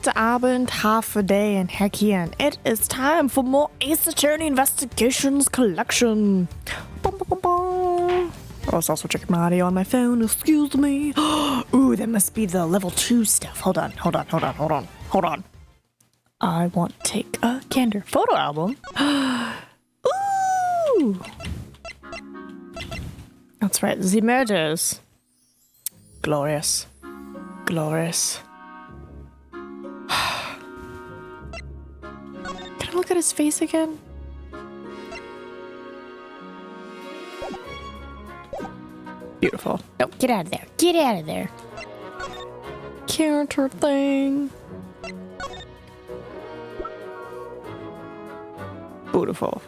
Guten Abend, half a day, and Hackian. It is time for more Ace Attorney Investigations Collection. Bum, bum, bum, bum. I was also checking my audio on my phone, excuse me. Ooh, that must be the level 2 stuff. Hold on. I want to take a candor photo album. Ooh! That's right, the murders. Glorious. Glorious. Can I look at his face again? Beautiful. No, get out of there. Get out of there. Character thing. Beautiful.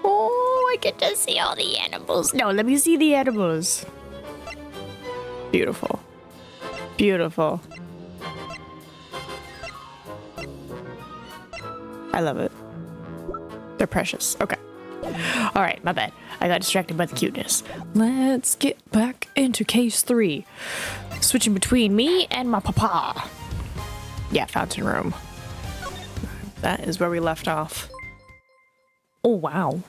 Oh, I get to see all the animals. No, let me see the animals. Beautiful. Beautiful. I love it. They're precious. Okay. All right, my bad. I got distracted by the cuteness. Let's get back into case 3. Switching between me and my papa. Yeah, fountain room. That is where we left off. Oh, wow.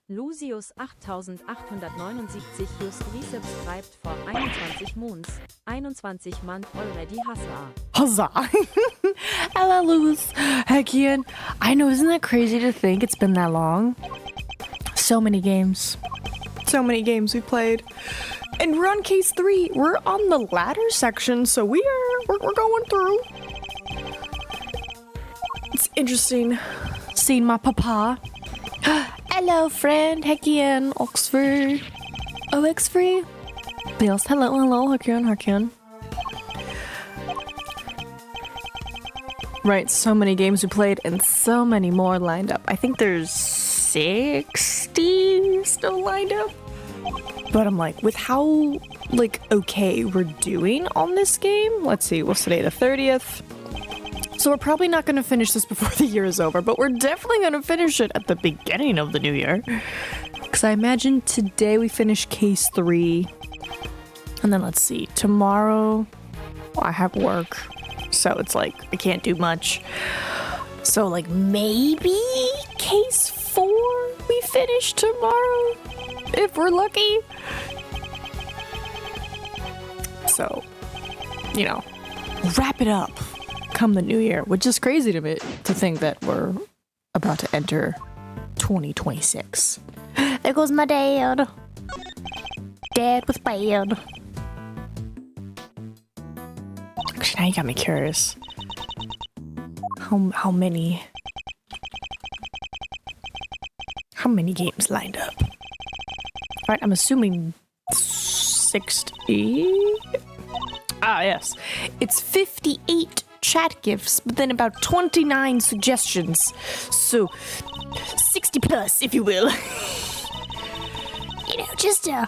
Lucius 8879 just resubscribed for 21 months. 21 month already huzzah. Huzzah! Hello, Luz. Heckian. I know, isn't that crazy to think it's been that long? So many games. So many games we played. And we're on case 3. We're on the ladder section, so we're going through. It's interesting seeing my papa. Hello, friend. Heckian. Oxford. Oh, Oxford. Yes. Hello, Heckian. Right, so many games we played and so many more lined up. I think there's 60 still lined up. But I'm like, with how, okay we're doing on this game. Let's see, what's today, the 30th? So we're probably not going to finish this before the year is over, but we're definitely going to finish it at the beginning of the new year. Because I imagine today we finish case 3. And then let's see, tomorrow I have work. So it's I can't do much. So maybe case 4 we finish tomorrow. If we're lucky. So, wrap it up. Come the new year, which is crazy to me to think that we're about to enter 2026. There goes my dad. Dad with bad. Actually, now you got me curious. How many games lined up? Alright, I'm assuming 60. Ah, yes. It's 58 chat gifts, but then about 29 suggestions. So, 60 plus, if you will. Just a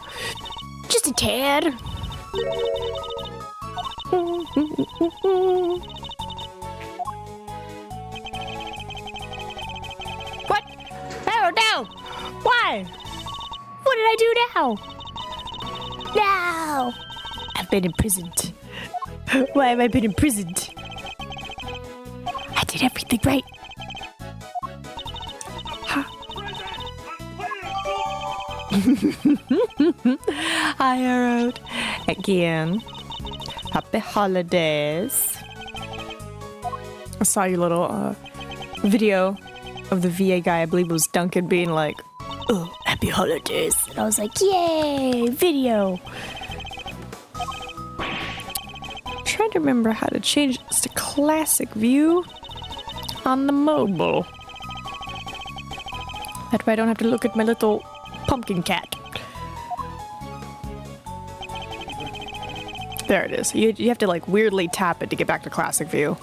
tad. What? Oh, no! Why? What did I do now? No! I've been imprisoned. Why have I been imprisoned? I did everything right. Huh. Hi, Harold. Again. Happy holidays. I saw your little video of the VA guy, I believe it was Duncan, being like, oh, happy holidays. And I was like, yay, video. Trying to remember how to change this to classic view on the mobile. That way I don't have to look at my little pumpkin cat. There it is. You have to weirdly tap it to get back to classic view.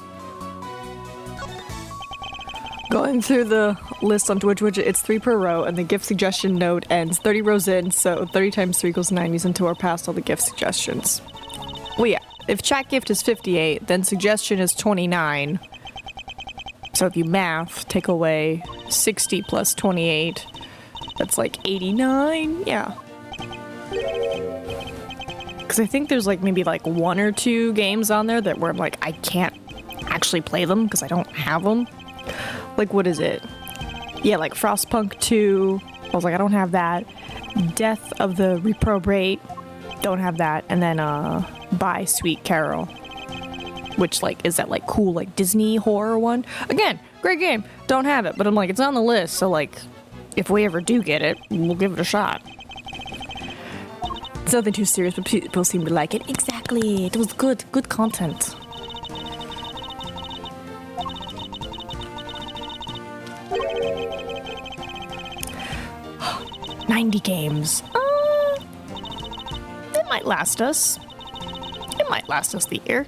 Going through the list on Twitch widget, it's 3 per row, and the gift suggestion node ends 30 rows in, so 30 times 3 equals 90 until we're past all the gift suggestions. Well, yeah, if chat gift is 58, then suggestion is 29. So if you math, take away 60 plus 28, that's 89, yeah. Because I think there's like maybe like 1 or 2 games on there that where I'm like, I can't actually play them because I don't have them. Like, what is it? Yeah, like Frostpunk 2. I was like, I don't have that. Death of the Reprobate. Don't have that. And then Bye Sweet Carol. Which like is that like cool like Disney horror one. Again, great game. Don't have it. But I'm like, it's on the list. So like, if we ever do get it, we'll give it a shot. It's nothing too serious, but people seem to like it. Exactly. It was good. Good content. $90 games. It might last us. It might last us the year.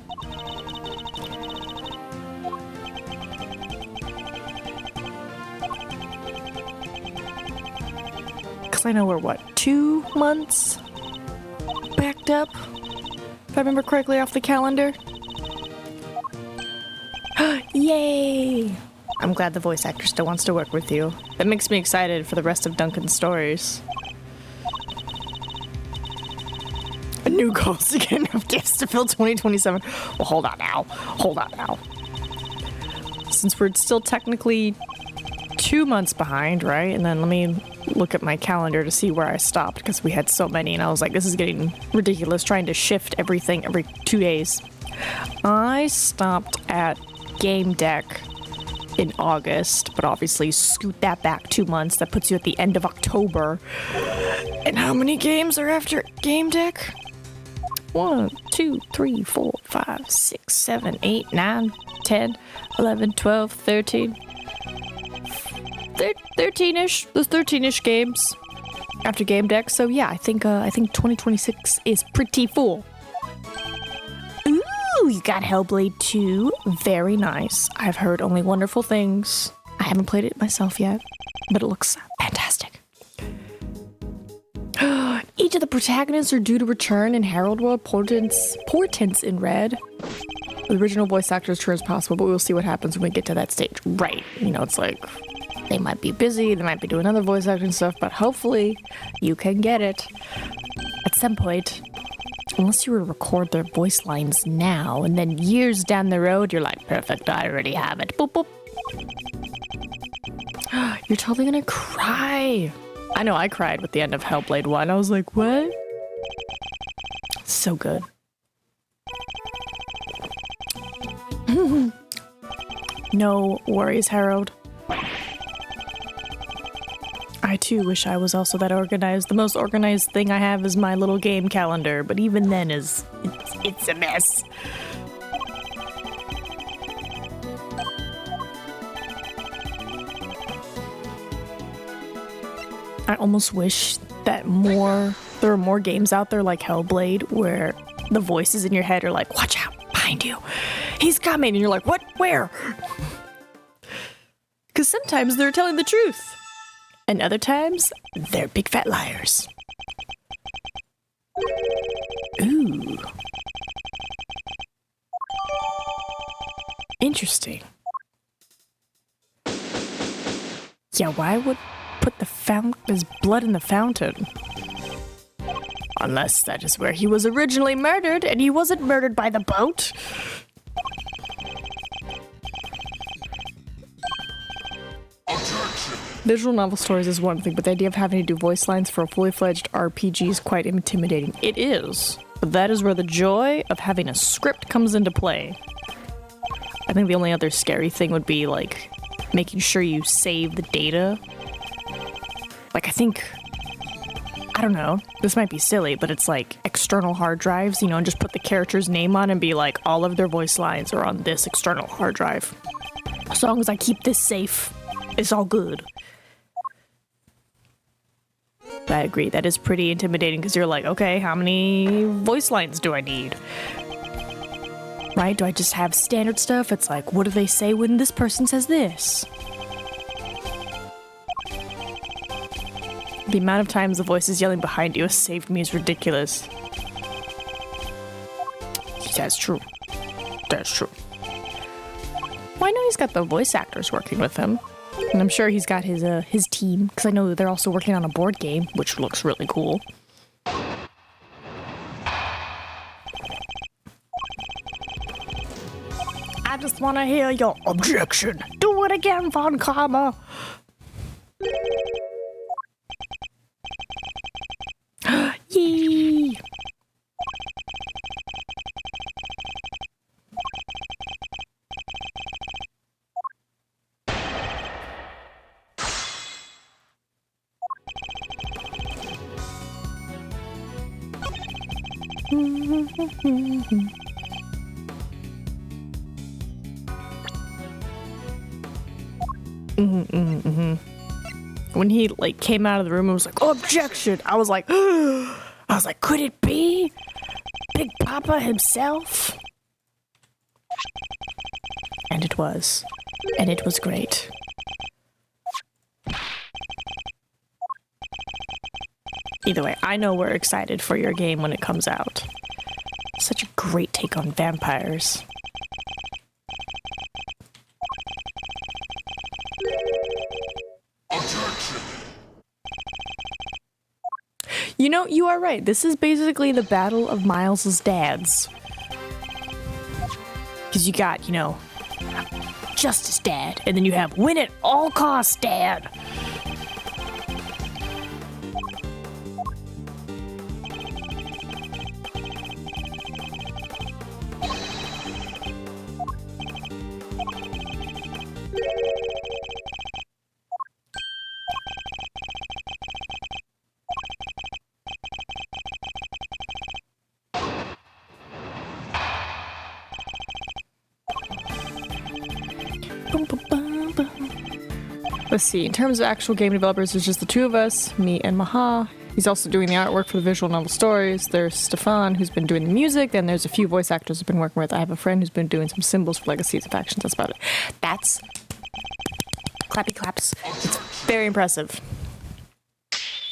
Because I know we're, what, 2 months backed up? If I remember correctly off the calendar. Yay! I'm glad the voice actor still wants to work with you. That makes me excited for the rest of Duncan's stories. A new goal to get enough gifts to fill 2027. Well, hold on now. Hold on now. Since we're still technically 2 months behind, right? And then let me look at my calendar to see where I stopped because we had so many and I was like, this is getting ridiculous trying to shift everything every 2 days. I stopped at Game Deck in August, but obviously scoot that back 2 months. That puts you at the end of October. And how many games are after Game Deck? 1, 2, 3, 4, 5, 6, 7, 8, 9, 10, 11, 12, 13. 13-ish. Those 13-ish games after Game Deck. So yeah, I think 2026 is pretty full. Ooh, you got Hellblade 2. Very nice. I've heard only wonderful things. I haven't played it myself yet, but it looks fantastic. Each of the protagonists are due to return in Herald World Portents in red. The original voice actor's turn is possible, but we'll see what happens when we get to that stage. Right. You know, it's like they might be busy, they might be doing other voice acting stuff, but hopefully you can get it at some point. Unless you were to record their voice lines now, and then years down the road, you're like, perfect, I already have it. Boop, boop. You're totally gonna cry. I know I cried with the end of Hellblade 1. I was like, what? So good. No worries, Harold. I too wish I was also that organized. The most organized thing I have is my little game calendar, but even then it's a mess. I almost wish that there are more games out there like Hellblade where the voices in your head are like, watch out, behind you. He's coming, and you're like, what? Where? Because sometimes they're telling the truth. And other times, they're big fat liars. Ooh. Interesting. Yeah, why would put his blood in the fountain? Unless that is where he was originally murdered, and he wasn't murdered by the boat. Visual novel stories is one thing, but the idea of having to do voice lines for a fully fledged RPG is quite intimidating. It is, but that is where the joy of having a script comes into play. I think the only other scary thing would be, like, making sure you save the data. Like, I don't know, this might be silly, but it's like external hard drives, you know, and just put the character's name on and be like, all of their voice lines are on this external hard drive. As long as I keep this safe, it's all good. But I agree, that is pretty intimidating because you're like, okay, how many voice lines do I need? Right? Do I just have standard stuff? It's like, what do they say when this person says this? The amount of times the voice is yelling behind you has saved me is ridiculous. That's true. That's true. Well, I know he's got the voice actors working with him. And I'm sure he's got his team, because I know they're also working on a board game, which looks really cool. just want to hear your objection. Do it again, Von Karma. Yee. When he like came out of the room and was like, objection, I was like, could it be Big Papa himself? And it was. And it was great. Either way, I know we're excited for your game when it comes out. Such a great take on vampires. You know, you are right. This is basically the battle of Miles's dads. Because you got, you know, Justice Dad, and then you have Win at All Costs Dad. Let's see, in terms of actual game developers, there's just the two of us, me and Maha. He's also doing the artwork for the visual novel stories. There's Stefan, who's been doing the music. Then there's a few voice actors I've been working with. I have a friend who's been doing some symbols for Legacies of Factions. That's about it. That's clappy claps. It's very impressive.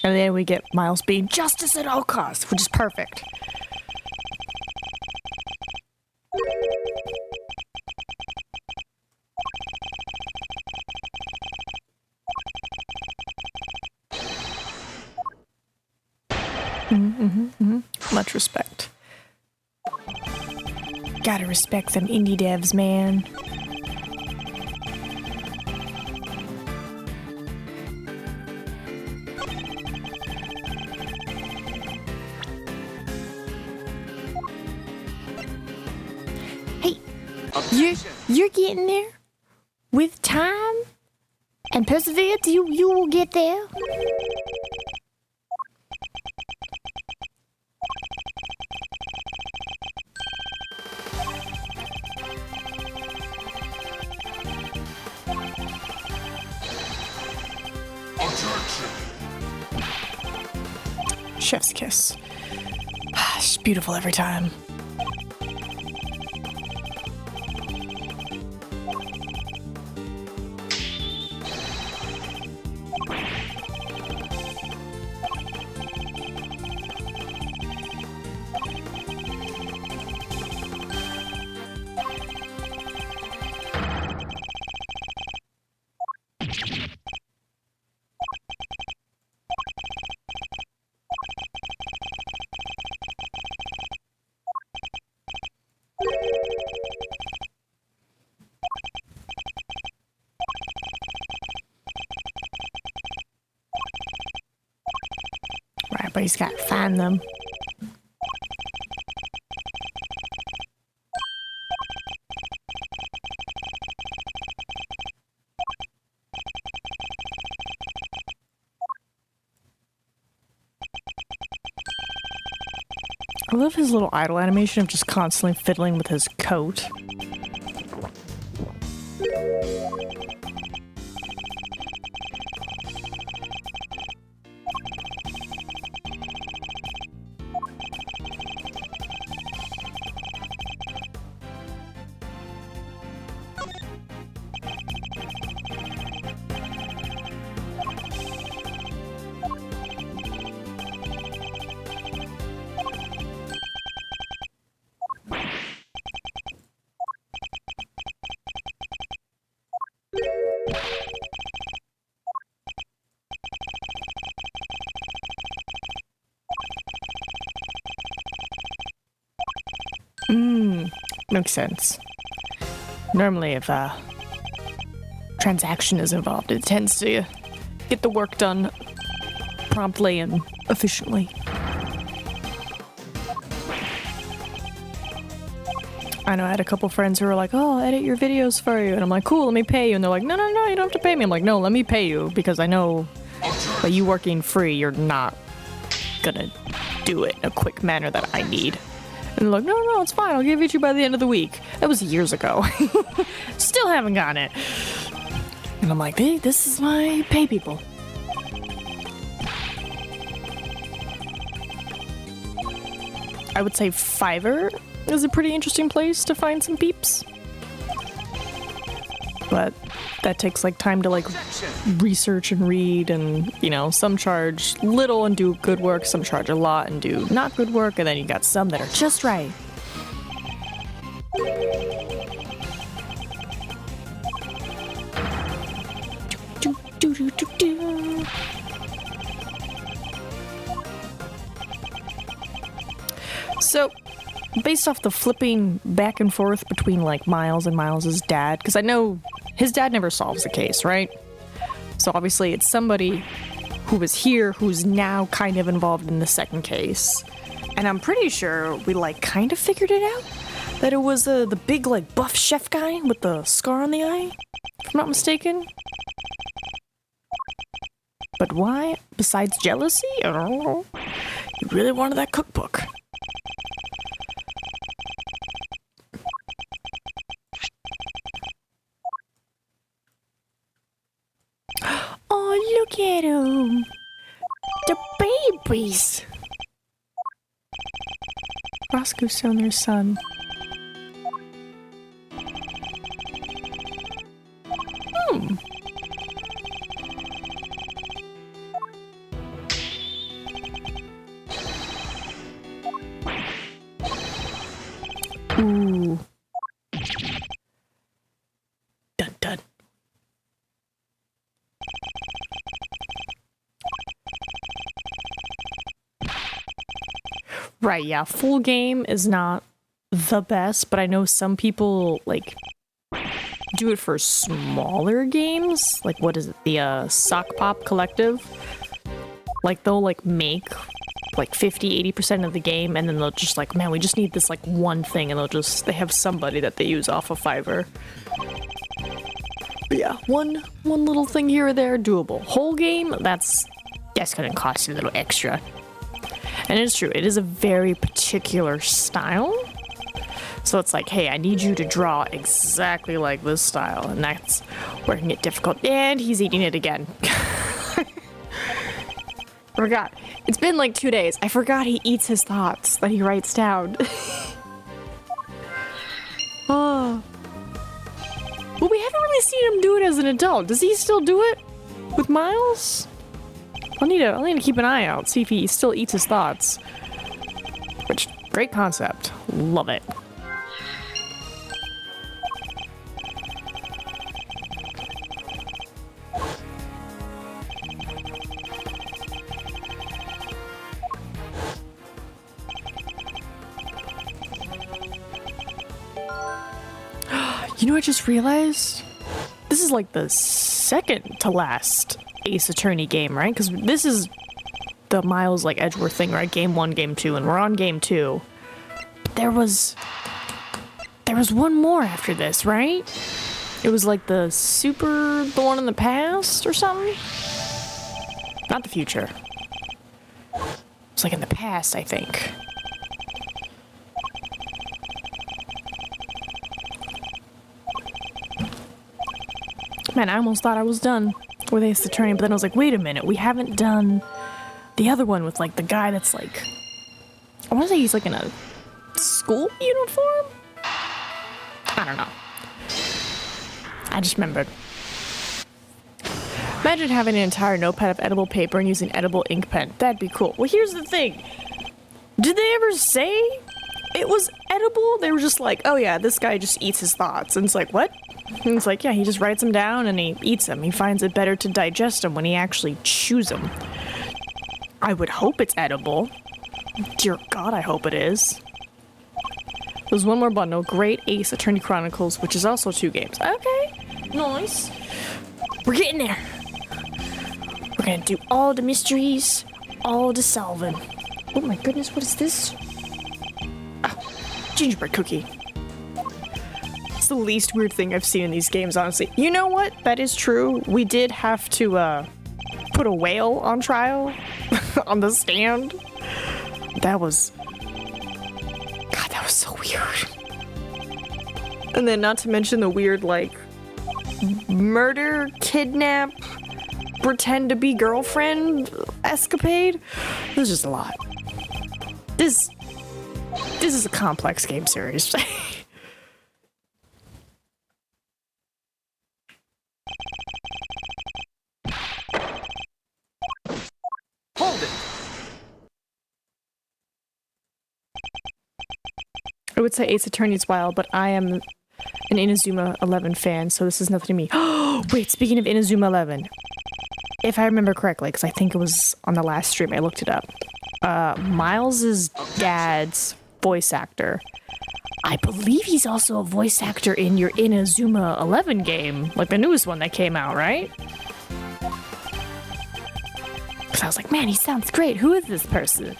And then we get Miles being justice at all costs, which is perfect. Much respect. Gotta respect them indie devs, man. Hey, you're getting there. With time and perseverance, you will get there. Chef's kiss. It's beautiful every time. Right, but he's got to find them. I love his little idle animation of just constantly fiddling with his coat. Makes sense. Normally if a transaction is involved, it tends to get the work done promptly and efficiently. I know I had a couple friends who were like, oh, I'll edit your videos for you. And I'm like, cool, let me pay you. And they're like, no, you don't have to pay me. I'm like, no, let me pay you because I know that you working free, you're not gonna do it in a quick manner that I need. And they're like, no, it's fine. I'll give it to you by the end of the week. That was years ago. Still haven't gotten it. And I'm like, hey, this is why I pay people. I would say Fiverr is a pretty interesting place to find some peeps. But that takes like time to like research and read, and you know, some charge little and do good work, some charge a lot and do not good work, and then you got some that are just right. So, based off the flipping back and forth between like Miles and Miles's dad, because I know his dad never solves the case, right? So obviously it's somebody who was here who's now kind of involved in the second case. And I'm pretty sure we like kind of figured it out. That it was the big like buff chef guy with the scar on the eye, if I'm not mistaken. But why? Besides jealousy? I don't know. He really wanted that cookbook. Oh, look at them. The babies. Roscoe's and their son. Ooh. Dun dun. Right, yeah, full game is not the best, but I know some people, like, do it for smaller games. Like, what is it? The, Sock Pop Collective? Like, they'll, like, make, like, 50-80% of the game, and then they'll just, like, man, we just need this, like, one thing, and they have somebody that they use off of Fiverr. But yeah, one little thing here or there, doable. Whole game, that's gonna cost you a little extra. And it's true, it is a very particular style. So it's like, hey, I need you to draw exactly like this style, and that's where it can get difficult. And he's eating it again. Forgot. It's been like 2 days. I forgot he eats his thoughts that he writes down. Oh. Well, we haven't really seen him do it as an adult. Does he still do it with Miles? I'll need to keep an eye out, see if he still eats his thoughts. Which, great concept. Love it. You know what I just realized? This is like the second to last Ace Attorney game, right? Because this is the Miles like Edgeworth thing, right? Game 1, Game 2, and we're on Game 2. But there was one more after this, right? It was like the one in the past or something? Not the future. It's like in the past, I think. Man, I almost thought I was done with Ace Attorney, but then I was like, wait a minute, we haven't done the other one with like the guy that's like, I want to say he's like in a school uniform? I don't know. I just remembered. Imagine having an entire notepad of edible paper and using edible ink pen. That'd be cool. Well, here's the thing. Did they ever say it was edible? They were just like, oh yeah, this guy just eats his thoughts. And it's like, what? And it's like, yeah, he just writes them down and he eats them. He finds it better to digest them when he actually chews them. I would hope it's edible. Dear God, I hope it is. There's one more bundle. Great Ace Attorney Chronicles, which is also 2 games. Okay. Nice. We're getting there. We're gonna do all the mysteries, all the solving. Oh my goodness, what is this? Oh, gingerbread cookie. It's the least weird thing I've seen in these games, honestly. You know what? That is true. We did have to put a whale on trial on the stand. That was... God, that was so weird. And then not to mention the weird, like, murder, kidnap, pretend to be girlfriend escapade. It was just a lot. This is a complex game series. Hold it! I would say Ace Attorney's wild, but I am an Inazuma 11 fan, so this is nothing to me. Oh, wait, speaking of Inazuma 11, if I remember correctly, because I think it was on the last stream, I looked it up. Miles's dad's voice actor. I believe he's also a voice actor in your Inazuma 11 game, like the newest one that came out, right? Because I was like, man, he sounds great. Who is this person?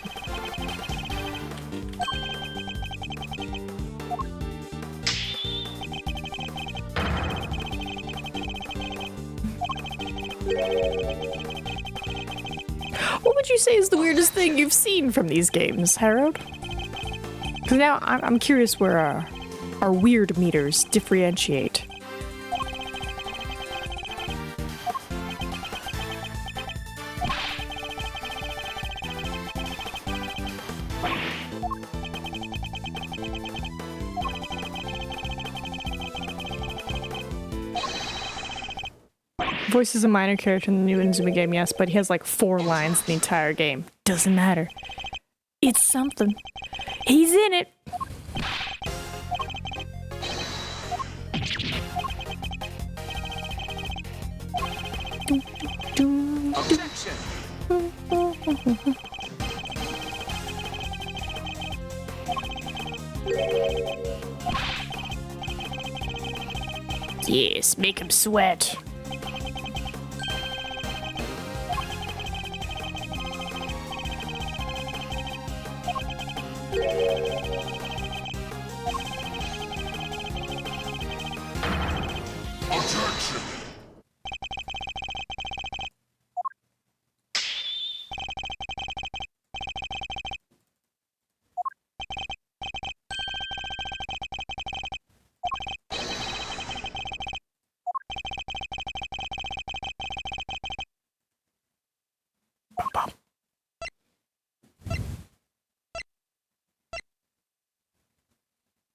What would you say is the weirdest thing you've seen from these games, Harold? Because now I'm curious where our weird meters differentiate. Voice is a minor character in the new Inazuma game, yes, but he has like 4 lines in the entire game. Doesn't matter. It's something. He's in it. Objection! Yes, make him sweat. Objection!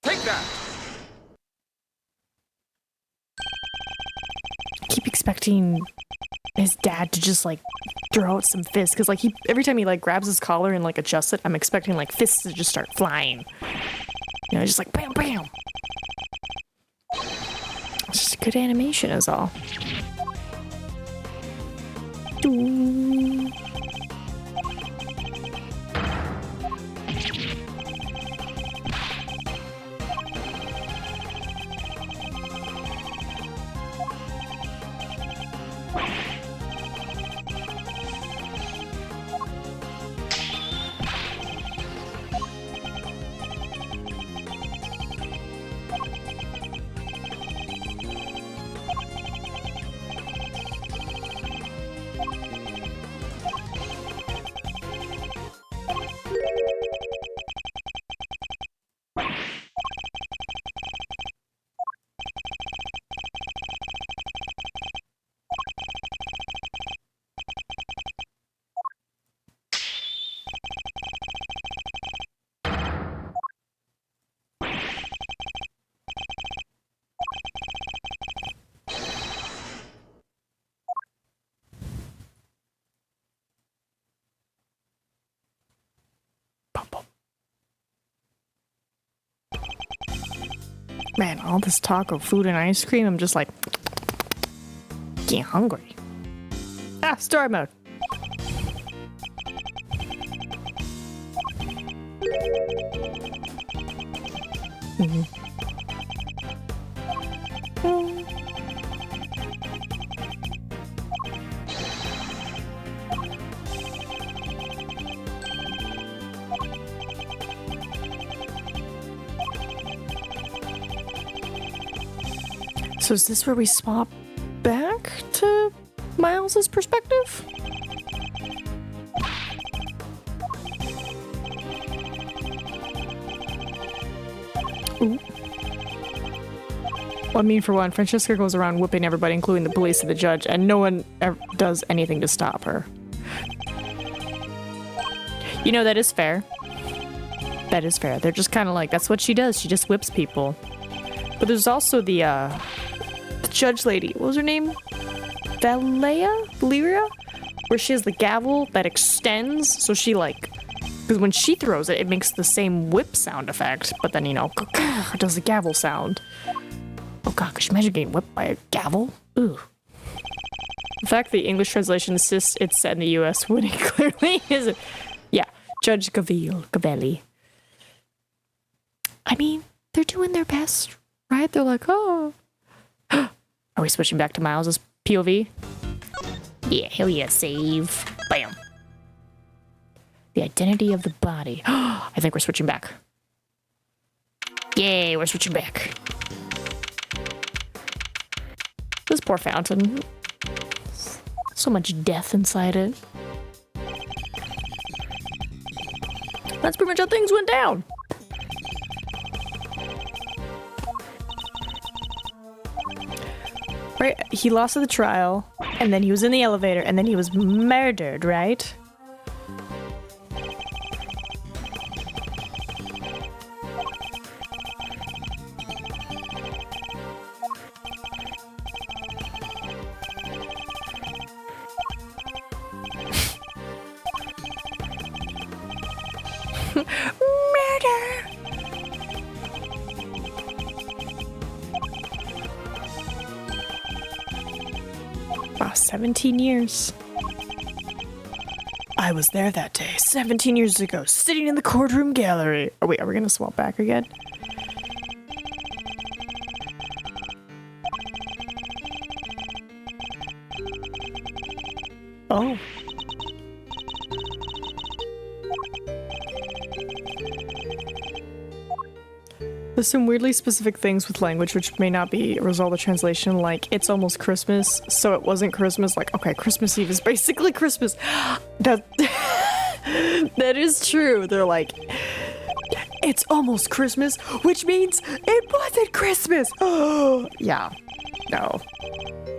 Take that! Keep expecting his dad to just like throw out some fists, because like every time he like grabs his collar and like adjusts it, I'm expecting like fists to just start flying. You know, just like bam bam. It's just good animation is all. Doo. Man, all this talk of food and ice cream, I'm just like, getting hungry. Ah, story mode. So is this where we swap back to Miles's perspective? Ooh. Well, I mean, for one, Francesca goes around whipping everybody, including the police and the judge, and no one ever does anything to stop her. You know, that is fair. That is fair. They're just kind of like, that's what she does. She just whips people. But there's also the judge lady. What was her name? Valeria? Where she has the gavel that extends, so she like... Because when she throws it, it makes the same whip sound effect, but then, you know, it does the gavel sound. Oh god, could you imagine getting whipped by a gavel? Ooh. In fact, the English translation insists it's set in the US when it clearly isn't. Yeah, Judge Gavelli. I mean, they're doing their best, right? They're like, oh. Are we switching back to Miles's POV? Yeah, hell yeah, save. Bam. The identity of the body. I think we're switching back. Yay, we're switching back. This poor fountain. So much death inside it. That's pretty much how things went down. Right, he lost at the trial, and then he was in the elevator, and then he was murdered, right? Murder! Wow, 17 years. I was there that day, 17 years ago, sitting in the courtroom gallery. Oh wait, are we gonna swap back again? Oh. There's some weirdly specific things with language which may not be a result of translation, like it's almost Christmas, so it wasn't Christmas. Like, okay, Christmas Eve is basically Christmas. That is true. They're like, it's almost Christmas, which means it wasn't Christmas. Oh, yeah, no,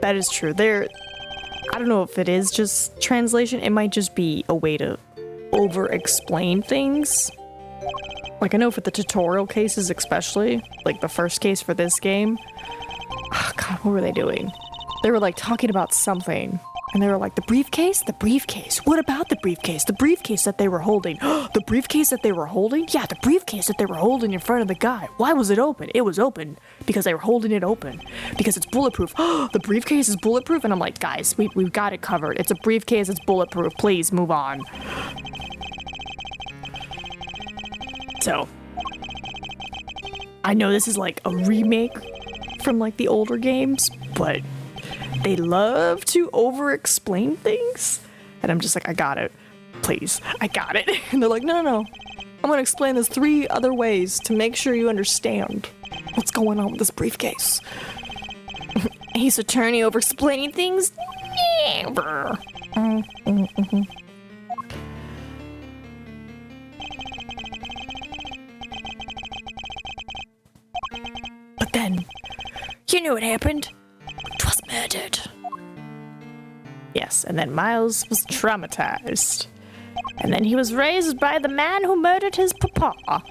that is true. I don't know if it is just translation. It might just be a way to over-explain things. Like, I know for the tutorial cases especially, like the first case for this game, oh god, what were they doing? They were like talking about something, and they were like, the briefcase? The briefcase. What about the briefcase? The briefcase that they were holding. The briefcase that they were holding? Yeah, the briefcase that they were holding in front of the guy. Why was it open? It was open because they were holding it open. Because it's bulletproof. The briefcase is bulletproof? And I'm like, guys, we've got it covered. It's a briefcase, it's bulletproof. Please, move on. So, I know this is like a remake from like the older games, but they love to over-explain things. And I'm just like, I got it. Please, I got it. And they're like, no. I'm gonna explain this 3 other ways to make sure you understand what's going on with this briefcase. Ace Attorney over-explaining things? Never. But then, you know what happened? 'Twas murdered. Yes, and then Miles was traumatized. And then he was raised by the man who murdered his papa.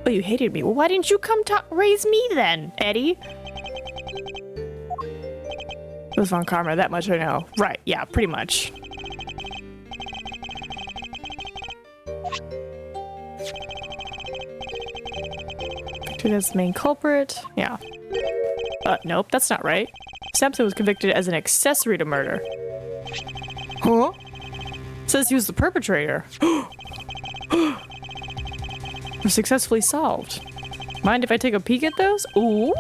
Oh, you hated me. Well, why didn't you come raise me then, Eddie? It was Von Karma, that much I know. Right, yeah, pretty much. Victor is the main culprit. Yeah. Nope, that's not right. Sampson was convicted as an accessory to murder. Huh? Says he was the perpetrator. Were successfully solved. Mind if I take a peek at those? Ooh.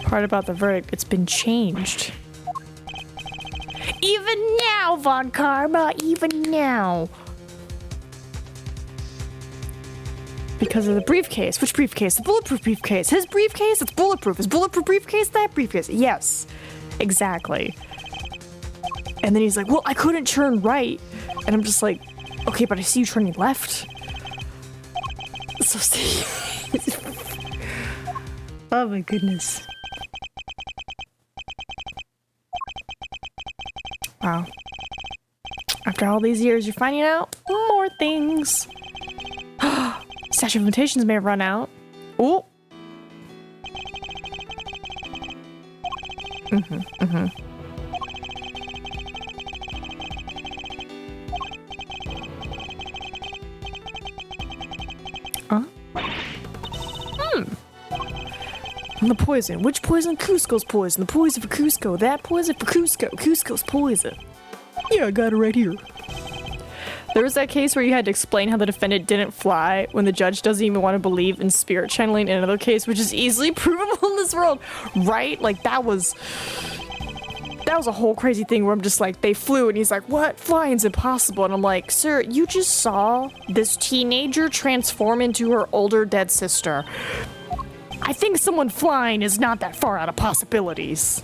Part about the verdict, it's been changed. Even now, Von Karma, even now. Because of the briefcase. Which briefcase? The bulletproof briefcase. His briefcase? It's bulletproof. His bulletproof briefcase? That briefcase. Yes. Exactly. And then he's like, well, I couldn't turn right. And I'm just like, okay, but I see you turning left. So see. Oh my goodness. Wow. After all these years, you're finding out more things. Statute of limitations may have run out. Ooh. Huh? And the poison. Which poison? Cusco's poison. The poison for Cusco. That poison for Cusco. Cusco's poison. Yeah, I got it right here. There was that case where you had to explain how the defendant didn't fly when the judge doesn't even want to believe in spirit channeling in another case, which is easily provable in this world, right? Like that was a whole crazy thing where I'm just like, they flew and he's like, what? Flying's impossible. And I'm like, sir, you just saw this teenager transform into her older dead sister. I think someone flying is not that far out of possibilities.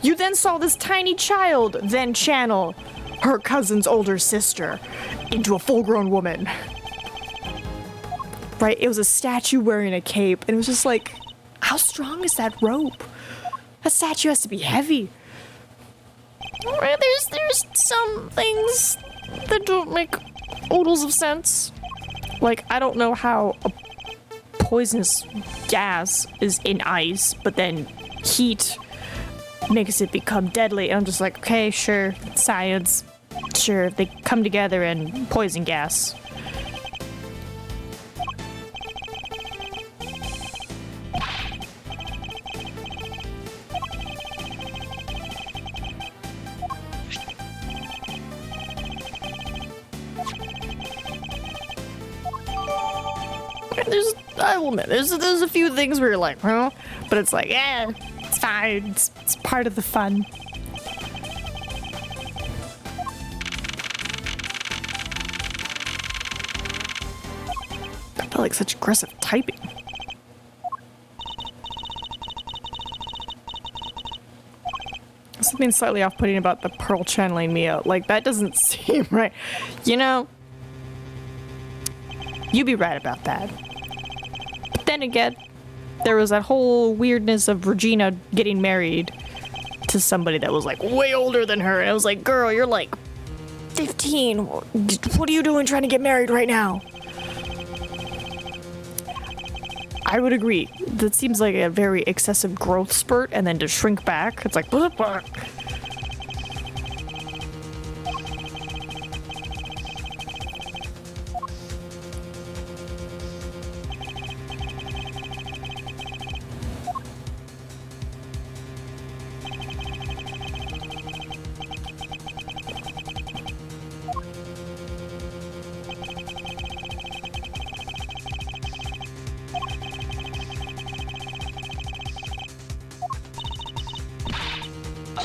You then saw this tiny child then channel her cousin's older sister into a full-grown woman. Right? It was a statue wearing a cape, and it was just like, how strong is that rope? That statue has to be heavy. Right? There's some things that don't make oodles of sense. Like, I don't know how a poisonous gas is in ice, but then heat makes it become deadly. And I'm just like, okay, sure, science. Sure, they come together and poison gas. I will admit, there's a few things where you're like, huh? But it's like, yeah, it's fine. It's part of the fun. I felt like such aggressive typing. Something slightly off-putting about the pearl channeling me out. Like, that doesn't seem right. You know, you be right about that. But then again, there was that whole weirdness of Regina getting married to somebody that was like way older than her. And I was like, girl, you're like 15. What are you doing trying to get married right now? I would agree. That seems like a very excessive growth spurt, and then to shrink back, it's like, blah, blah.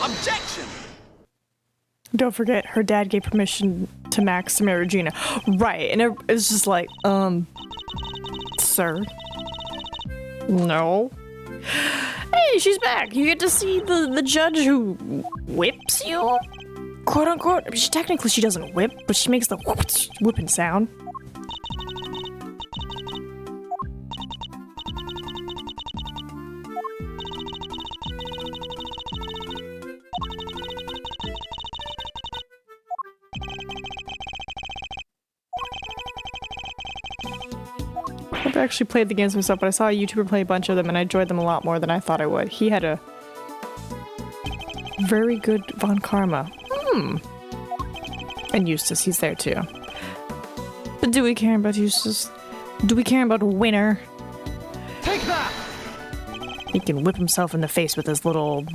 Objection! Don't forget, her dad gave permission to Max to marry Regina. Right, and it was just like, sir? No. Hey, she's back. You get to see the judge who whips you? Quote unquote. I mean, technically she doesn't whip, but she makes the whipping sound. I've actually played the games myself, but I saw a YouTuber play a bunch of them and I enjoyed them a lot more than I thought I would. He had a very good Von Karma. And Eustace, he's there too. But do we care about Eustace? Do we care about a winner? He can whip himself in the face with his little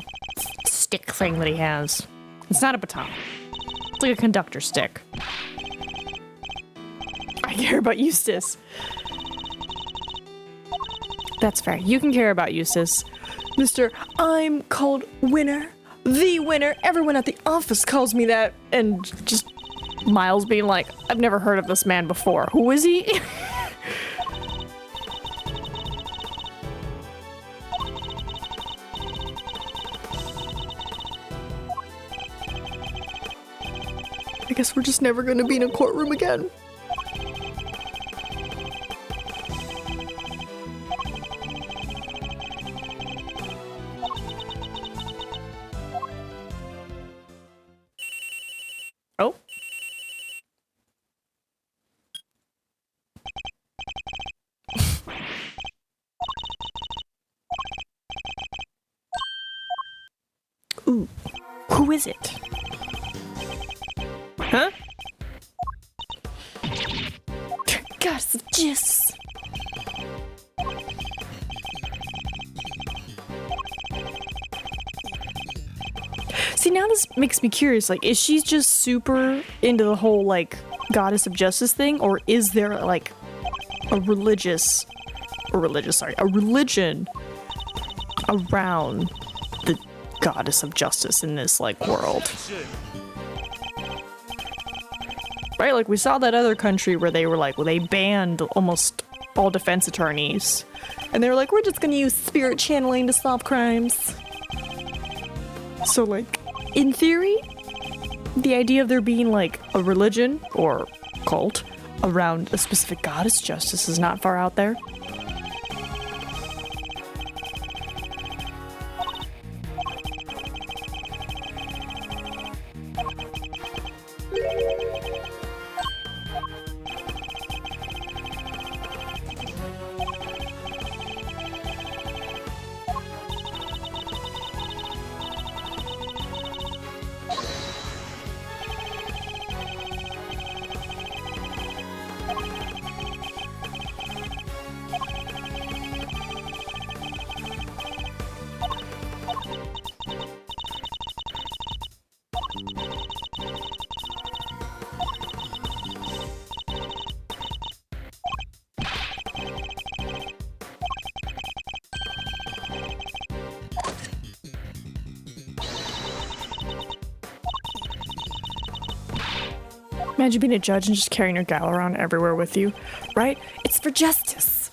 stick thing that he has. It's not a baton. It's like a conductor stick. I care about Eustace. That's fair. You can care about Eustace. Mr. I'm called Winner. The Winner. Everyone at the office calls me that. And just Miles being like, I've never heard of this man before. Who is he? I guess we're just never gonna be in a courtroom again. Oh. Ooh. Who is it? Huh? Goddess of Justice. See, now this makes me curious. Like, is she just super into the whole, like, Goddess of Justice thing? Or is there, like, a religion around the Goddess of Justice in this, like, world? Right, like we saw that other country where they were like, well, they banned almost all defense attorneys. And they were like, we're just gonna use spirit channeling to solve crimes. So like, in theory, the idea of there being like a religion or cult around a specific goddess justice is not far out there. Imagine being a judge and just carrying your gal around everywhere with you, right? It's for justice.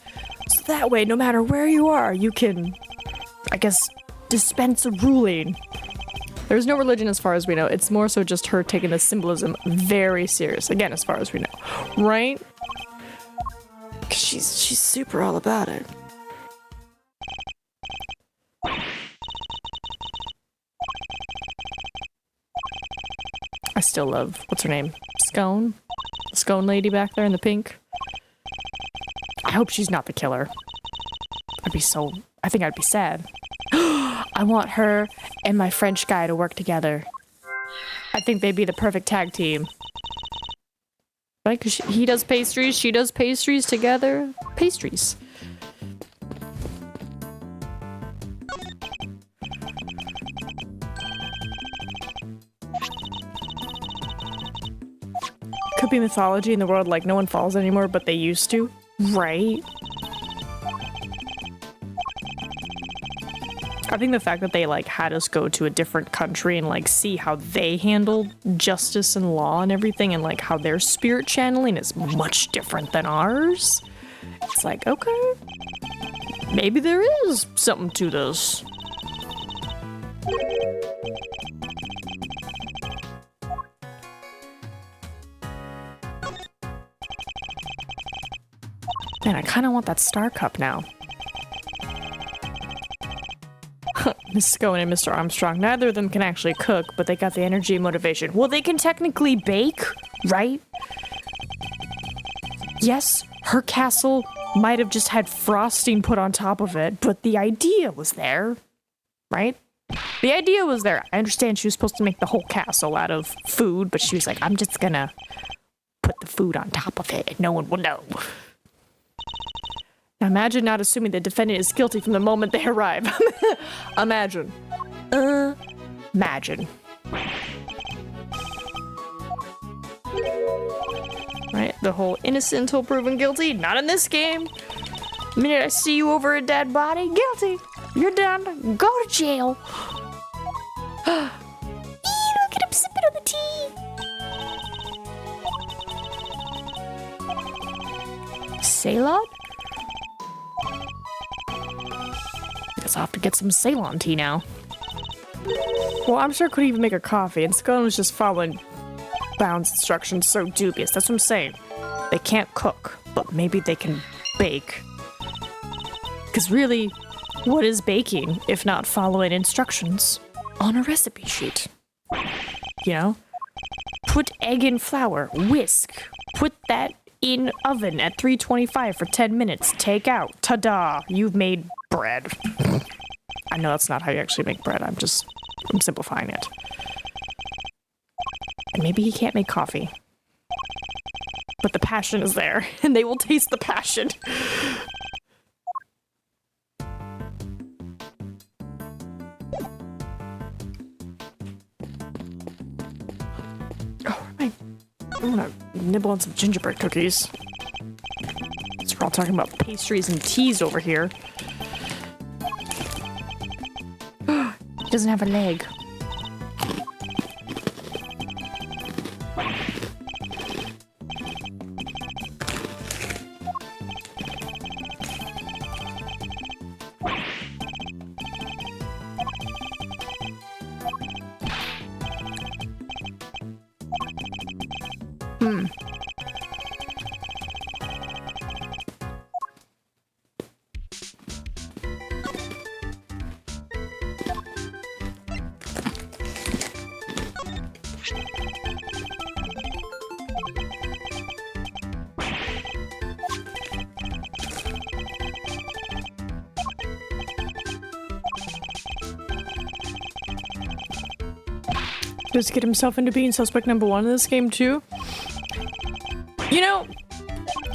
So that way, no matter where you are, you can, I guess, dispense a ruling. There's no religion as far as we know. It's more so just her taking the symbolism very serious. Again, as far as we know, right? 'Cause she's super all about it. I still love, what's her name? Scone? The Scone lady back there in the pink? I hope she's not the killer. I think I'd be sad. I want her and my French guy to work together. I think they'd be the perfect tag team. Right? 'Cause he does pastries, she does pastries together. Pastries. Could be mythology in the world, like no one falls anymore, but they used to. Right? I think the fact that they like had us go to a different country and like see how they handle justice and law and everything, and like how their spirit channeling is much different than ours. It's like, okay, maybe there is something to this. Man, I kind of want that star cup now. Miss Scone and Mr. Armstrong, neither of them can actually cook, but they got the energy and motivation. Well, they can technically bake, right? Yes, her castle might have just had frosting put on top of it, but the idea was there, right? The idea was there. I understand she was supposed to make the whole castle out of food, but she was like, I'm just gonna put the food on top of it and no one will know. Now imagine not assuming the defendant is guilty from the moment they arrive. Imagine. Imagine. Right, the whole innocent until proven guilty. Not in this game. The minute I see you over a dead body, guilty. You're done. Go to jail. Look at him sipping on the tea. Ceylon? Guess I'll have to get some Ceylon tea now. Well, I'm sure I couldn't even make a coffee, and Scone was just following Bound's instructions so dubious. That's what I'm saying. They can't cook, but maybe they can bake. Because really, what is baking if not following instructions on a recipe sheet? You know? Put egg in flour, whisk, put that in oven at 325 for 10 minutes, take out, ta-da, you've made bread. I know that's not how you actually make bread, I'm simplifying it. And maybe he can't make coffee. But the passion is there, and they will taste the passion. Oh, I want to nibble on some gingerbread cookies. So we're all talking about pastries and teas over here. He doesn't have a leg. Does get himself into being suspect number one in this game too? You know,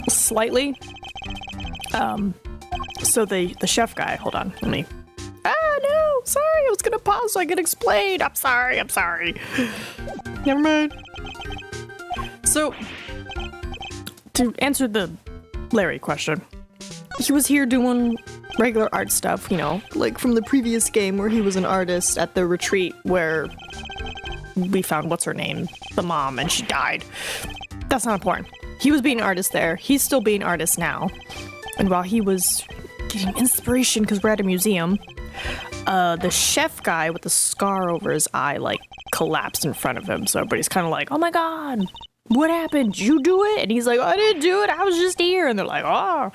slightly. So the chef guy, hold on, let me. No, sorry, I was gonna pause so I could explain. I'm sorry. Never mind. So, to answer the Larry question, he was here doing regular art stuff, you know, like from the previous game where he was an artist at the retreat where we found what's her name, the mom, and she died. That's not important. He was being an artist there. He's still being an artist now. And while he was getting inspiration because we're at a museum, the chef guy with the scar over his eye like collapsed in front of him. So everybody's kind of like, oh my god, what happened? Did you do it? And he's like, I didn't do it. I was just here. And they're like, oh.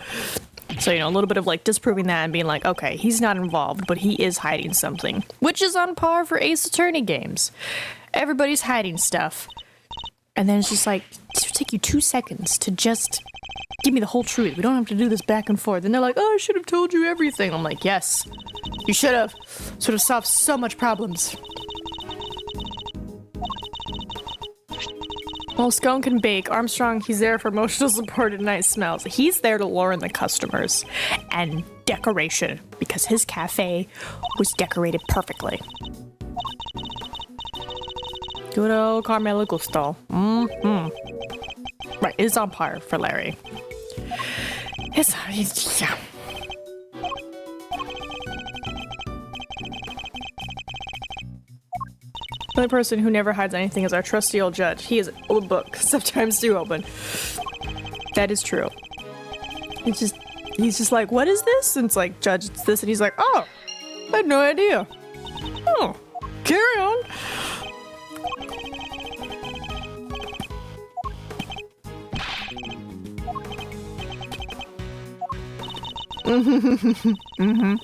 So, you know, a little bit of like disproving that and being like, okay, he's not involved, but he is hiding something, which is on par for Ace Attorney games. Everybody's hiding stuff. And then it's just like, it'll take you 2 seconds to just give me the whole truth. We don't have to do this back and forth. And they're like, oh, I should have told you everything. I'm like, yes, you should have. Sort of solved so much problems. Well, Scone can bake. Armstrong, he's there for emotional support and nice smells. He's there to lure in the customers and decoration because his cafe was decorated perfectly. Good old Carmela Gusto. Right, it's on par for Larry. Yeah. The only person who never hides anything is our trusty old judge. He is an old book, sometimes too open. That is true. He's just like, what is this? And it's like, Judge, it's this. And he's like, oh, I had no idea. Oh, carry on. Mm-hmm.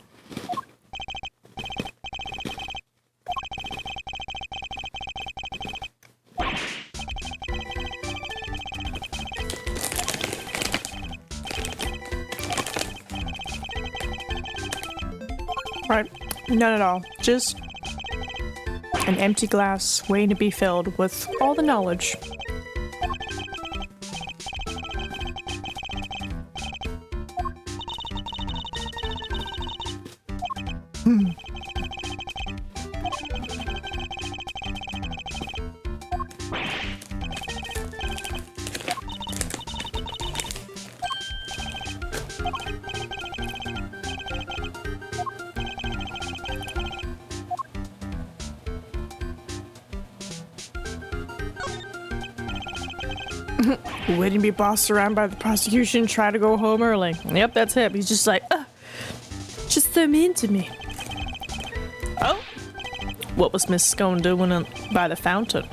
Right, none at all. Just an empty glass waiting to be filled with all the knowledge. Waiting to be bossed around by the prosecution, try to go home early. Yep, that's him. He's just like, just so mean to me. Oh, what was Miss Scone doing by the fountain?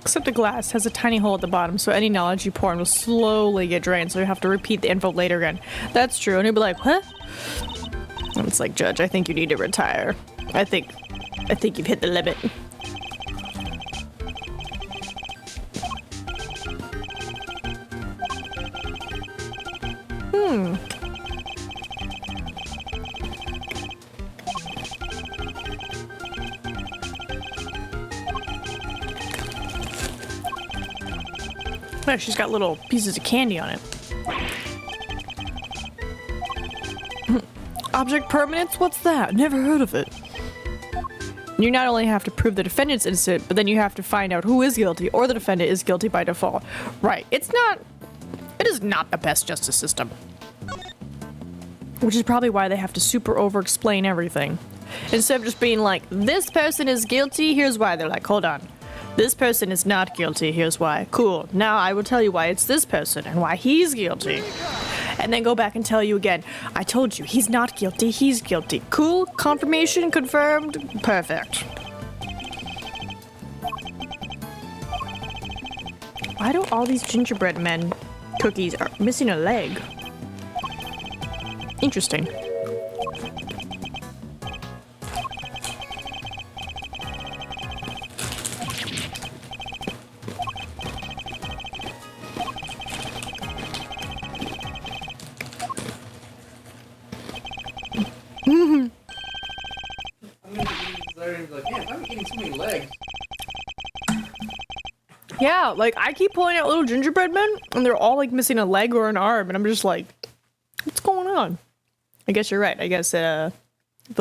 Except the glass has a tiny hole at the bottom, so any knowledge you pour in will slowly get drained, so you have to repeat the info later again. That's true, and he'll be like, what? And it's like, Judge, I think you need to retire. I think you've hit the limit. Oh, she's got little pieces of candy on it. Object permanence? What's that? Never heard of it. You not only have to prove the defendant's innocent, but then you have to find out who is guilty, or the defendant is guilty by default. Right. It is not the best justice system. Which is probably why they have to super over-explain everything. Instead of just being like, this person is guilty, here's why. They're like, hold on. This person is not guilty, here's why. Cool, now I will tell you why it's this person and why he's guilty. And then go back and tell you again, I told you, he's not guilty, he's guilty. Cool, confirmation, confirmed, perfect. Why do all these gingerbread men cookies are missing a leg? Interesting. I'm eating so many legs. Yeah, like I keep pulling out little gingerbread men and they're all like missing a leg or an arm and I'm just like, what's going on? I guess you're right. I guess there'll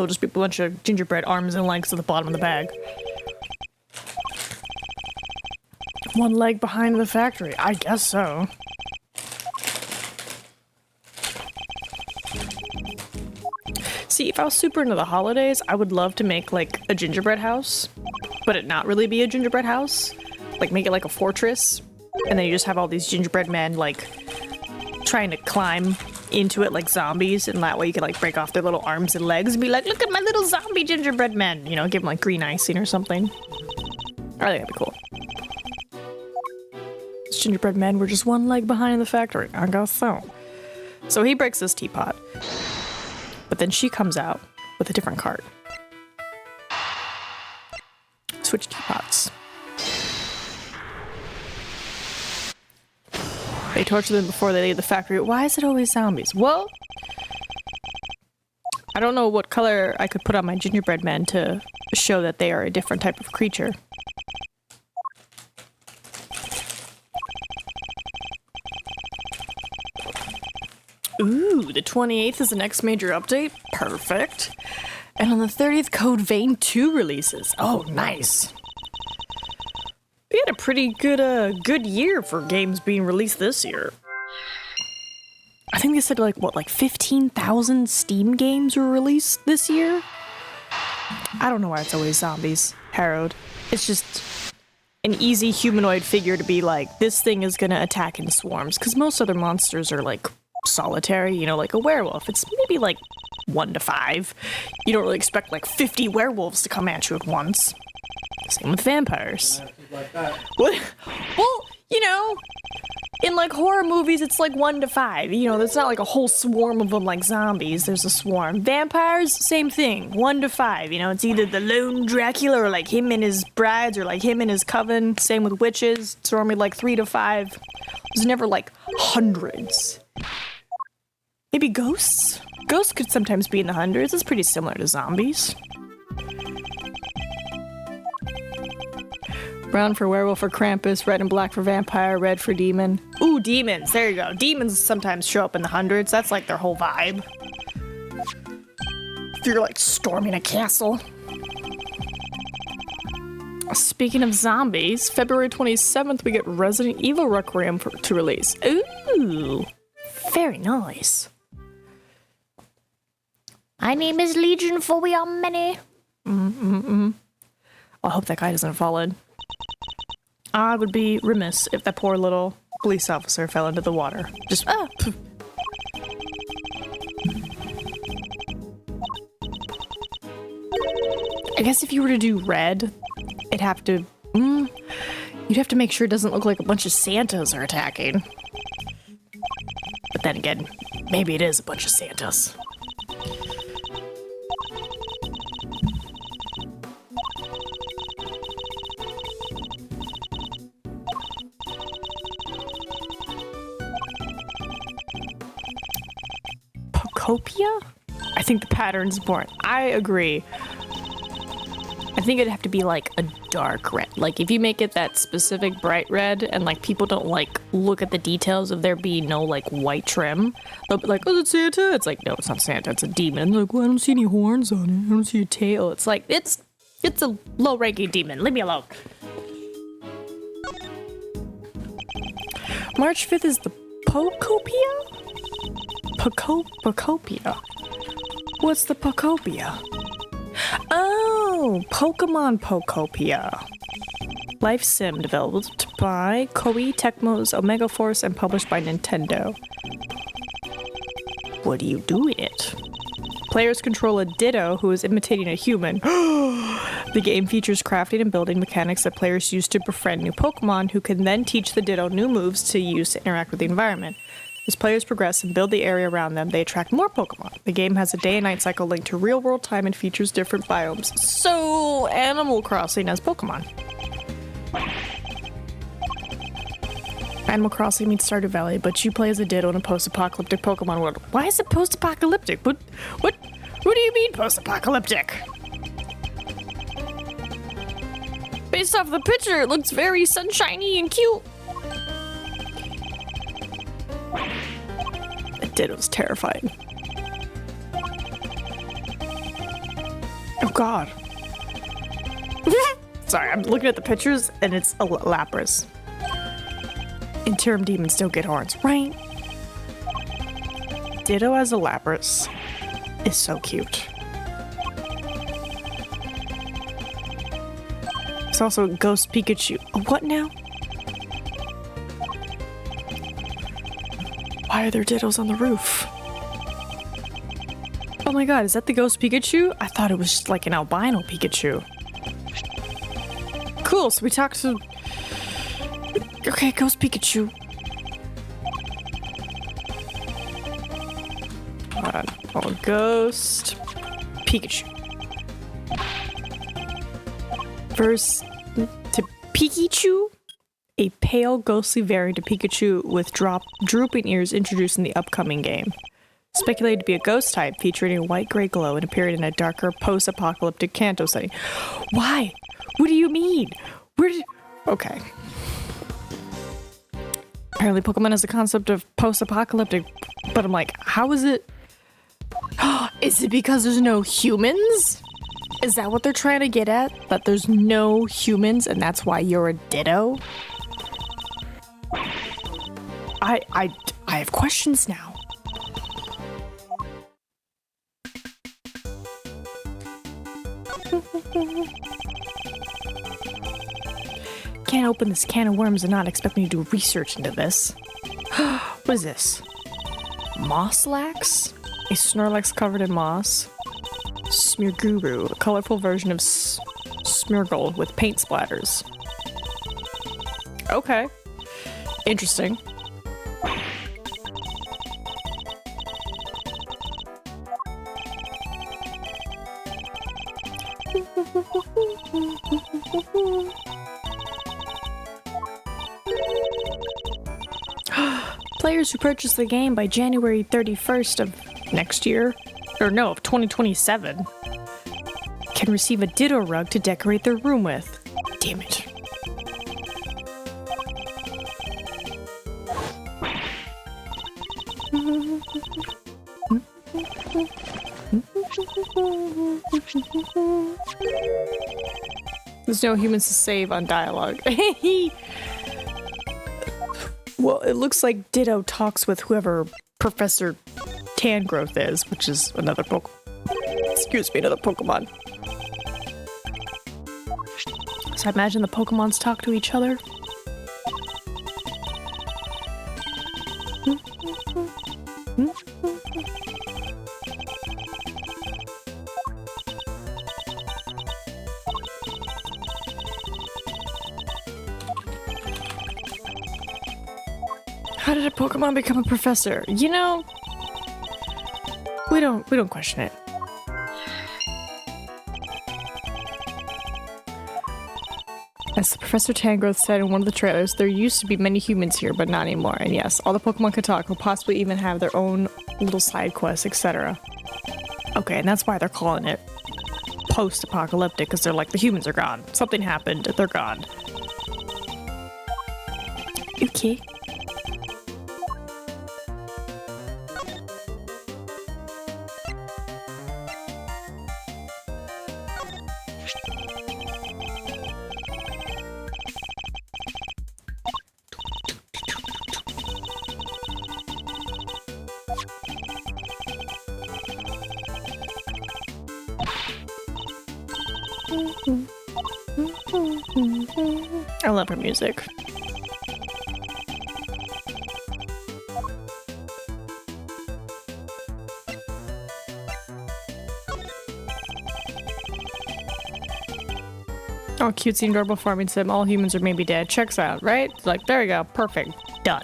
just be a bunch of gingerbread arms and legs at the bottom of the bag. One leg behind the factory. I guess so. See, if I was super into the holidays, I would love to make like a gingerbread house, but it not really be a gingerbread house. Like make it like a fortress, and then you just have all these gingerbread men like trying to climb into it like zombies, and that way you can like break off their little arms and legs and be like, look at my little zombie gingerbread men, you know, give them like green icing or something. I think that'd be cool. These gingerbread men were just one leg behind in the factory, I guess so. So he breaks this teapot, but then she comes out with a different cart. Switch teapots. They torture them before they leave the factory. Why is it always zombies? Well, I don't know what color I could put on my gingerbread men to show that they are a different type of creature. Ooh, the 28th is the next major update. Perfect. And on the 30th, Code Vein 2 releases. Oh, nice. We had a pretty good year for games being released this year. I think they said like 15,000 Steam games were released this year? I don't know why it's always zombies, Harold. It's just an easy humanoid figure to be like, this thing is gonna attack in swarms, because most other monsters are like solitary, you know, like a werewolf. It's maybe like 1 to 5. You don't really expect like 50 werewolves to come at you at once. Same with vampires. Like that. Well, you know, in like horror movies, it's like 1 to 5. You know, there's not like a whole swarm of them like zombies. There's a swarm. Vampires, same thing. 1 to 5. You know, it's either the lone Dracula or like him and his brides or like him and his coven. Same with witches. It's normally like 3 to 5. There's never like hundreds. Maybe ghosts? Ghosts could sometimes be in the hundreds. It's pretty similar to zombies. Brown for werewolf for Krampus, red and black for vampire, red for demon. Ooh, demons. There you go. Demons sometimes show up in the hundreds. That's like their whole vibe. If you're like storming a castle. Speaking of zombies, February 27th we get Resident Evil Requiem to release. Ooh, very nice. My name is Legion, for we are many. I hope that guy doesn't fall in. I would be remiss if that poor little police officer fell into the water. Just, poof. I guess if you were to do red, it'd have to, you'd have to make sure it doesn't look like a bunch of Santas are attacking. But then again, maybe it is a bunch of Santas. Pocopia? I think the pattern's important. I agree. I think it'd have to be like a dark red. Like if you make it that specific bright red and like people don't like look at the details of there being no like white trim, they'll be like, oh, it's Santa. It's like, no, it's not Santa. It's a demon. And they're like, well, I don't see any horns on it. I don't see a tail. It's like, it's a low-ranking demon. Leave me alone. March 5th is the Pocopia? Pocopia. What's the Pocopia? Oh, Pokemon Pocopia. Life sim developed by Koei Tecmo's Omega Force and published by Nintendo. What do you do in it? Players control a Ditto who is imitating a human. The game features crafting and building mechanics that players use to befriend new Pokemon who can then teach the Ditto new moves to use to interact with the environment. As players progress and build the area around them, they attract more Pokemon. The game has a day and night cycle linked to real-world time and features different biomes. So, Animal Crossing has Pokemon. Animal Crossing meets Stardew Valley, but you play as a Ditto in a post-apocalyptic Pokemon world. Why is it post-apocalyptic? What do you mean post-apocalyptic? Based off the picture, it looks very sunshiny and cute. That Ditto's terrifying. Oh god. Sorry, I'm looking at the pictures and it's a Lapras. Interim demons don't get horns, right? Ditto as a Lapras is so cute. It's also a Ghost Pikachu. What now? Why are there Dittos on the roof? Oh my god, is that the Ghost Pikachu? I thought it was just like an albino Pikachu. Cool, so we talked to... Okay, Ghost Pikachu. Oh, Ghost Pikachu. First to Pikachu, a pale, ghostly variant of Pikachu with drooping ears introduced in the upcoming game. Speculated to be a ghost type, featuring a white-gray glow and appearing in a darker, post-apocalyptic Kanto setting. Why? What do you mean? Okay. Apparently Pokemon has the concept of post-apocalyptic, but I'm like, how is it? Is it because there's no humans? Is that what they're trying to get at? That there's no humans and that's why you're a Ditto? I have questions now. Can't open this can of worms and not expect me to do research into this. What is this? Mosslax? A Snorlax covered in moss. Smearguru, a colorful version of Smeargle with paint splatters. Okay. Interesting. Players who purchase the game by January 31st of next year, or no, of 2027, can receive a Ditto rug to decorate their room with. Damn it. There's no humans to save on dialogue. Well, it looks like Ditto talks with whoever Professor Tangrowth is, which is another another Pokemon. So I imagine the Pokemons talk to each other. How did a Pokemon become a professor? You know, we don't question it. As Professor Tangrowth said in one of the trailers, there used to be many humans here, but not anymore. And yes, all the Pokemon could talk, or possibly even have their own little side quests, etc. Okay, and that's why they're calling it post-apocalyptic, because they're like, the humans are gone. Something happened, they're gone. Okay. I love her music. Oh, cutesy and adorable farming sim. All humans are maybe dead. Checks out, right? It's like, there you go. Perfect. Done.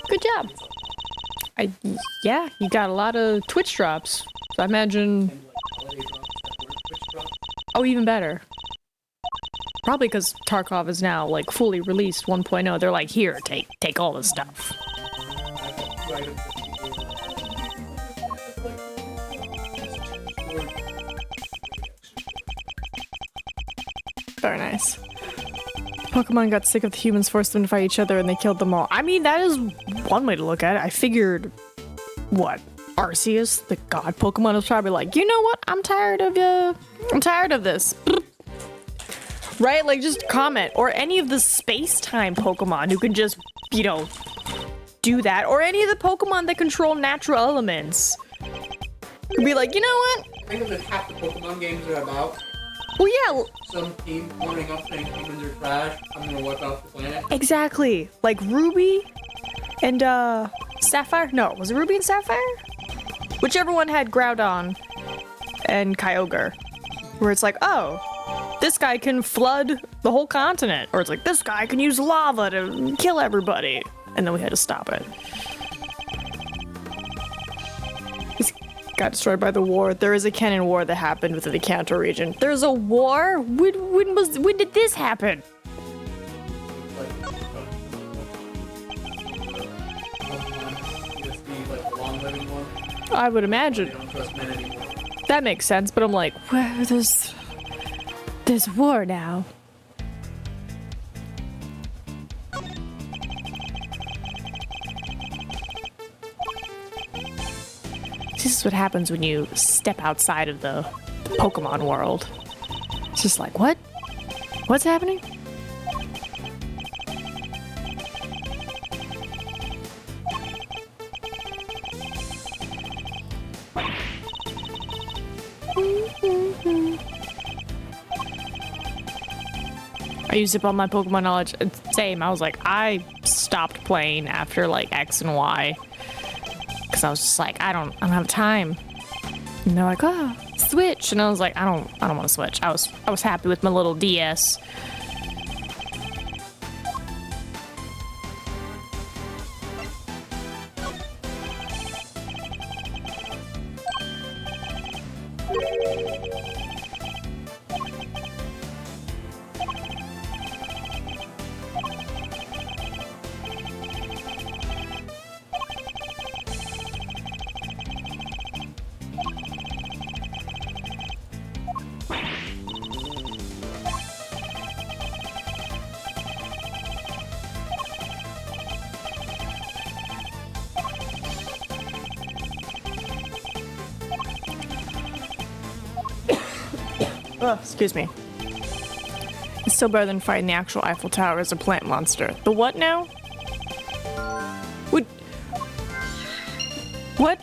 Good job. Yeah, you got a lot of Twitch drops. So I imagine. Oh, even better. Probably because Tarkov is now like fully released 1.0. They're like, here, take all this stuff. Very nice. Pokemon got sick of the humans, forced them to fight each other, and they killed them all. I mean, that is one way to look at it. I figured, what, Arceus, the god Pokemon, was probably like, you know what? I'm tired of this. Right? Like, just comment. Or any of the space-time Pokemon who can just, you know, do that. Or any of the Pokemon that control natural elements. Could be like, you know what? I think that's half the Pokemon games are about. Well, yeah. Some team forming up saying humans are trash. I'm gonna wipe out the planet. Exactly. Like Ruby and Sapphire? No, was it Ruby and Sapphire? Whichever one had Groudon and Kyogre. Where it's like, oh, this guy can flood the whole continent. Or it's like, this guy can use lava to kill everybody. And then we had to stop it. He's got destroyed by the war. There is a canon war that happened within the Kanto region. There's a war? When did this happen? I would imagine. That makes sense, but I'm like, well, there's war now. This is what happens when you step outside of the Pokemon world. It's just like, what? What's happening? I used up all my Pokemon knowledge. Same. I was like, I stopped playing after like X and Y. Because I was just like, I don't have time. And they're like, oh, Switch. And I was like, I don't want to switch. I was happy with my little DS. Excuse me. It's still better than fighting the actual Eiffel Tower as a plant monster. The what now? What?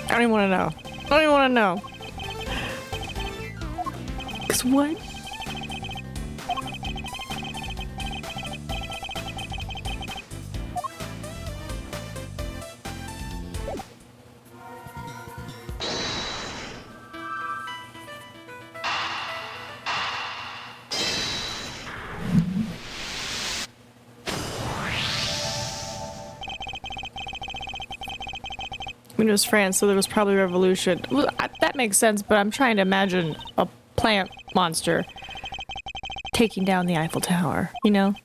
I don't even want to know. I don't even want to know. Cause what? I mean, it was France, so there was probably a revolution. Well, that makes sense, but I'm trying to imagine a plant monster taking down the Eiffel Tower, you know?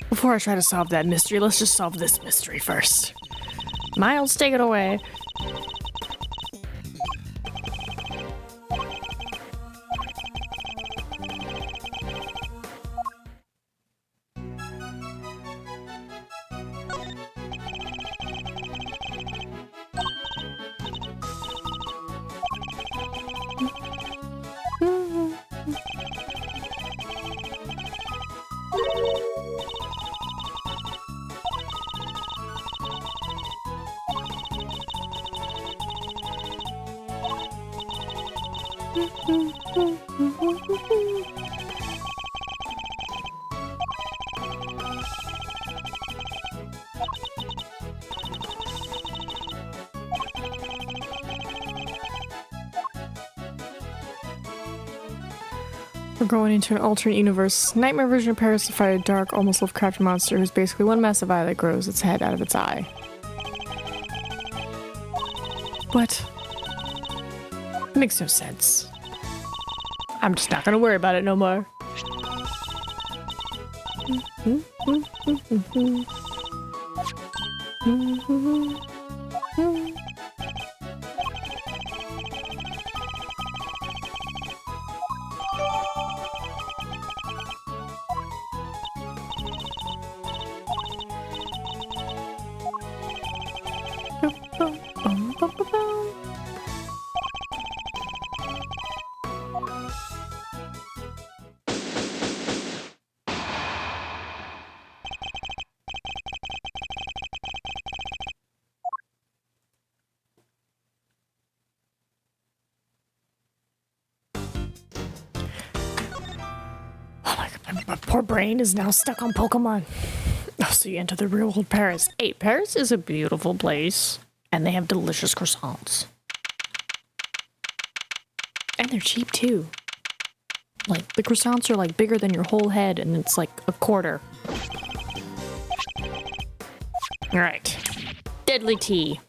Before I try to solve that mystery, let's just solve this mystery first. Miles, take it away. We're going into an alternate universe. Nightmare version of Paris to fight a dark, almost Lovecraft monster who's basically one massive eye that grows its head out of its eye. What? It makes no sense. I'm just not gonna worry about it no more. My poor brain is now stuck on Pokemon. Oh, so you enter the real world Paris. Hey, Paris is a beautiful place. And they have delicious croissants. And they're cheap too. Like, the croissants are like bigger than your whole head and it's like a quarter. Alright. Deadly tea.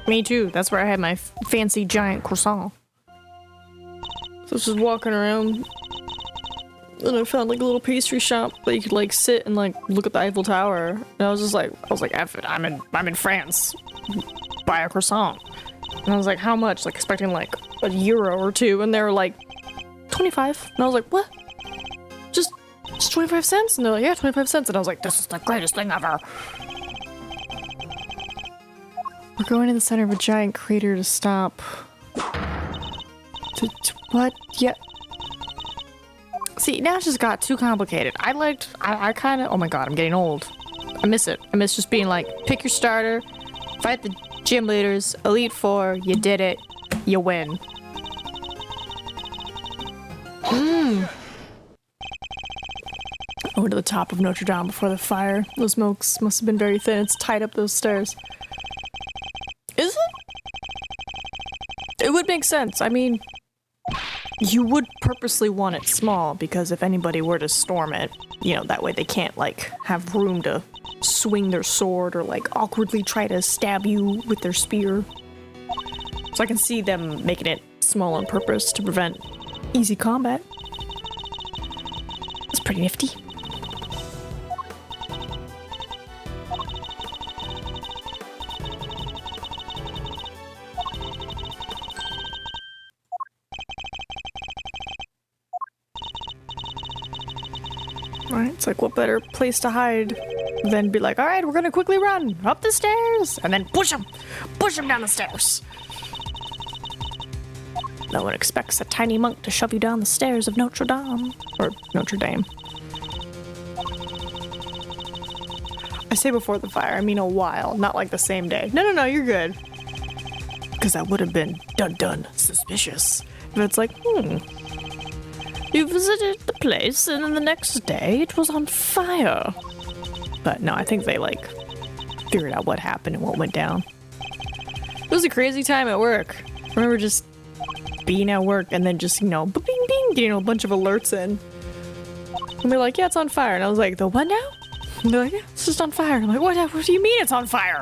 Me too. That's where I had my fancy giant croissant. So I was just walking around and I found like a little pastry shop that you could like sit and like look at the Eiffel Tower. And I was like, F it, I'm in France. Buy a croissant. And I was like, how much? Like expecting like €1 or €2, and they were like 25. And I was like, what? Just 25 cents? And they're like, yeah, 25 cents. And I was like, this is the greatest thing ever. We're going to the center of a giant crater to stop. What? Yeah. See, now it's just got too complicated. I kind of, oh my god, I'm getting old. I miss it. I miss just being like, pick your starter, fight the gym leaders, Elite Four, you did it, you win. Over to the top of Notre Dame before the fire. Those smokes must have been very thin. It's tied up those stairs. Is it? It would make sense. I mean, you would purposely want it small because if anybody were to storm it, you know, that way they can't, like, have room to swing their sword or, like, awkwardly try to stab you with their spear. So I can see them making it small on purpose to prevent easy combat. It's pretty nifty. Alright, it's like, what better place to hide than be like, alright, we're gonna quickly run up the stairs and then push him down the stairs. No one expects a tiny monk to shove you down the stairs of Notre Dame. Or Notre Dame. I say before the fire, I mean a while, not like the same day. No, you're good. Because that would have been dun suspicious. If it's like, you visited the place and then the next day it was on fire. But no, I think they like figured out what happened and what went down. It was a crazy time at work. I remember just being at work and then just, bing, getting a bunch of alerts in. And they're like, yeah, it's on fire. And I was like, the what now? And they're like, yeah, it's just on fire. I'm like, what do you mean it's on fire?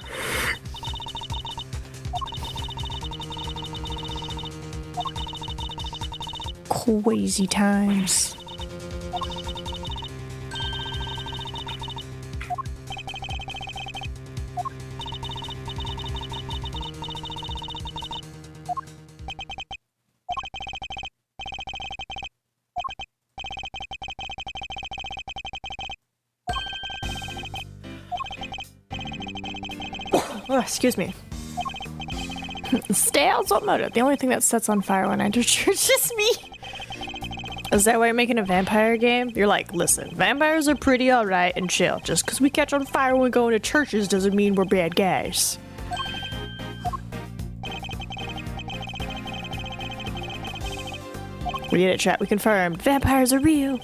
Crazy times. Oh, excuse me. Stales or murder? The only thing that sets on fire when I enter church is me. Is that why you're making a vampire game? You're like, listen, vampires are pretty alright and chill. Just because we catch on fire when we go into churches doesn't mean we're bad guys. We did it, chat. We confirmed. Vampires are real.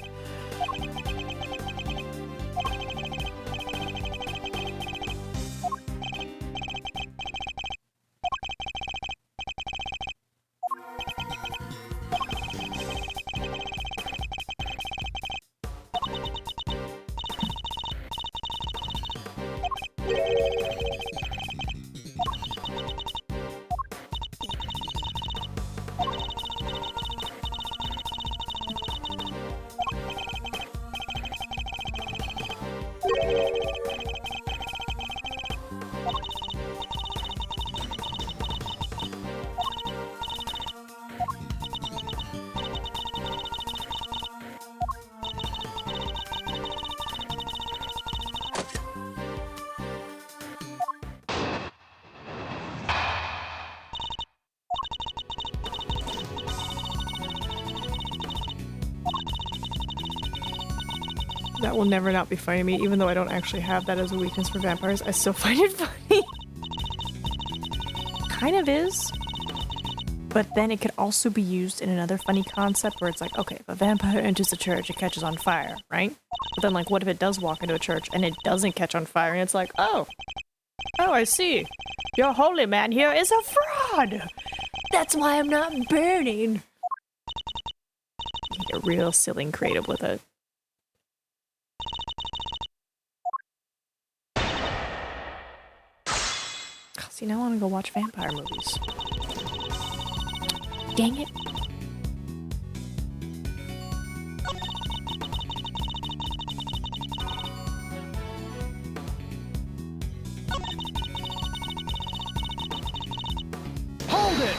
That will never not be funny to me, even though I don't actually have that as a weakness for vampires. I still find it funny. Kind of is. But then it could also be used in another funny concept where it's like, okay, if a vampire enters a church, it catches on fire, right? But then, like, what if it does walk into a church and it doesn't catch on fire? And it's like, oh, I see. Your holy man here is a fraud. That's why I'm not burning. You get real silly and creative with it. See, now I want to go watch vampire movies. Dang it. Hold it!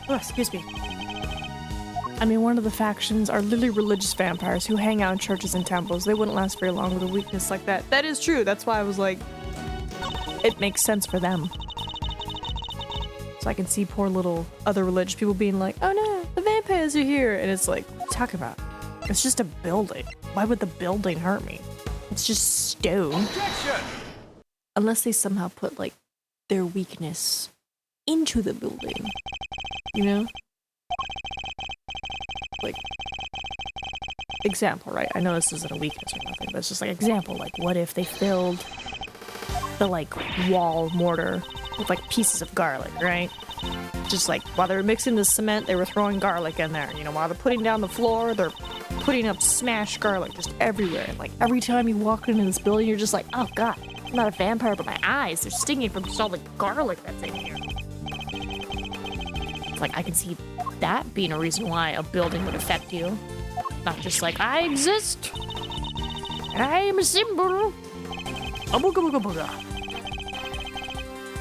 Oh, excuse me. I mean, one of the factions are literally religious vampires who hang out in churches and temples. They wouldn't last very long with a weakness like that. That is true. That's why I was like, it makes sense for them. So I can see poor little other religious people being like, oh no, the vampires are here. And it's like, what are you talking about? It's just a building. Why would the building hurt me? It's just stone. Objection! Unless they somehow put, like, their weakness into the building. You know? Like, example, right? I know this isn't a weakness or nothing, but it's just like example. Like, what if they filled the like wall mortar with like pieces of garlic, right? Just like while they were mixing the cement, they were throwing garlic in there. You know, while they're putting down the floor, they're putting up smashed garlic just everywhere. Like every time you walk into this building, you're just like, oh god, I'm not a vampire, but my eyes, they're stinging from just all the garlic that's in here. It's like I can see that being a reason why a building would affect you. Not just like, I exist. I am a symbol. Booga booga booga.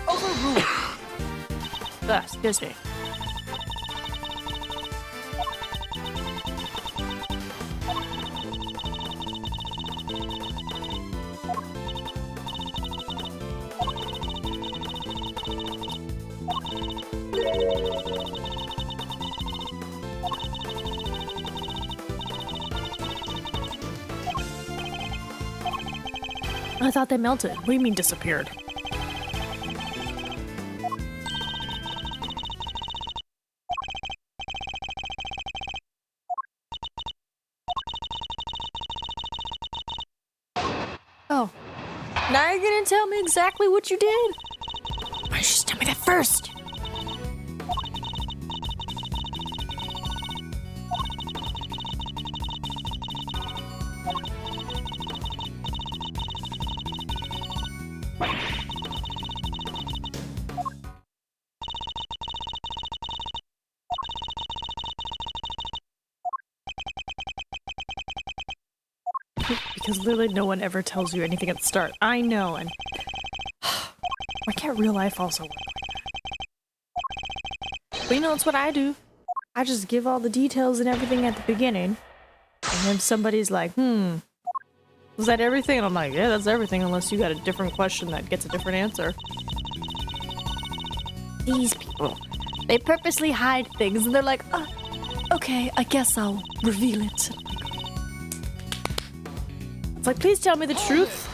Overruled. Excuse me. I thought they melted. What do you mean disappeared? Oh. Now you're gonna tell me exactly what you did? Why don't you just tell me that first? Because literally no one ever tells you anything at the start. I know, and why can't real life also work like that? But you know, it's what I do. I just give all the details and everything at the beginning, and then somebody's like, was that everything? And I'm like, yeah, that's everything, unless you got a different question that gets a different answer. These people, they purposely hide things, and they're like, oh, okay, I guess I'll reveal it. It's like, please tell me the truth,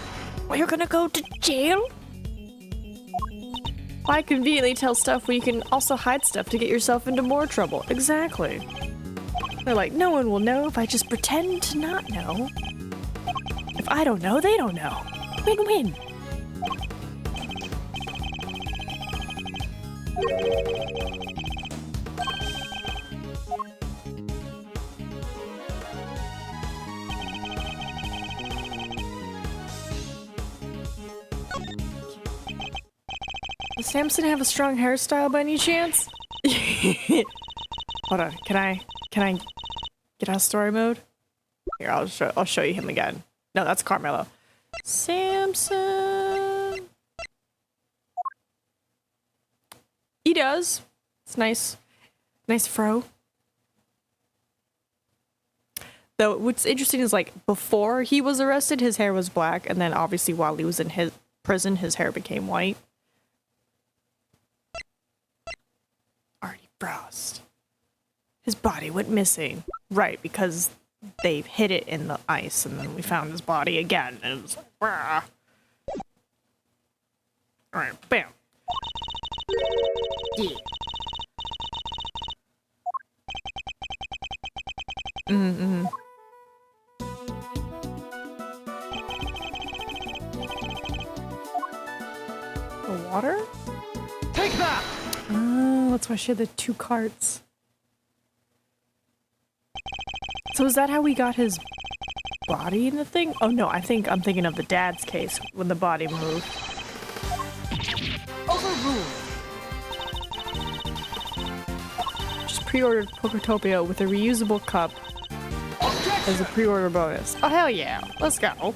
or you're gonna go to jail? Why conveniently tell stuff when you can also hide stuff to get yourself into more trouble? Exactly. They're like, no one will know if I just pretend to not know. If I don't know, they don't know. Win-win. Does Samson have a strong hairstyle by any chance? Hold on, can I get out of story mode? Here, I'll show you him again. No, that's Carmelo. Samson. He does. It's nice. Nice fro. Though what's interesting is like before he was arrested, his hair was black, and then obviously while he was in his prison, his hair became white. Artie Frost. His body went missing. Right, because they hid it in the ice, and then we found his body again, and it was like, rah. Alright, bam. Yeah. Mm-hmm. The water? Take that! Oh, that's why she had the two carts. So is that how we got his body in the thing? Oh no, I'm thinking of the dad's case when the body moved. Overruled. Just pre-ordered Poketopia with a reusable cup as a pre-order bonus. Oh hell yeah, let's go.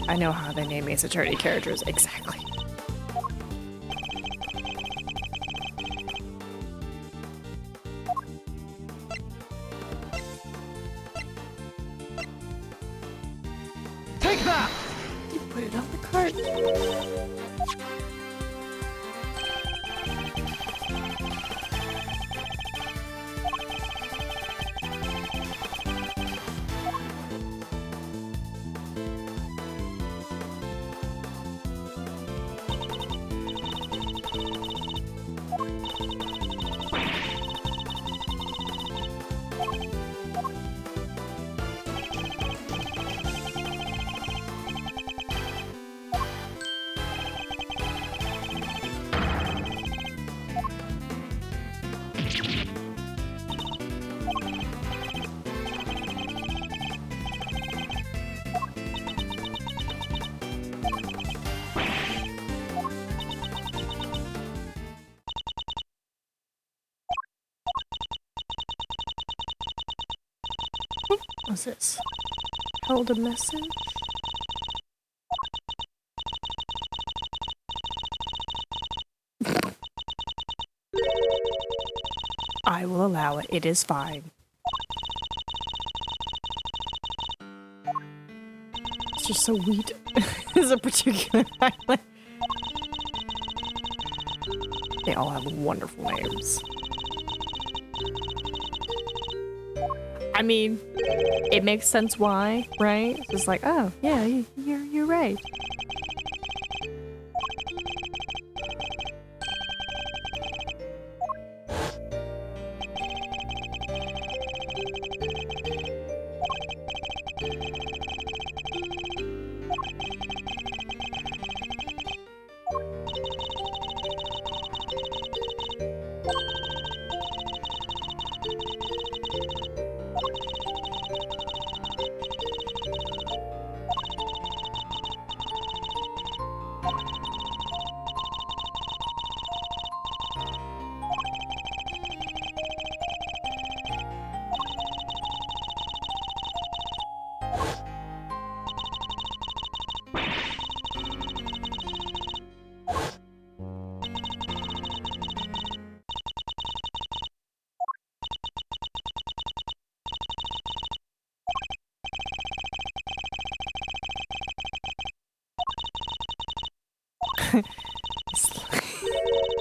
I know how they name Ace Attorney characters exactly. Take that! You put it on the cart. What's this? Held a message? I will allow it. It is fine. It's just so weird. It's a particular island. They all have wonderful names. I mean, it makes sense why, right? It's just like, oh, yeah, you're right.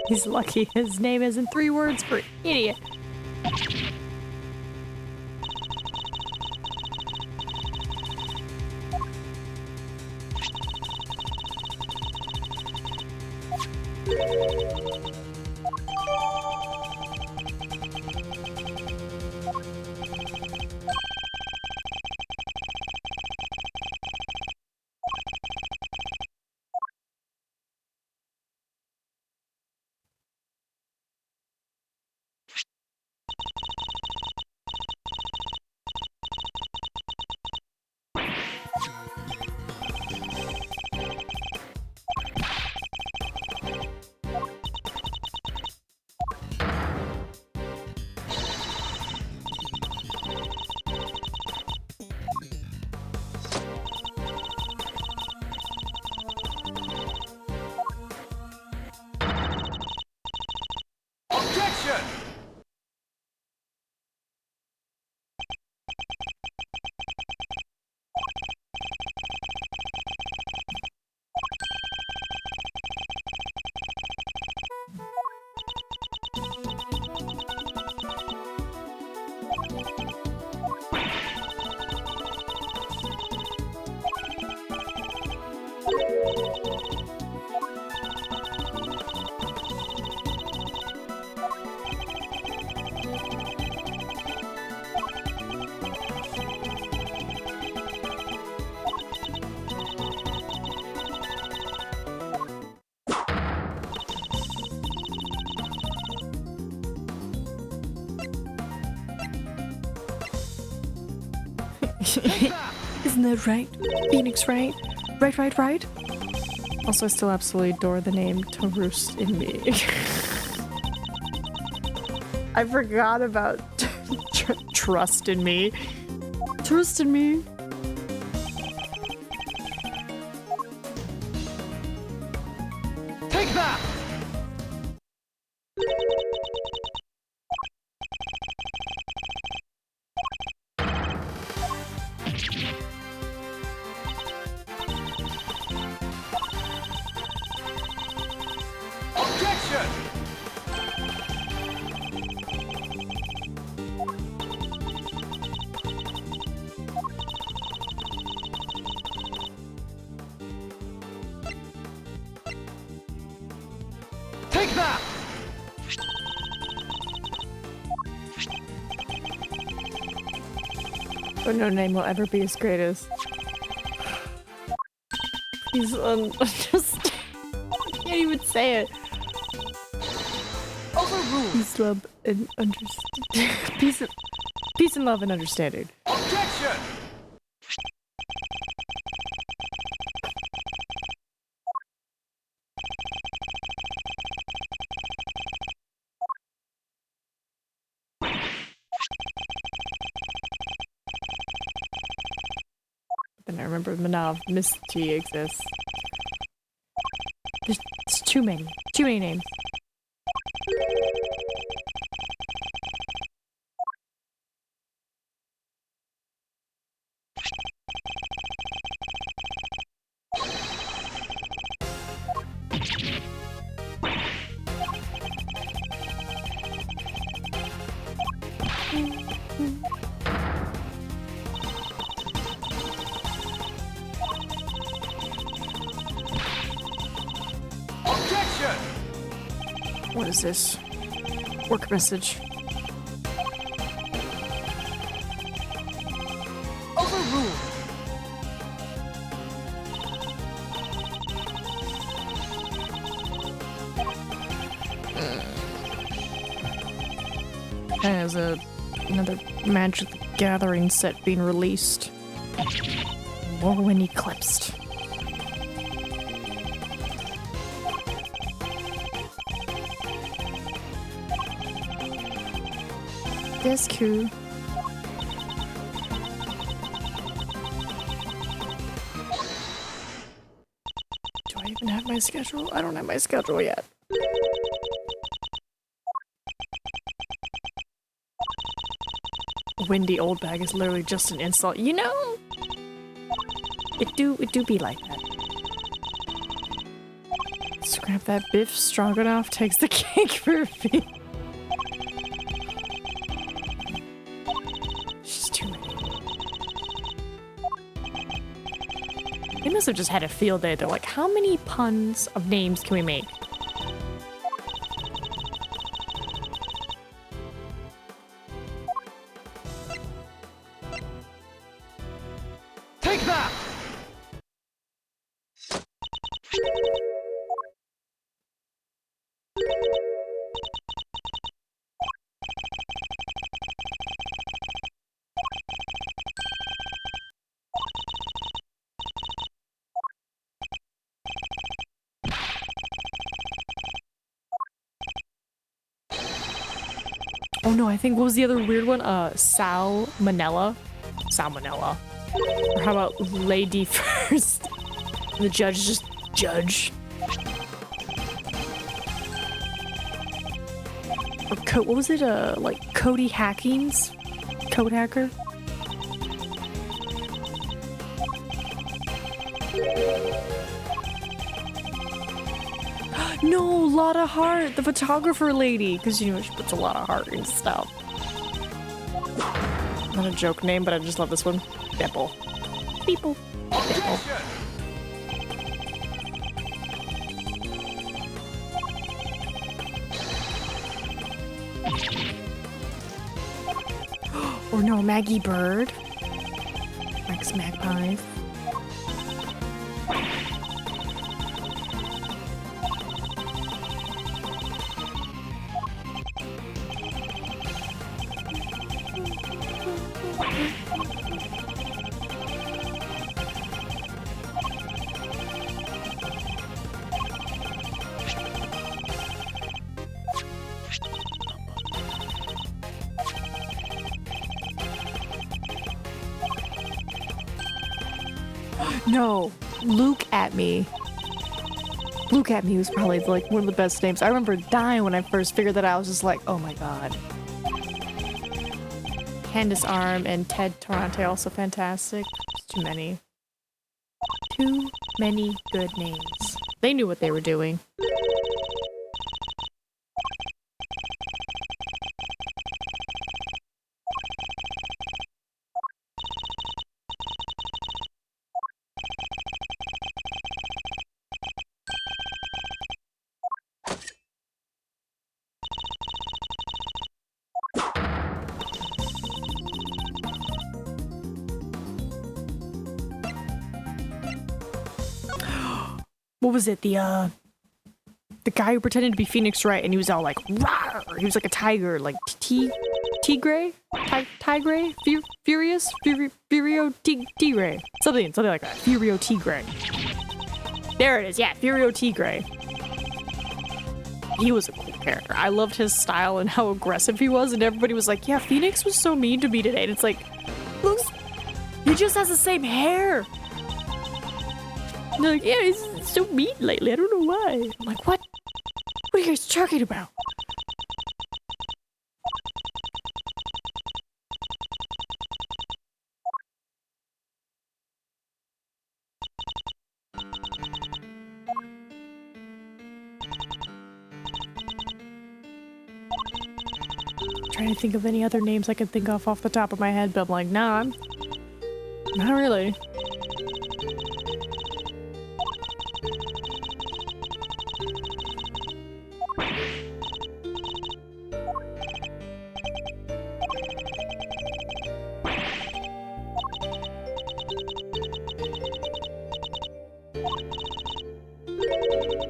He's lucky his name isn't 3 words for idiot. Objection! Isn't that right? Phoenix, right? Right. Also, I still absolutely adore the name To Roost in Me. I forgot about trust in me. Trust in me. Take that! Objection! Take that! But no name will ever be as great as. He's just. I can't even say it. Overruled! Peace, love, and understanding. Peace and love and understanding. Objection! And I remember Manav Misty exists. There's too many. Too many names. Objection! What is this? Work message. Overruled. There's another Magic the Gathering set being released. Morrowind Eclipsed. That's cool. Do I even have my schedule? I don't have my schedule yet. Windy old bag is literally just an insult. You know, it do be like that. Scrap that Biff Stroganoff takes the cake for me. It's just too many. They must have just had a field day. They're like, how many puns of names can we make? Take that! Oh no, I think, what was the other weird one? Salmonella? Salmonella. Or how about Lady First? And the judge is just judge. Or what was it? Like Cody Hackings? Code hacker? No, Lotta Hart, the photographer lady, because you know she puts a lot of heart in stuff. Not a joke name, but I just love this one. Bipple. Beeple. Bipple. Or no, Maggie Bird. Rex Magpies. No, Luke at me. Luke at me was probably like one of the best names. I remember dying when I first figured that out. I was just like, oh my god. Candace Arm and Ted Torrante also fantastic. There's too many. Too many good names. They knew what they were doing. What was it? The guy who pretended to be Phoenix Wright and he was all like, rawr! He was like a tiger, like Tigray? Tigray? Furious? Furio Tigray? Something like that. Furio Tigray. There it is, yeah, Furio Tigray. He was a cool character. I loved his style and how aggressive he was, and everybody was like, yeah, Phoenix was so mean to me today. And it's like, looks, he just has the same hair. And they're like, yeah, it's so mean lately. I don't know why. I'm like, what? What are you guys talking about? Trying to think of any other names I can think of off the top of my head, but I'm like, nah, I'm not really.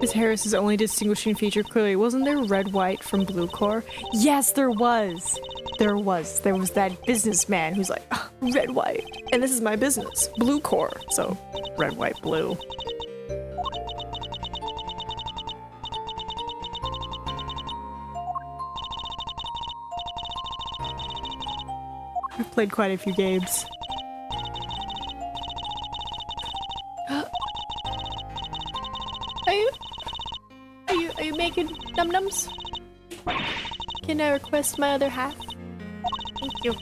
Is Harris's only distinguishing feature clearly? Wasn't there red, white from blue core? Yes, there was. There was that businessman who's like, "Ah, red, white, and this is my business, blue core. So red, white, blue. I've played quite a few games. Are you making num-nums? Can I request my other half? Thank you.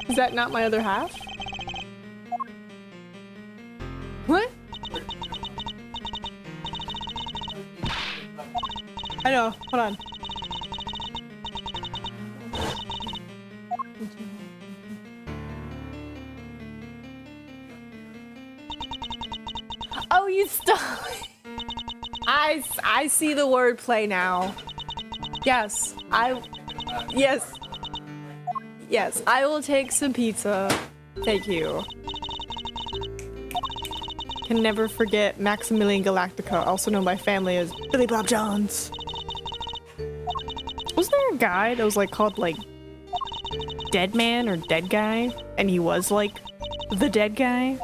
Is that not my other half? What? I know. Hold on. Oh, you stop. I see the wordplay now. Yes, Yes, I will take some pizza. Thank you. Can never forget Maximilian Galactica, also known by family as Billy Bob Jones. Was there a guy that was like called like Dead Man or Dead Guy? And he was like the dead guy?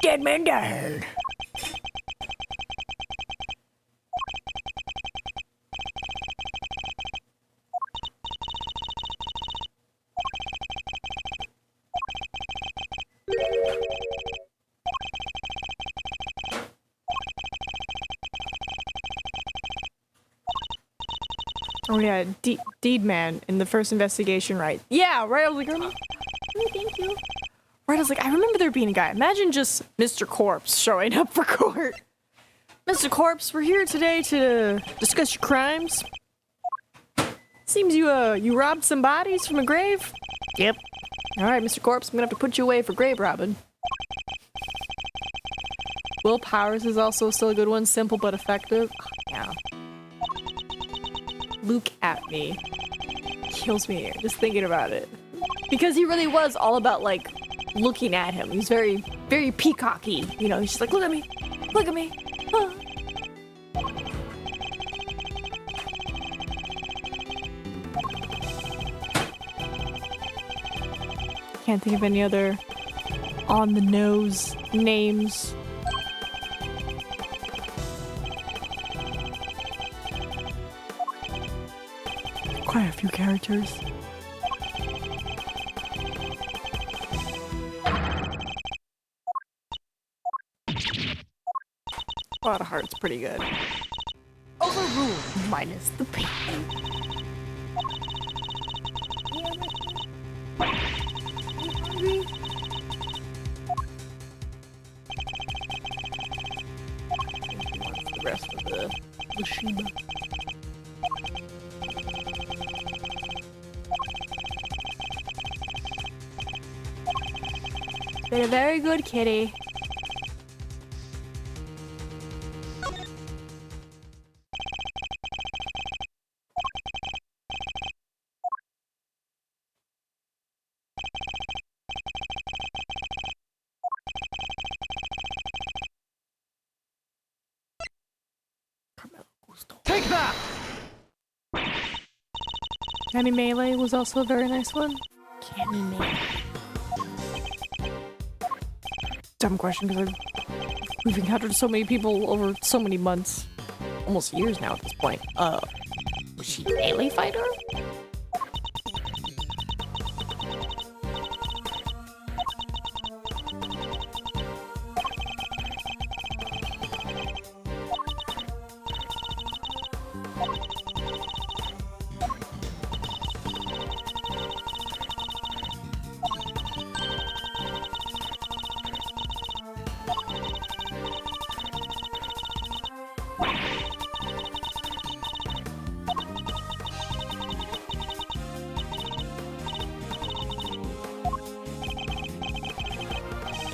Dead Man died. Oh yeah, Deed Man in the first investigation, right? Yeah, right. I was like, oh, thank you. Right, I was like, I remember there being a guy. Imagine just Mr. Corpse showing up for court. Mr. Corpse, we're here today to discuss your crimes. Seems you robbed some bodies from a grave. Yep. All right, Mr. Corpse, I'm gonna have to put you away for grave robbing. Will Powers is also still a good one, simple but effective. Oh, yeah. Look at me. Kills me just thinking about it. Because he really was all about like looking at him. He's very, very peacocky. You know, he's just like, look at me. Look at me. Ah. Can't think of any other on the nose names. Quite a few characters. A lot of hearts, pretty good. Overruled minus the pain. The rest of the Shiba. Been a very good kitty. Take that! Candy Melee was also a very nice one. Candy Melee. dumb question because we've encountered so many people over so many months. Almost years now at this point. Was she a melee fighter?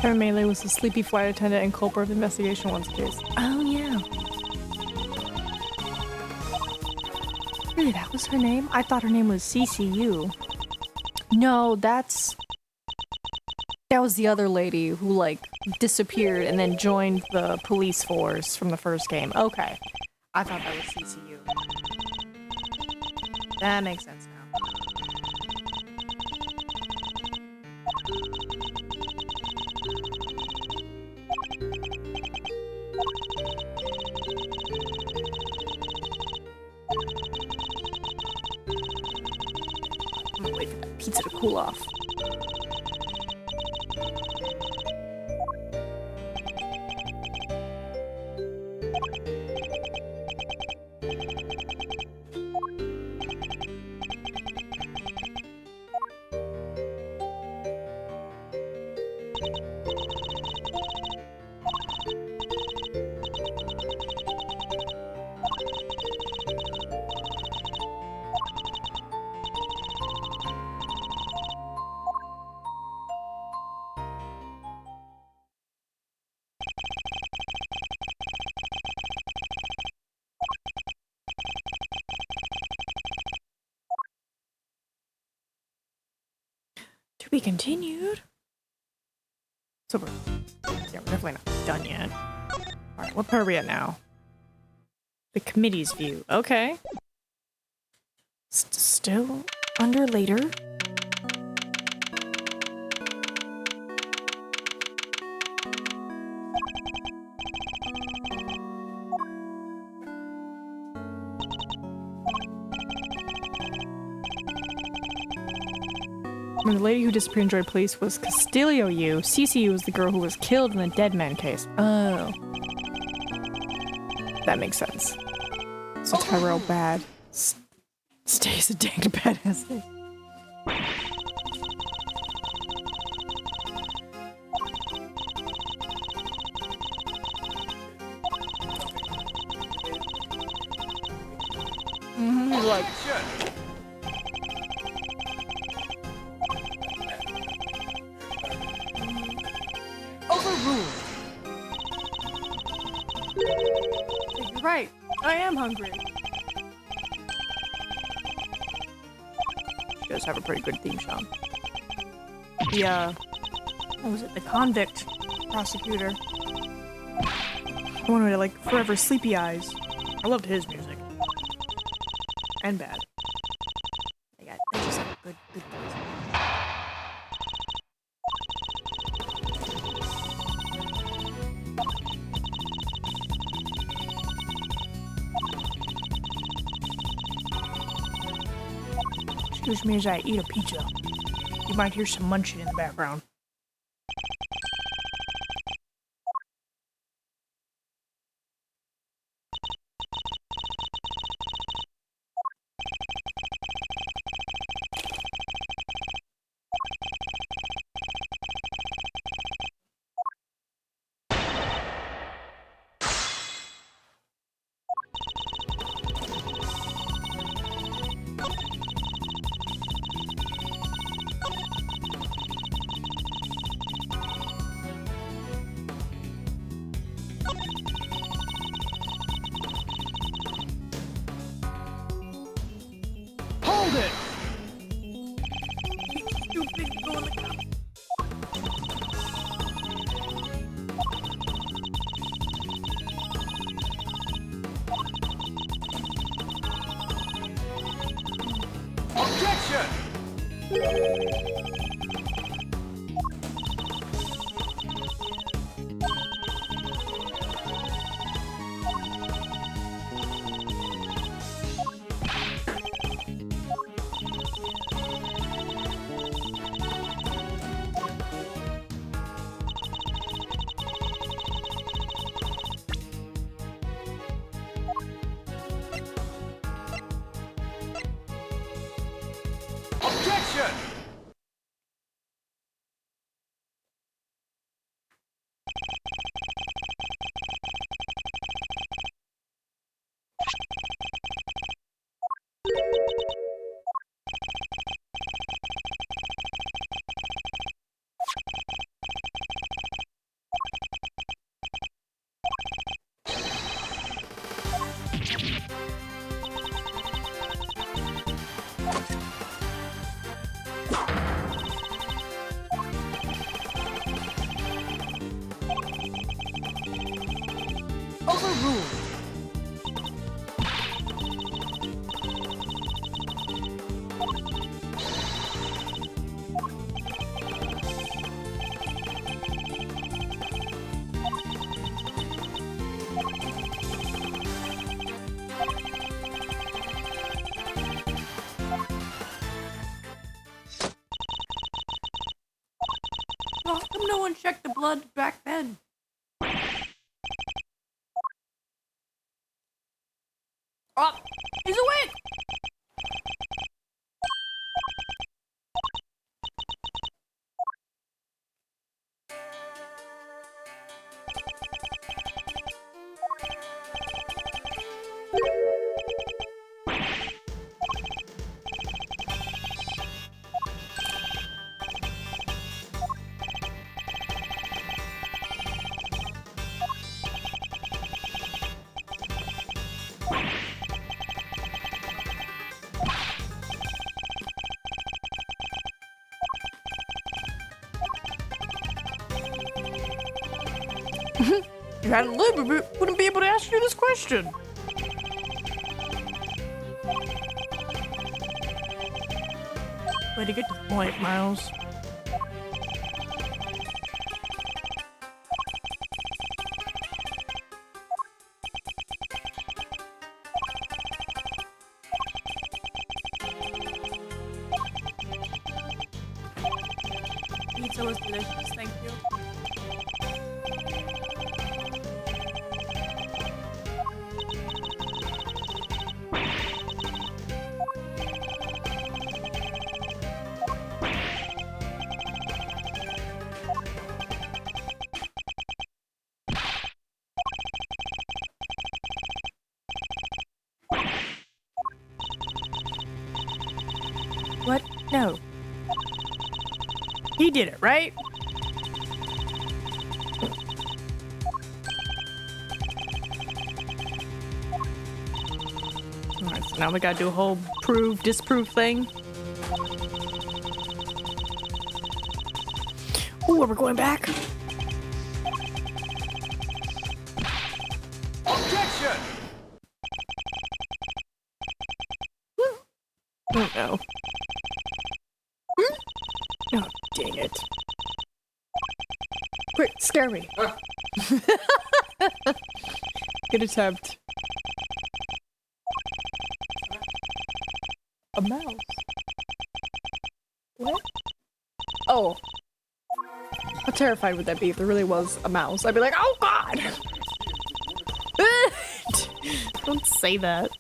Her melee was the sleepy flight attendant and culprit of investigation one's case. Oh yeah. Really, that was her name? I thought her name was CCU. No, that was the other lady who like disappeared and then joined the police force from the first game. Okay. I thought that was CCU. That makes sense now. I'm gonna wait for that pizza to cool off. To be continued. So we're definitely not done yet. Alright, what part are we at now? The committee's view. Okay. Still under later. When the lady who disappeared in Joy Police was Castillo U, CCU was the girl who was killed in the Dead Man case. Oh. That makes sense. So Tyrell bad. Stays a dang badass thing. He's like, Overruled. you're right. I am hungry. She does have a pretty good theme song. The, what was it? The convict prosecutor. The one with, like, forever sleepy eyes. I loved his music. And bad. They just have a good music. Excuse me as I eat a pizza. You might hear some munching in the background. Hold it. Objection. Objection! Overruled. How come no one checked the blood back then? Oh, he's awake! You hadn't lived, we wouldn't be able to ask you this question. Way to get to the point, Miles. Pizza was delicious, thank you. What? No. He did it, right? Alright, so now we gotta do a whole prove, disprove thing. Ooh, are we going back? Objection! Oh no. Oh, dang it. Quick, scare me. Good attempt. A mouse. What? Oh. How terrified would that be if there really was a mouse? I'd be like, oh god! Don't say that.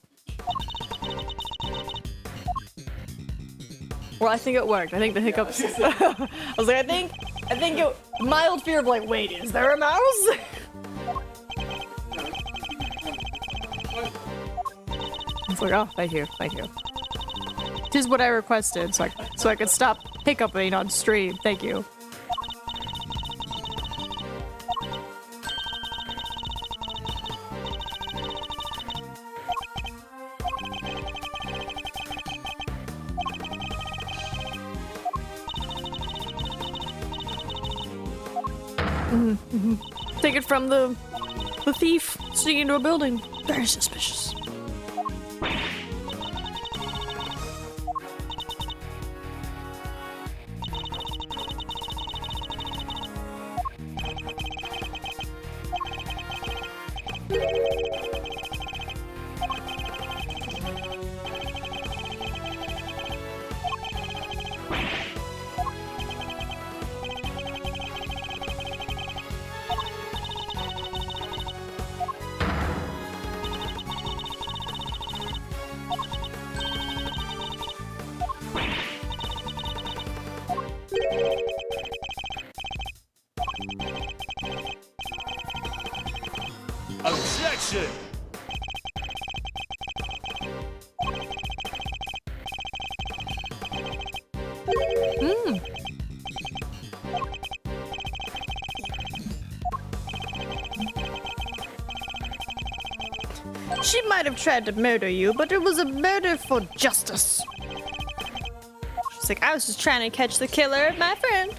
Well, I think it worked. I think the hiccups. I was like, I think it. Mild fear of like, wait, is there a mouse? It's like, oh, thank you. This is what I requested, so I could stop hiccuping on stream. Thank you. Take it from the thief sneaking into a building. Very suspicious. She might have tried to murder you, but it was a murder for justice. She's like, I was just trying to catch the killer of my friend.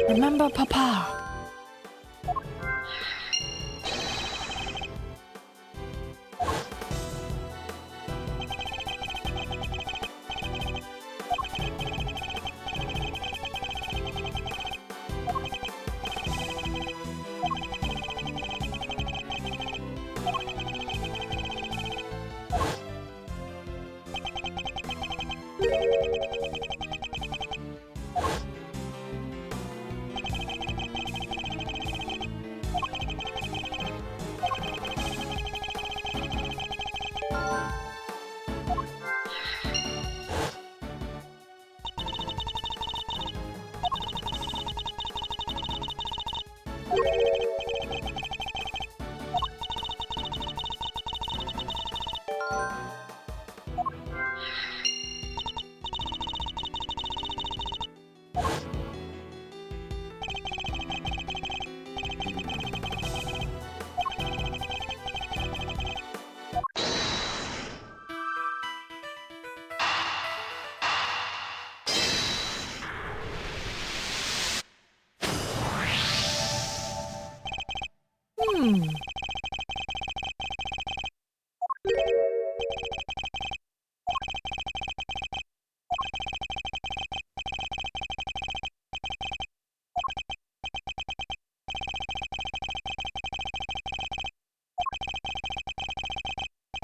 Remember Papa.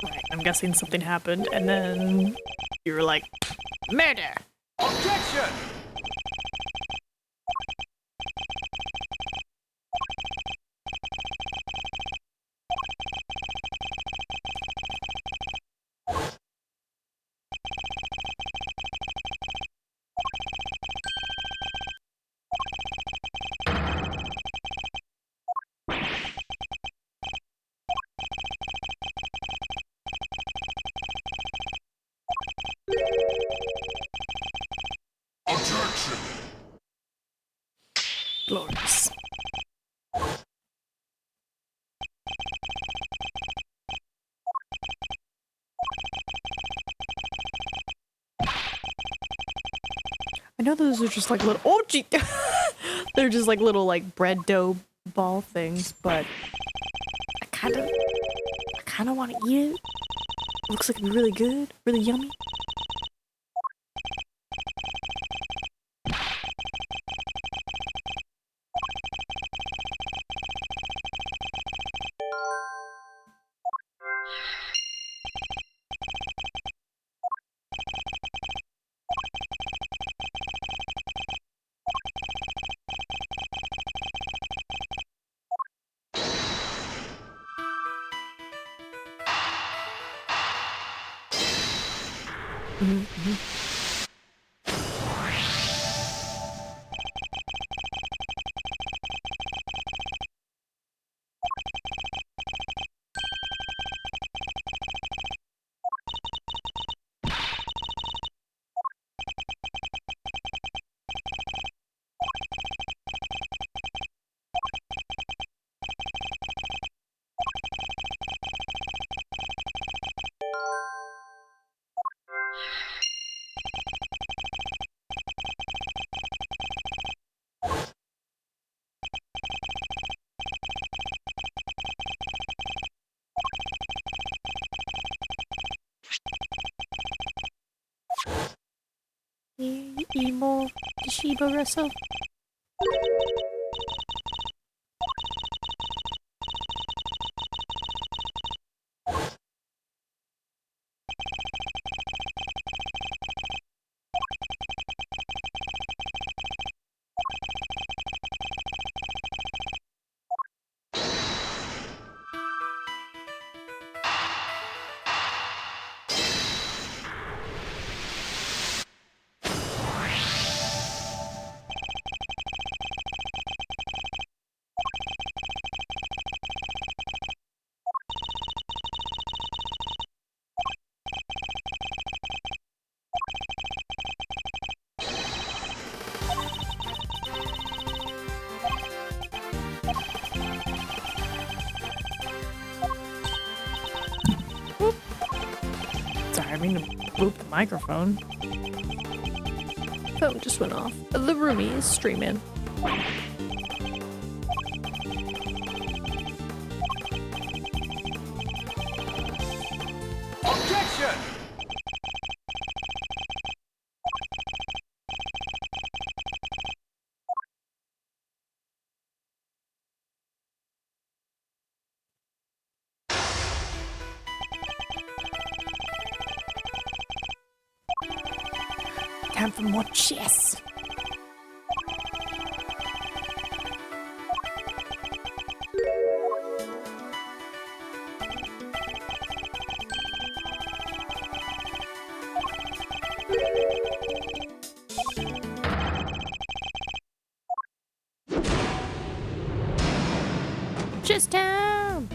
Right, I'm guessing something happened, and then you were like, murder! Objection! Objection! Glorious. I know those are just like little, oh gee, they're just like little like bread dough ball things, but I kind of want to eat it. Looks like it'd be really good, really yummy. Emo Shiba Wrestle. mean to boop the microphone. Phone just went off. The roomie is streaming. Objection! Time for more chess. Chess time!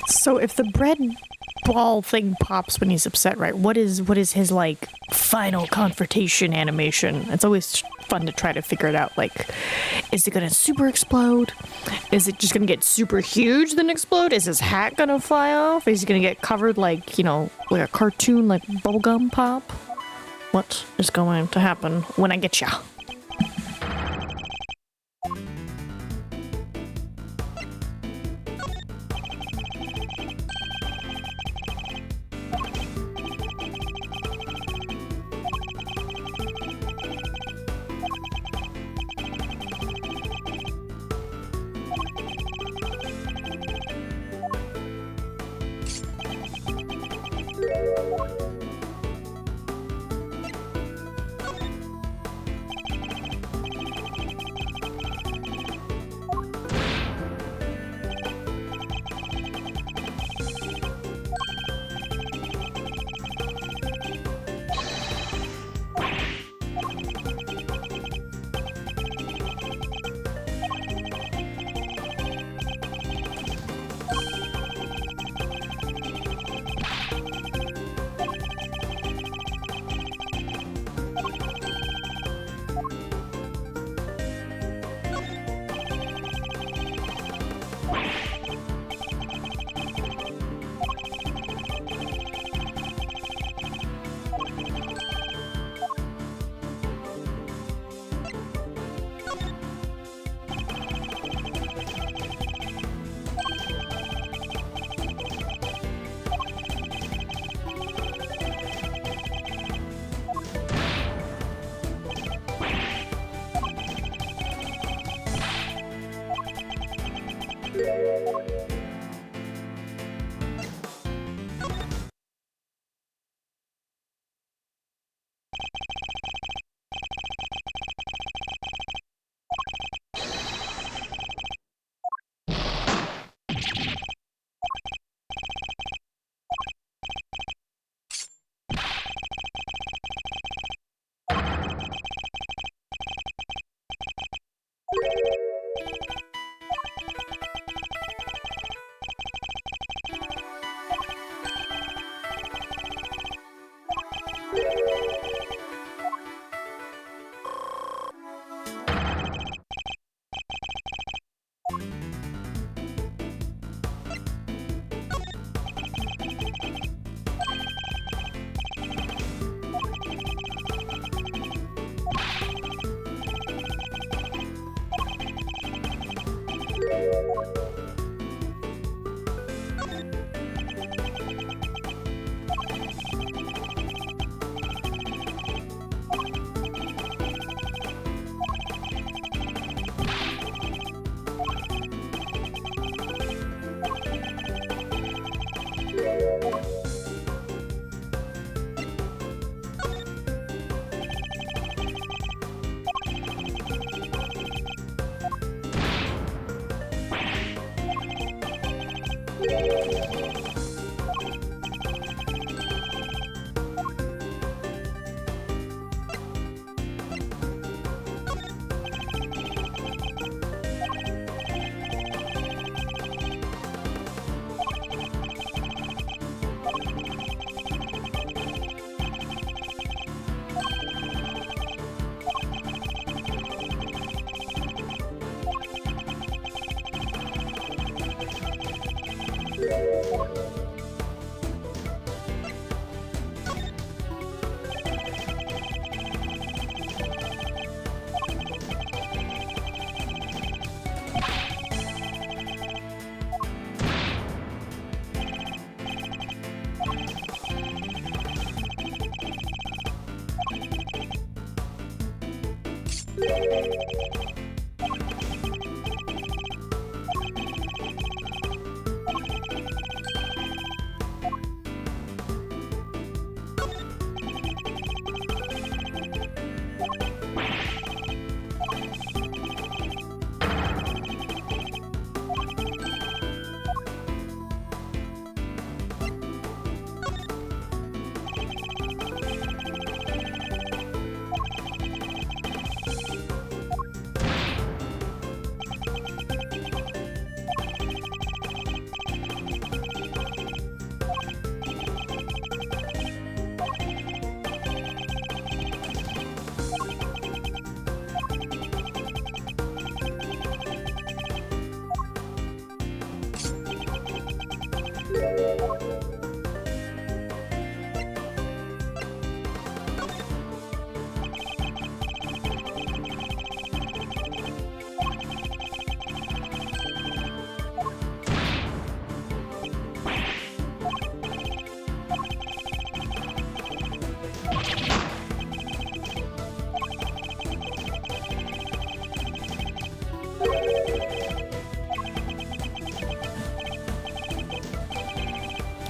So if the bread ball thing pops when he's upset, right? What is his like final confrontation animation? It's always fun to try to figure it out. Like, is it gonna super explode? Is it just gonna get super huge then explode? Is his hat gonna fly off? Is he gonna get covered like, you know, like a cartoon like bubblegum pop? What is going to happen when I get ya?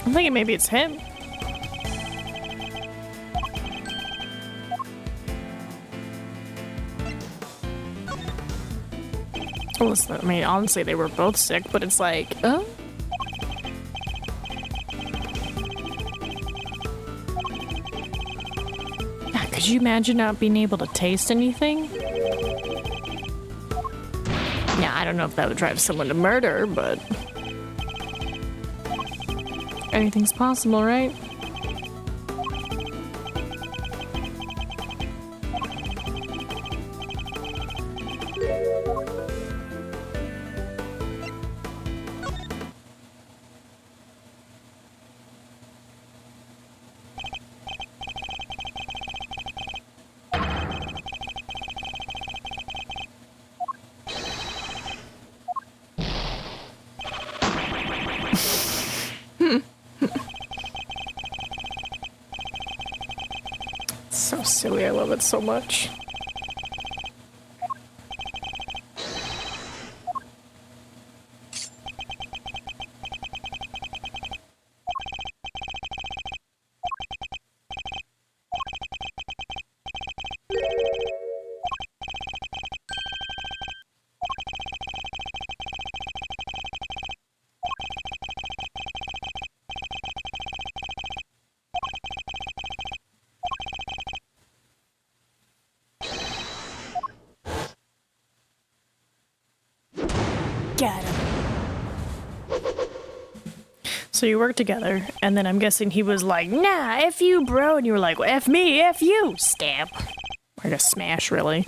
I'm thinking maybe it's him. Well, I mean, honestly, they were both sick, but it's like, oh. Could you imagine not being able to taste anything? Yeah, I don't know if that would drive someone to murder, but anything's possible, right? So silly, I love it so much. So you worked together, and then I'm guessing he was like, nah, F you, bro. And you were like, well, F me, F you. Stamp. Or just smash, really.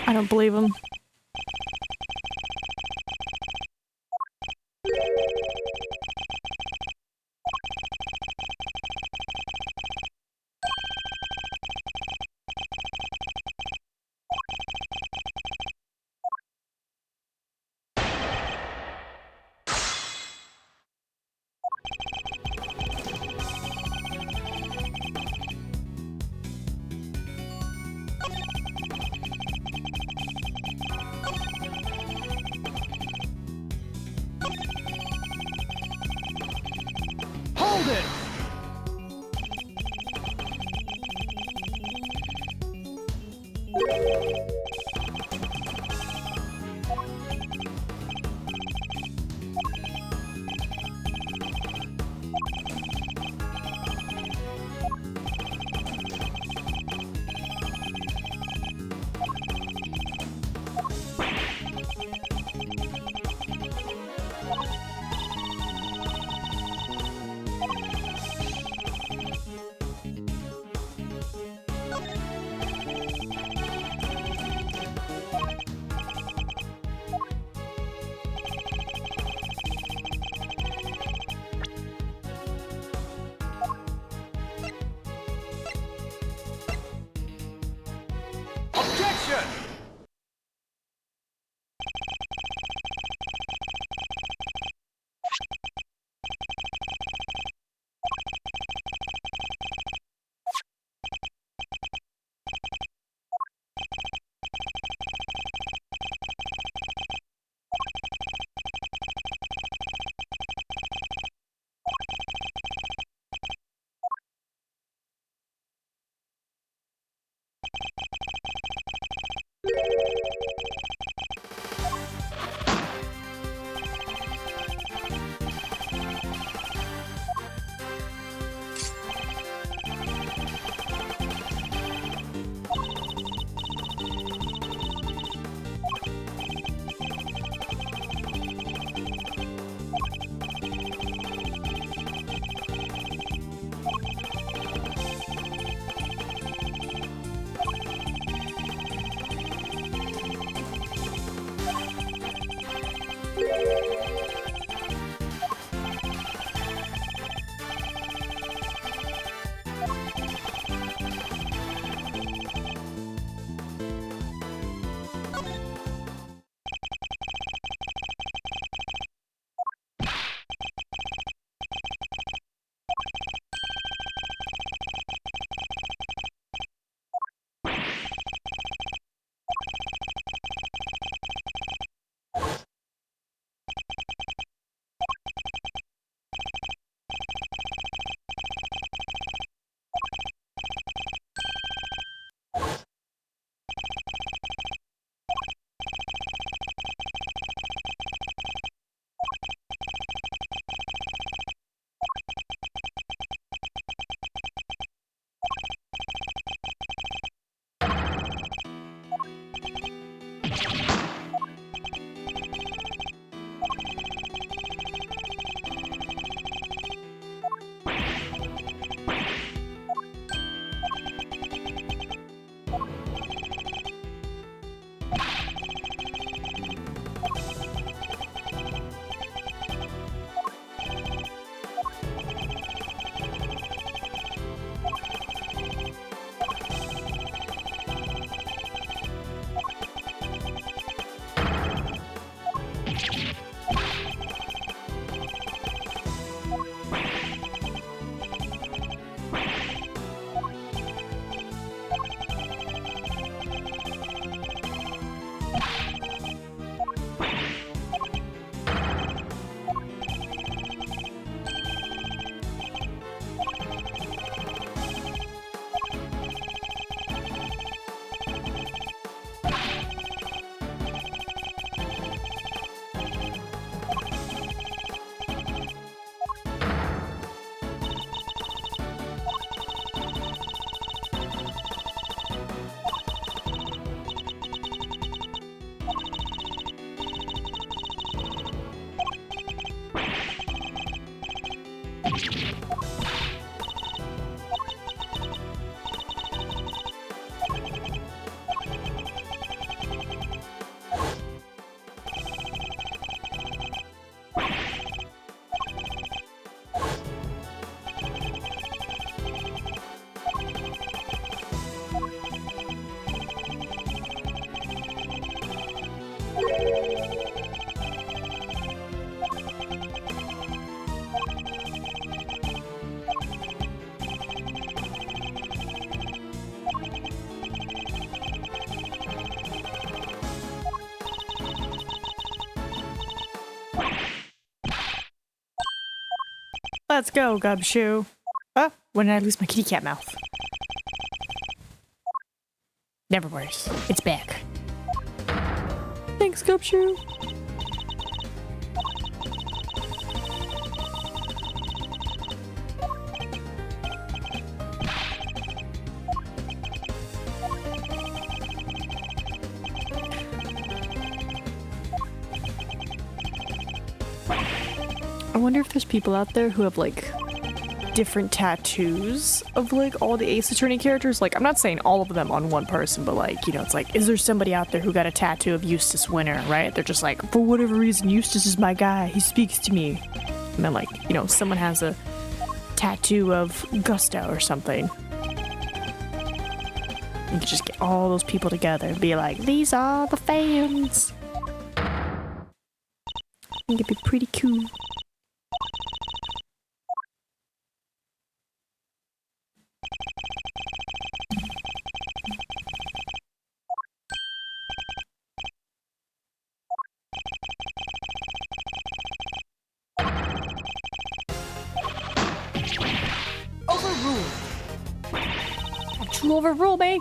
I don't believe him. Hold it! Let's go, Gumshoe. Oh, when did I lose my kitty cat mouth? Never worries. It's back. Thanks, Gumshoe. I wonder if there's people out there who have like different tattoos of like all the Ace Attorney characters. Like, I'm not saying all of them on one person, but like, you know, it's like, is there somebody out there who got a tattoo of Eustace Winter, right? They're just like, for whatever reason, Eustace is my guy. He speaks to me. And then like, you know, someone has a tattoo of Gusto or something. You could just get all those people together and be like, these are the fans. I think it'd be pretty cool. Don't you overrule me.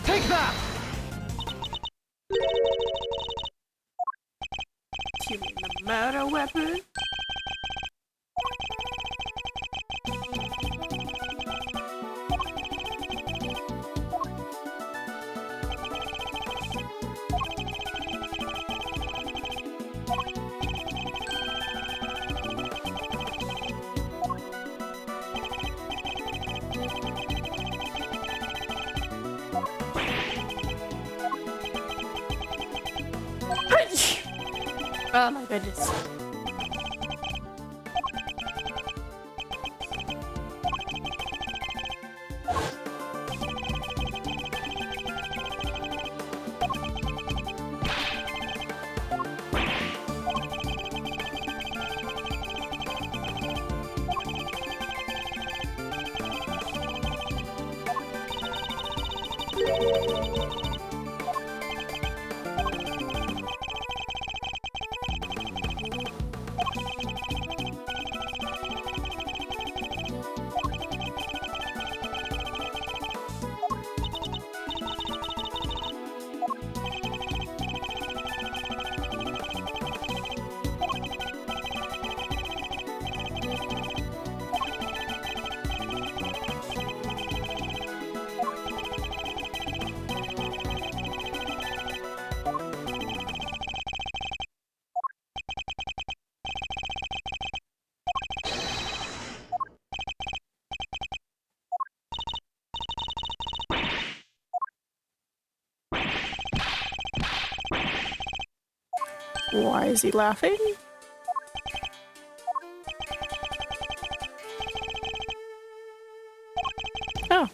Take that! You mean the murder weapon? Oh my goodness. Why is he laughing? Oh.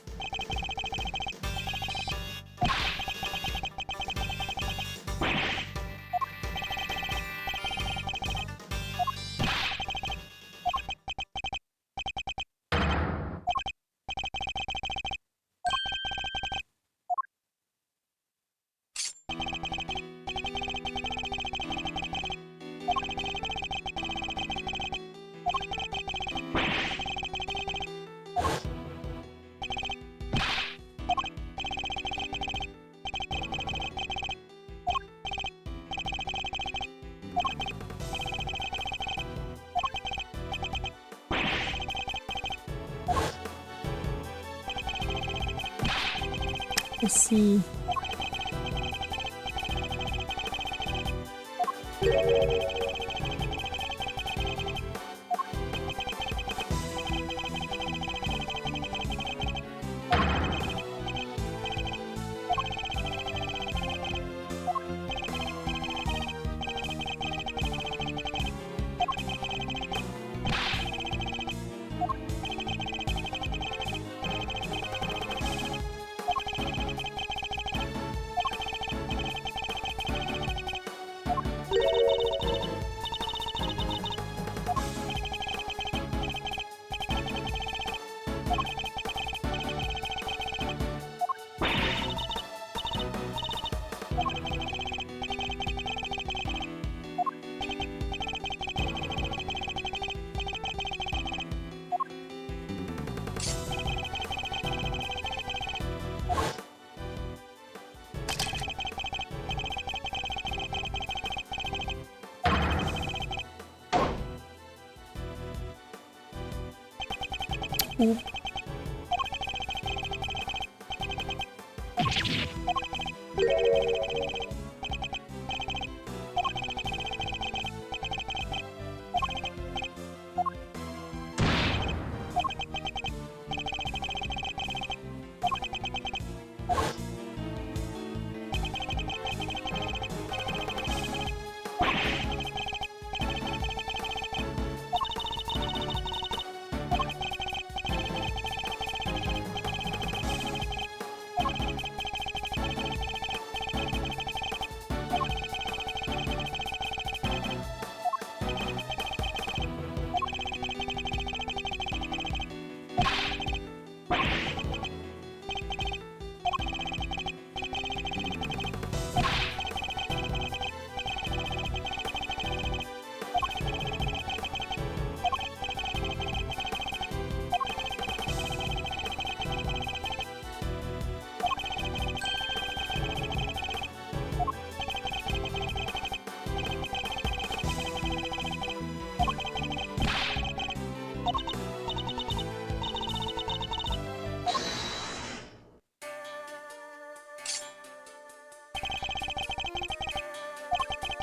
I see. Oop.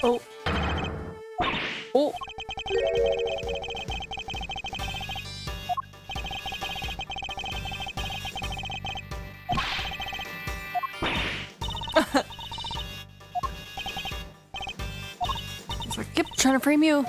Oh. Oh. It's like, yep, trying to frame you.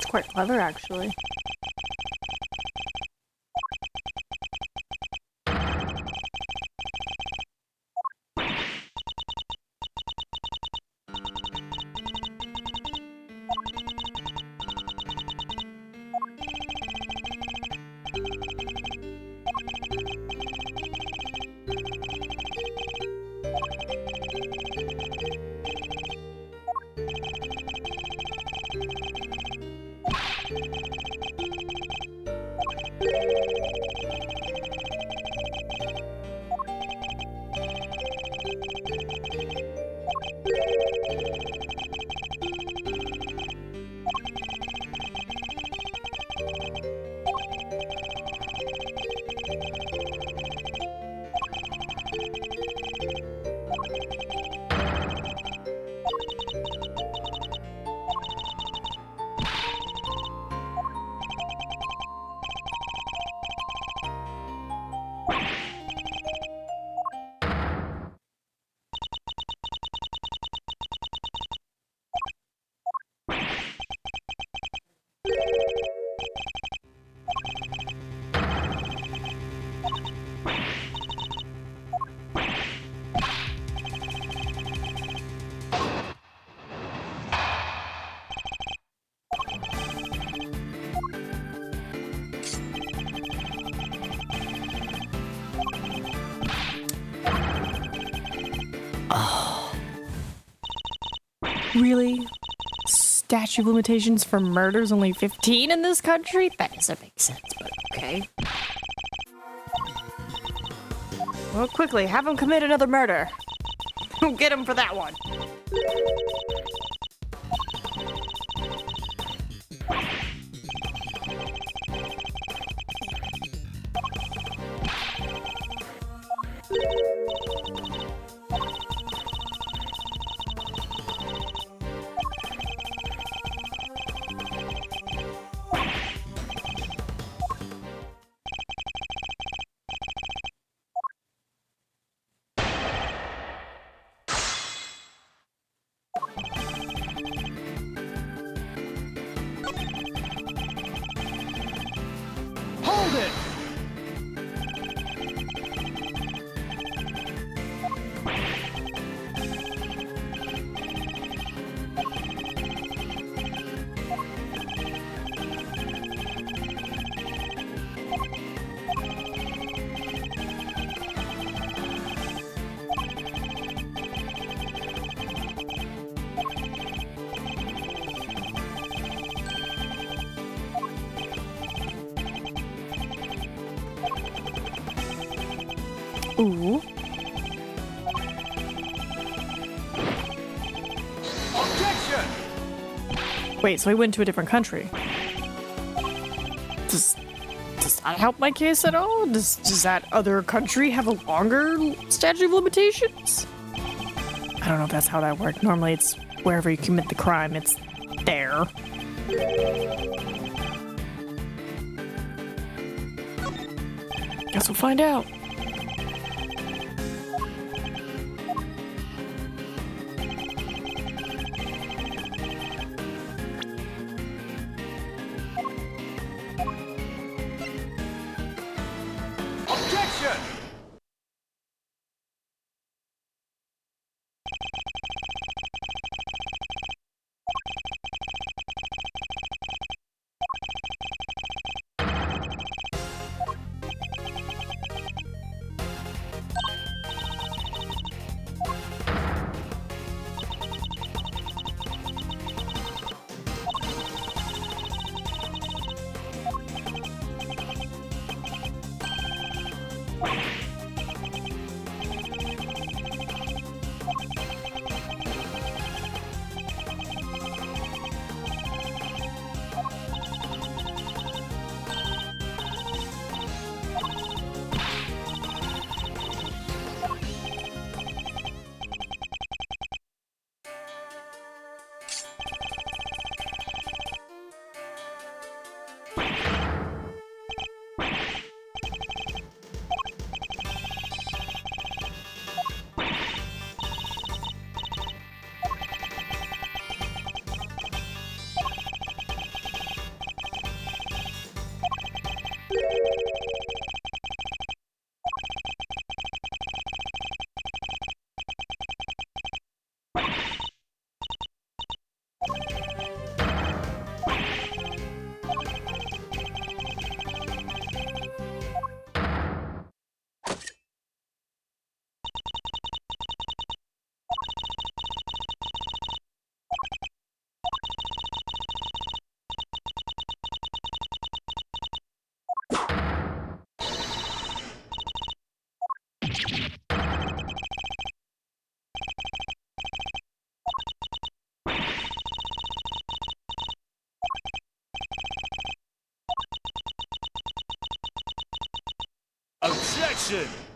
It's quite clever, actually. Really? Statute of limitations for murder's only 15 in this country? That doesn't make sense, but okay. Well, quickly, have him commit another murder. We'll get him for that one. Hold it! Ooh. Objection! Wait, so he went to a different country. Does that help my case at all? Does that other country have a longer statute of limitations? I don't know if that's how that works. Normally it's wherever you commit the crime, it's there. Guess we'll find out. Objection! Objection!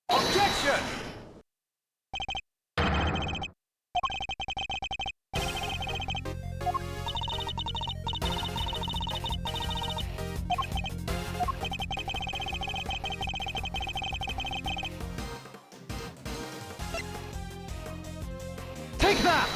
Objection! Take that!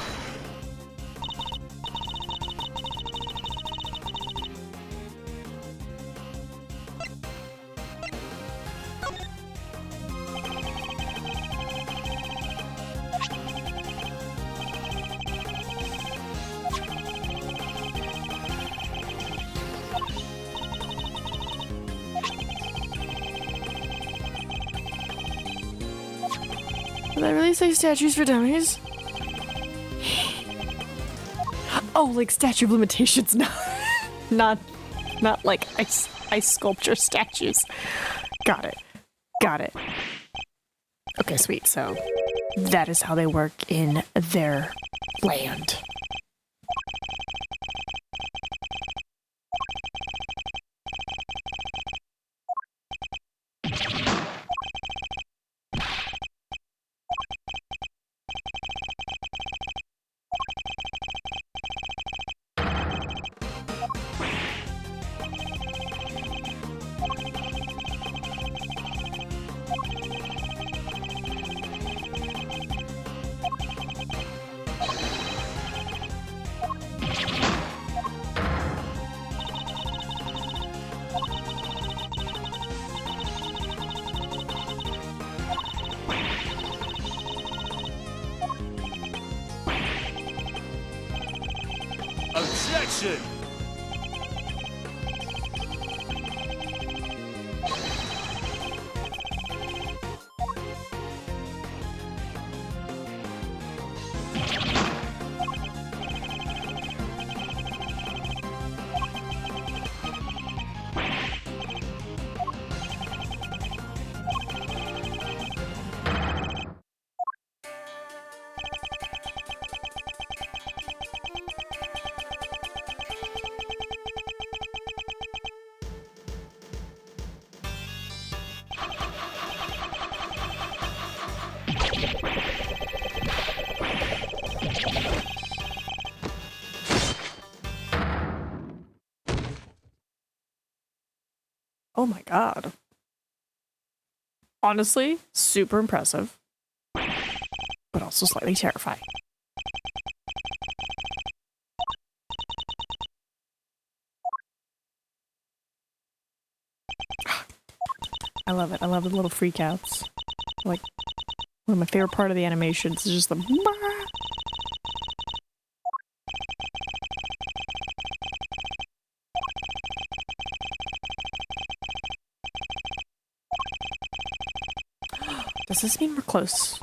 Did I really say statues for dummies? Oh, like statue of limitations, not like ice sculpture statues. Got it. Got it. Okay, sweet. So that is how they work in their land. Objection! Oh my god. Honestly, super impressive, but also slightly terrifying. I love it. I love the little freakouts. Like, one of my favorite part of the animations is just the Does this mean we're close?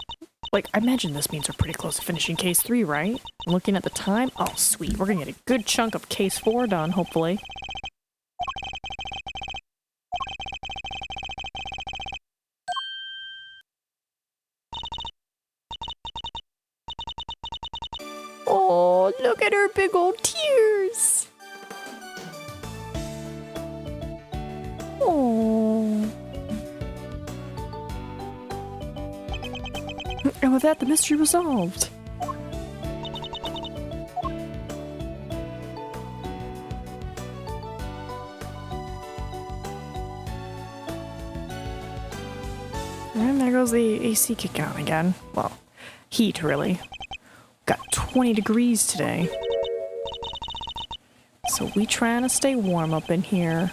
Like, I imagine this means we're pretty close to finishing case 3, right? Looking at the time, oh sweet, we're gonna get a good chunk of case 4 done, hopefully. Oh, look at her big old tears. Oh. And with that, the mystery was solved. And there goes the AC kick on again. Well, heat, really. Got 20 degrees today. So we trying to stay warm up in here.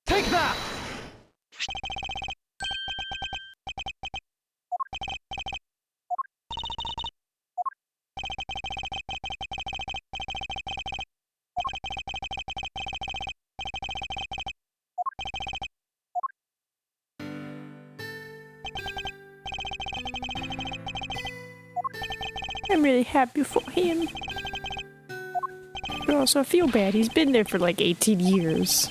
Take that! I'm really happy for him. But also I feel bad. He's been there for like 18 years.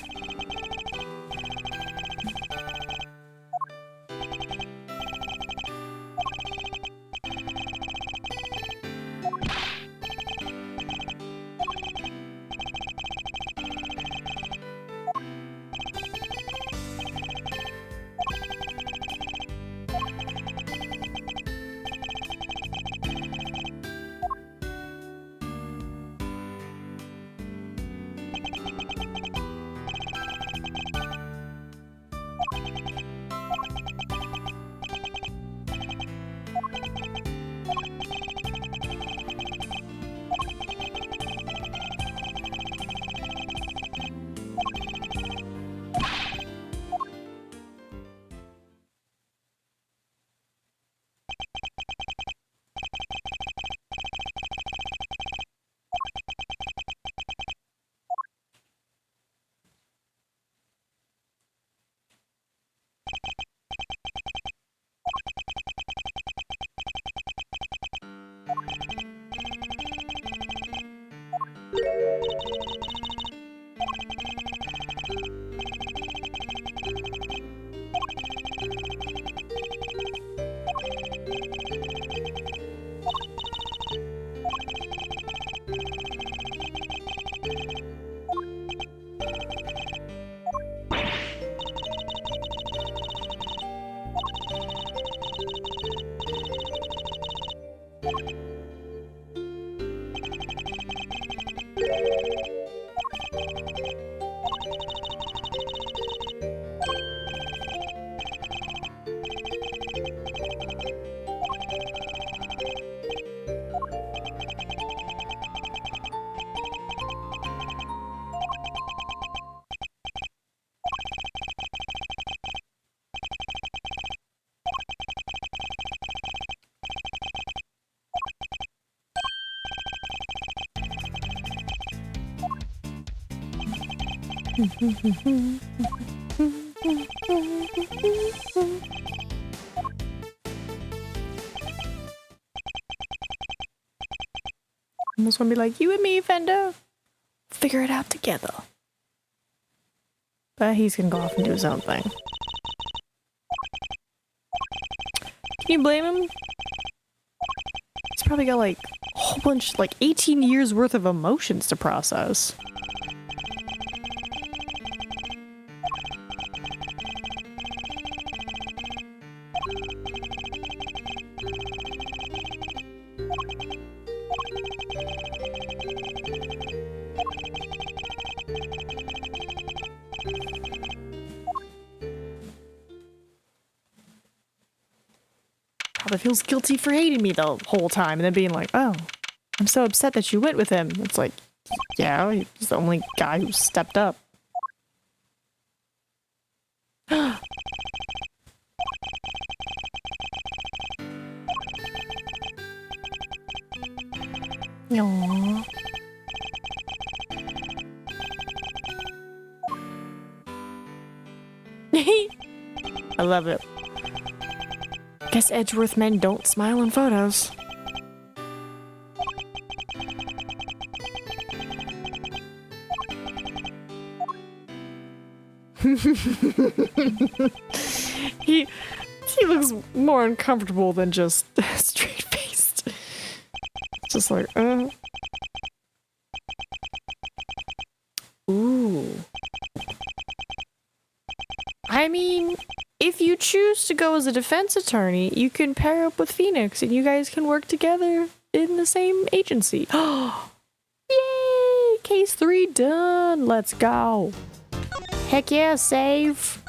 Almost want to be like, you and me, Fender. Figure it out together. But he's gonna go off and do his own thing. Can you blame him? He's probably got like a whole bunch, like 18 years worth of emotions to process. Probably feels guilty for hating me the whole time and then being like, oh, I'm so upset that you went with him. It's like, yeah, he's the only guy who stepped up. Aww. I love it. Guess Edgeworth men don't smile in photos. he looks more uncomfortable than just straight-faced. Just like, Ooh. I mean, if you choose to go as a defense attorney, you can pair up with Phoenix and you guys can work together in the same agency. Yay! Case 3 done. Let's go. Heck yeah, save.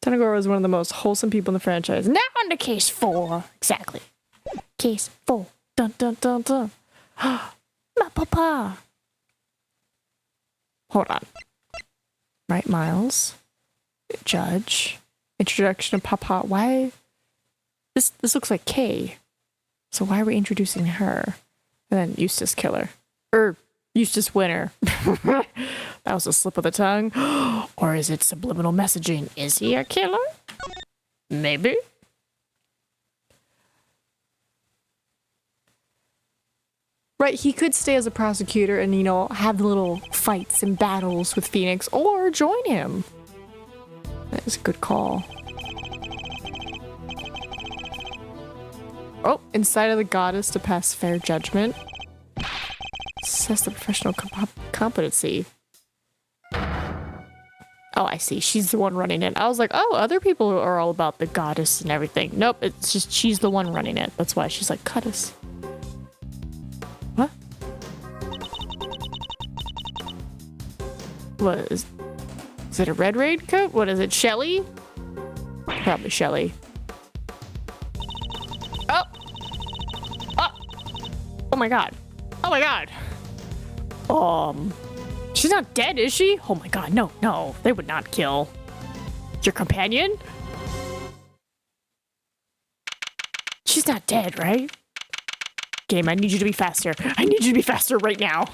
Tanagoro is one of the most wholesome people in the franchise. Now on to case 4. Exactly. Case 4. Dun dun dun dun. My papa. Hold on. Right, Miles. Judge. Introduction of Papa. Why? This looks like Kay. So why are we introducing her? And then Eustace Killer. Eustace Winner. That was a slip of the tongue. Or is it subliminal messaging? Is he a killer? Maybe. Right, he could stay as a prosecutor and, you know, have the little fights and battles with Phoenix, or join him. That is a good call. Oh, inside of the goddess to pass fair judgment. Assess the professional competency. Oh, I see. She's the one running it. I was like, oh, other people are all about the goddess and everything. Nope, it's just she's the one running it. That's why she's like, cut us. What? What is it a red raincoat? What is it, Shelly? Probably Shelly. Oh! Oh! Oh my god. Oh my god. She's not dead, is she? Oh my god, no, they would not kill your companion. She's not dead, right? Game, I need you to be faster. I need you to be faster right now.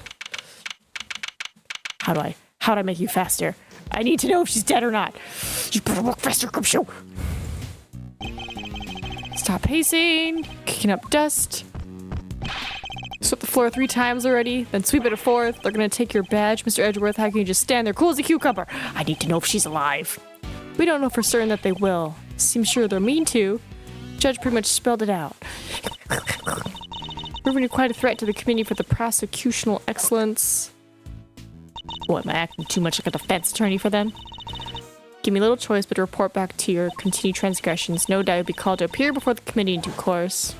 How do I make you faster? I need to know if she's dead or not. You better walk faster, Crumpshow. Stop pacing. Kicking up dust. Sweep the floor 3 times already, then sweep it a 4th. They're gonna take your badge. Mr. Edgeworth, how can you just stand there cool as a cucumber? I need to know if she's alive. We don't know for certain that they will. Seems sure they're mean to. Judge pretty much spelled it out. Proving you're quite a threat to the community for the prosecutional excellence. What, am I acting too much like a defense attorney for them? Give me little choice but to report back to your continued transgressions. No doubt you'll be called to appear before the committee in due course.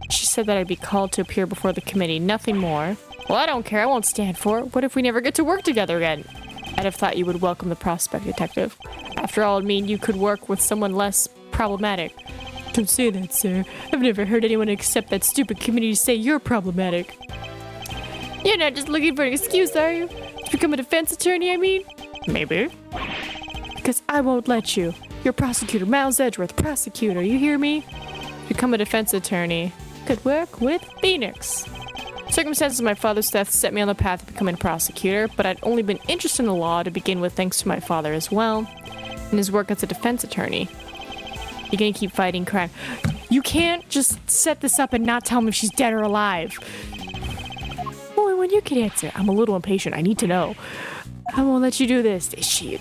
She said that I'd be called to appear before the committee, nothing more. Well, I don't care, I won't stand for it. What if we never get to work together again? I'd have thought you would welcome the prospect, detective. After all, it'd mean you could work with someone less problematic. Don't say that, sir. I've never heard anyone except that stupid committee say you're problematic. You're not just looking for an excuse, are you? To become a defense attorney, I mean? Maybe. Because I won't let you. You're prosecutor Miles Edgeworth, prosecutor, you hear me? Become a defense attorney. Could work with Phoenix. Circumstances of my father's death set me on the path of becoming a prosecutor, but I'd only been interested in the law to begin with thanks to my father as well, and his work as a defense attorney. You're gonna keep fighting crime. You can't just set this up and not tell me if she's dead or alive. Only when you can answer. I'm a little impatient. I need to know. I won't let you do this. Is she...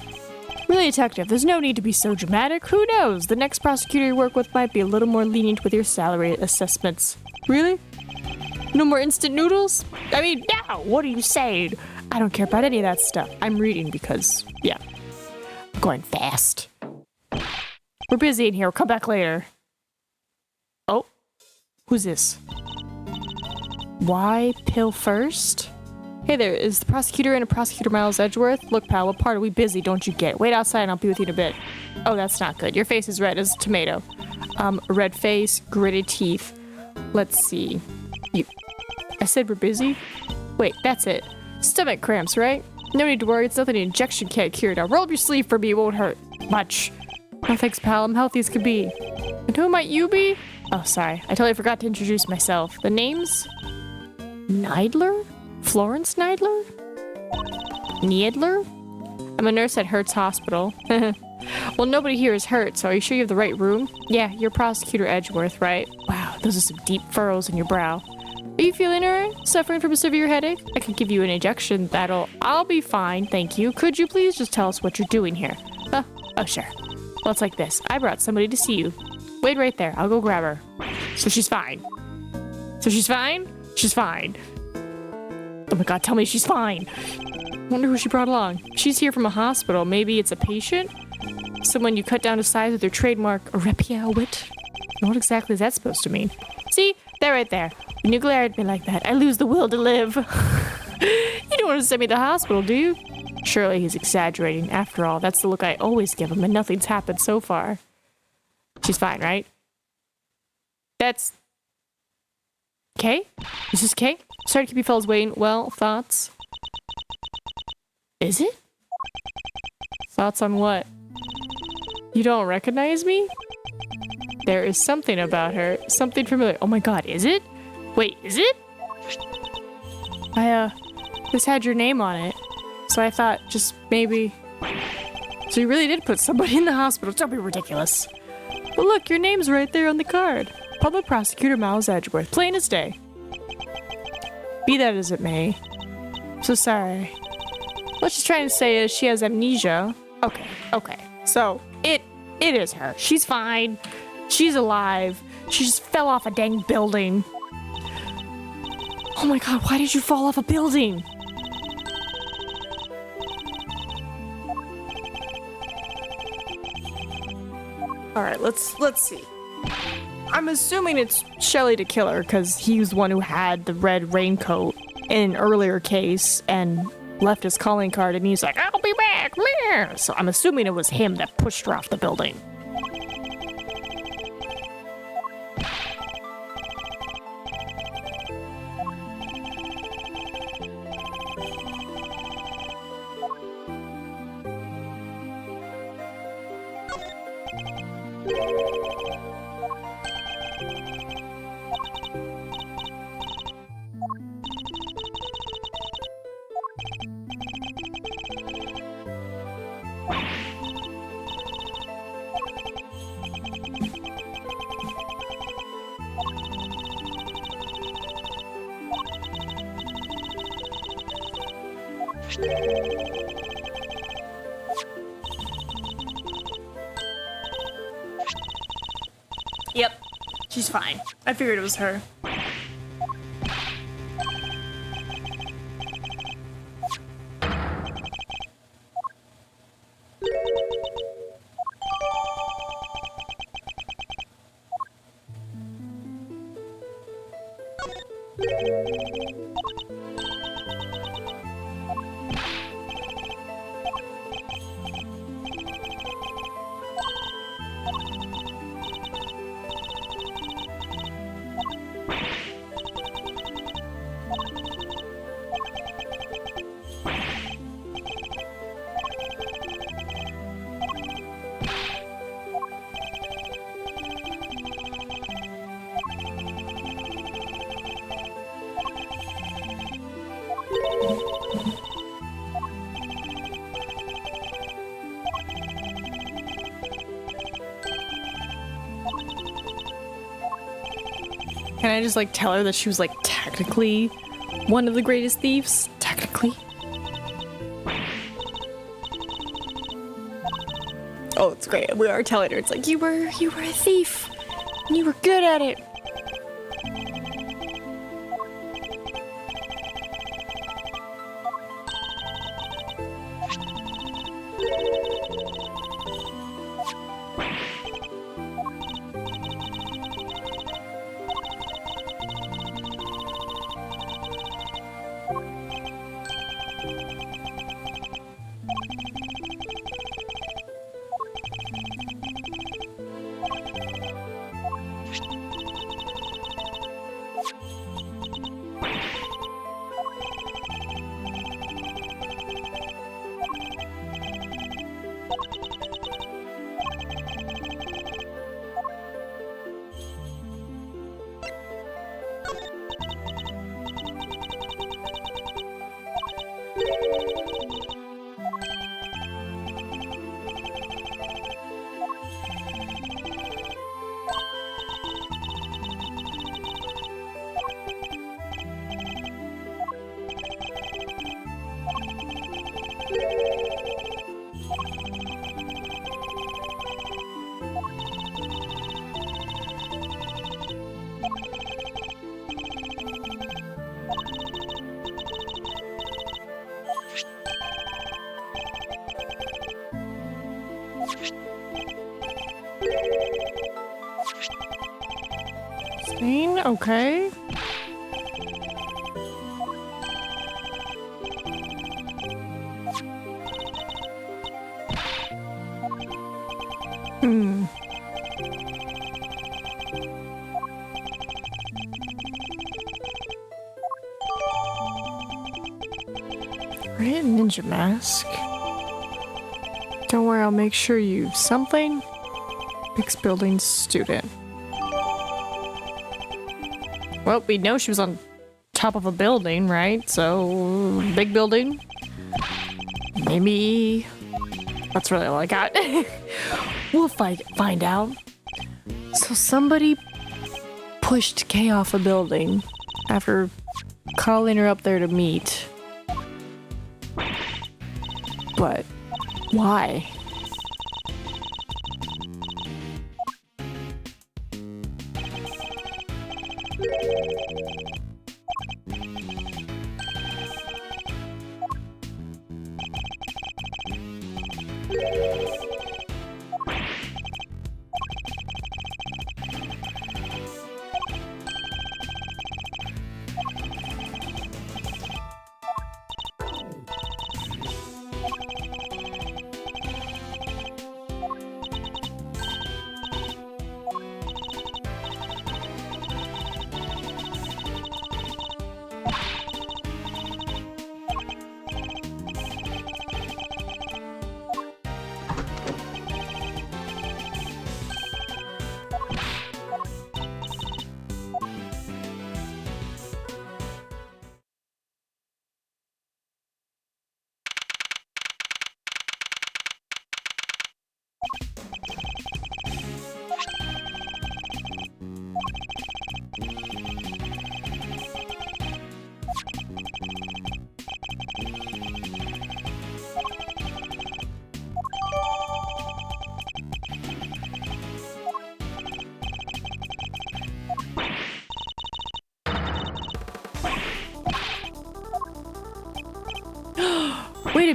Really, detective, there's no need to be so dramatic. Who knows? The next prosecutor you work with might be a little more lenient with your salary assessments. Really? No more instant noodles? I mean, no! What are you saying? I don't care about any of that stuff. I'm reading because, yeah. I'm going fast. We're busy in here. We'll come back later. Oh. Who's this? Why pill first? Hey there, is the prosecutor in a prosecutor Miles Edgeworth? Look, pal, what part are we busy? Don't you get? Wait outside and I'll be with you in a bit. Oh, that's not good. Your face is red as a tomato. Red face, gritted teeth. Let's see. I said we're busy? Wait, that's it. Stomach cramps, right? No need to worry, it's nothing an injection can't cure. Now roll up your sleeve for me, it won't hurt much. No thanks, pal, I'm healthy as could be. And who might you be? Oh, sorry, I totally forgot to introduce myself. The name's... Neidler? Florence Neidler? Neidler? I'm a nurse at Hertz Hospital. Well, nobody here is hurt, so are you sure you have the right room? Yeah, you're Prosecutor Edgeworth, right? Wow, those are some deep furrows in your brow. Are you feeling alright? Suffering from a severe headache? I can give you an injection I'll be fine, thank you. Could you please just tell us what you're doing here? Oh, sure. Well, it's like this. I brought somebody to see you. Wait right there. I'll go grab her. So she's fine. So she's fine? She's fine. Oh my god, tell me she's fine. Wonder who she brought along. She's here from a hospital. Maybe it's a patient? Someone you cut down to size with your trademark wit? What exactly is that supposed to mean? See? That right there. When you glare at me like that, I lose the will to live. You don't want to send me to the hospital, do you? Surely he's exaggerating. After all, that's the look I always give him, and nothing's happened so far. She's fine, right? That's... Kay? Is this Kay? Sorry to keep you fellas waiting. Well, thoughts? Is it? Thoughts on what? You don't recognize me? There is something about her. Something familiar. Oh my god, is it? Wait, is it? This had your name on it. So I thought just maybe... So you really did put somebody in the hospital. Don't be ridiculous. But look, your name's right there on the card. Public Prosecutor Miles Edgeworth. Plain as day. Be that as it may. So sorry. What she's trying to say is she has amnesia. Okay. So, it is her. She's fine. She's alive. She just fell off a dang building. Oh my god, why did you fall off a building? Alright, let's see. I'm assuming it's Shelly to kill her, because he was the one who had the red raincoat in an earlier case and left his calling card, and he's like, I'll be back! So I'm assuming it was him that pushed her off the building. Yep. She's fine. I figured it was her. Can I just like tell her that she was like technically one of the greatest thieves? Technically. Oh, it's great. We are telling her. It's like you were a thief. And you were good at it. Spain? Okay. Right, ninja mask. Don't worry, I'll make sure you something. Mixed building student. Well, we know she was on top of a building, right? So, big building. Maybe that's really all I got. We'll find out. So somebody pushed Kay off a building after calling her up there to meet. But why?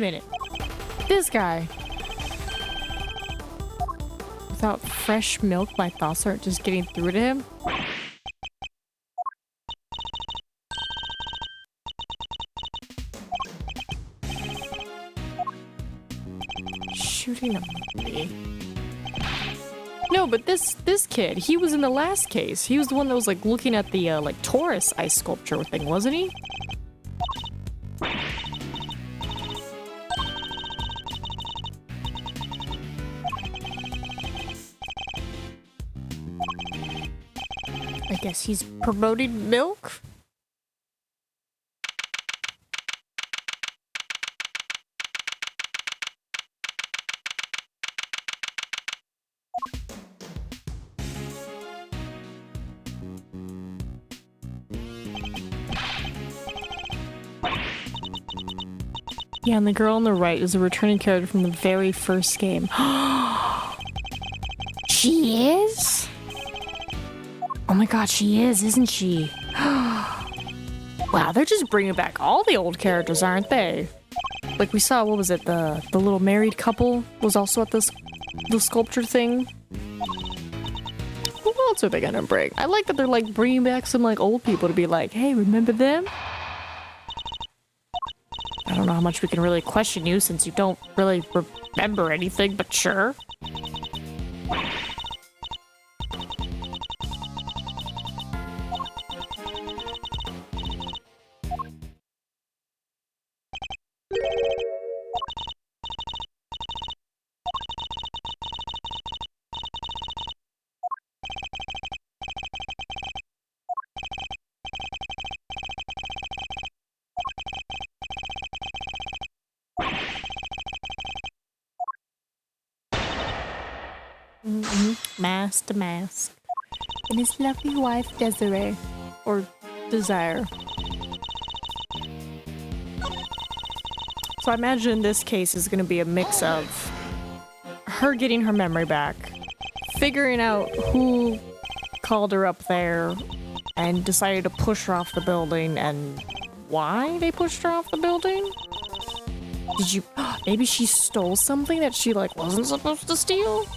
minute. This guy. Without fresh milk, my thoughts aren't just getting through to him. Shooting a movie. No, but this kid, he was in the last case. He was the one that was like looking at the like Taurus ice sculpture thing, wasn't he? I guess he's promoting milk? Yeah, and the girl on the right is a returning character from the very first game. She is? Oh my god, she is, isn't she? Wow, they're just bringing back all the old characters, aren't they? Like we saw, what was it, the little married couple was also at the sculpture thing. Who else are they gonna bring? I like that they're like bringing back some like old people to be like, hey, remember them? I don't know how much we can really question you since you don't really remember anything, but sure. Mask to mask. And his lovely wife, Desiree. Or Desire. So I imagine in this case is going to be a mix of her getting her memory back, figuring out who called her up there and decided to push her off the building, and why they pushed her off the building? Did you... Maybe she stole something that she, like, wasn't supposed to steal?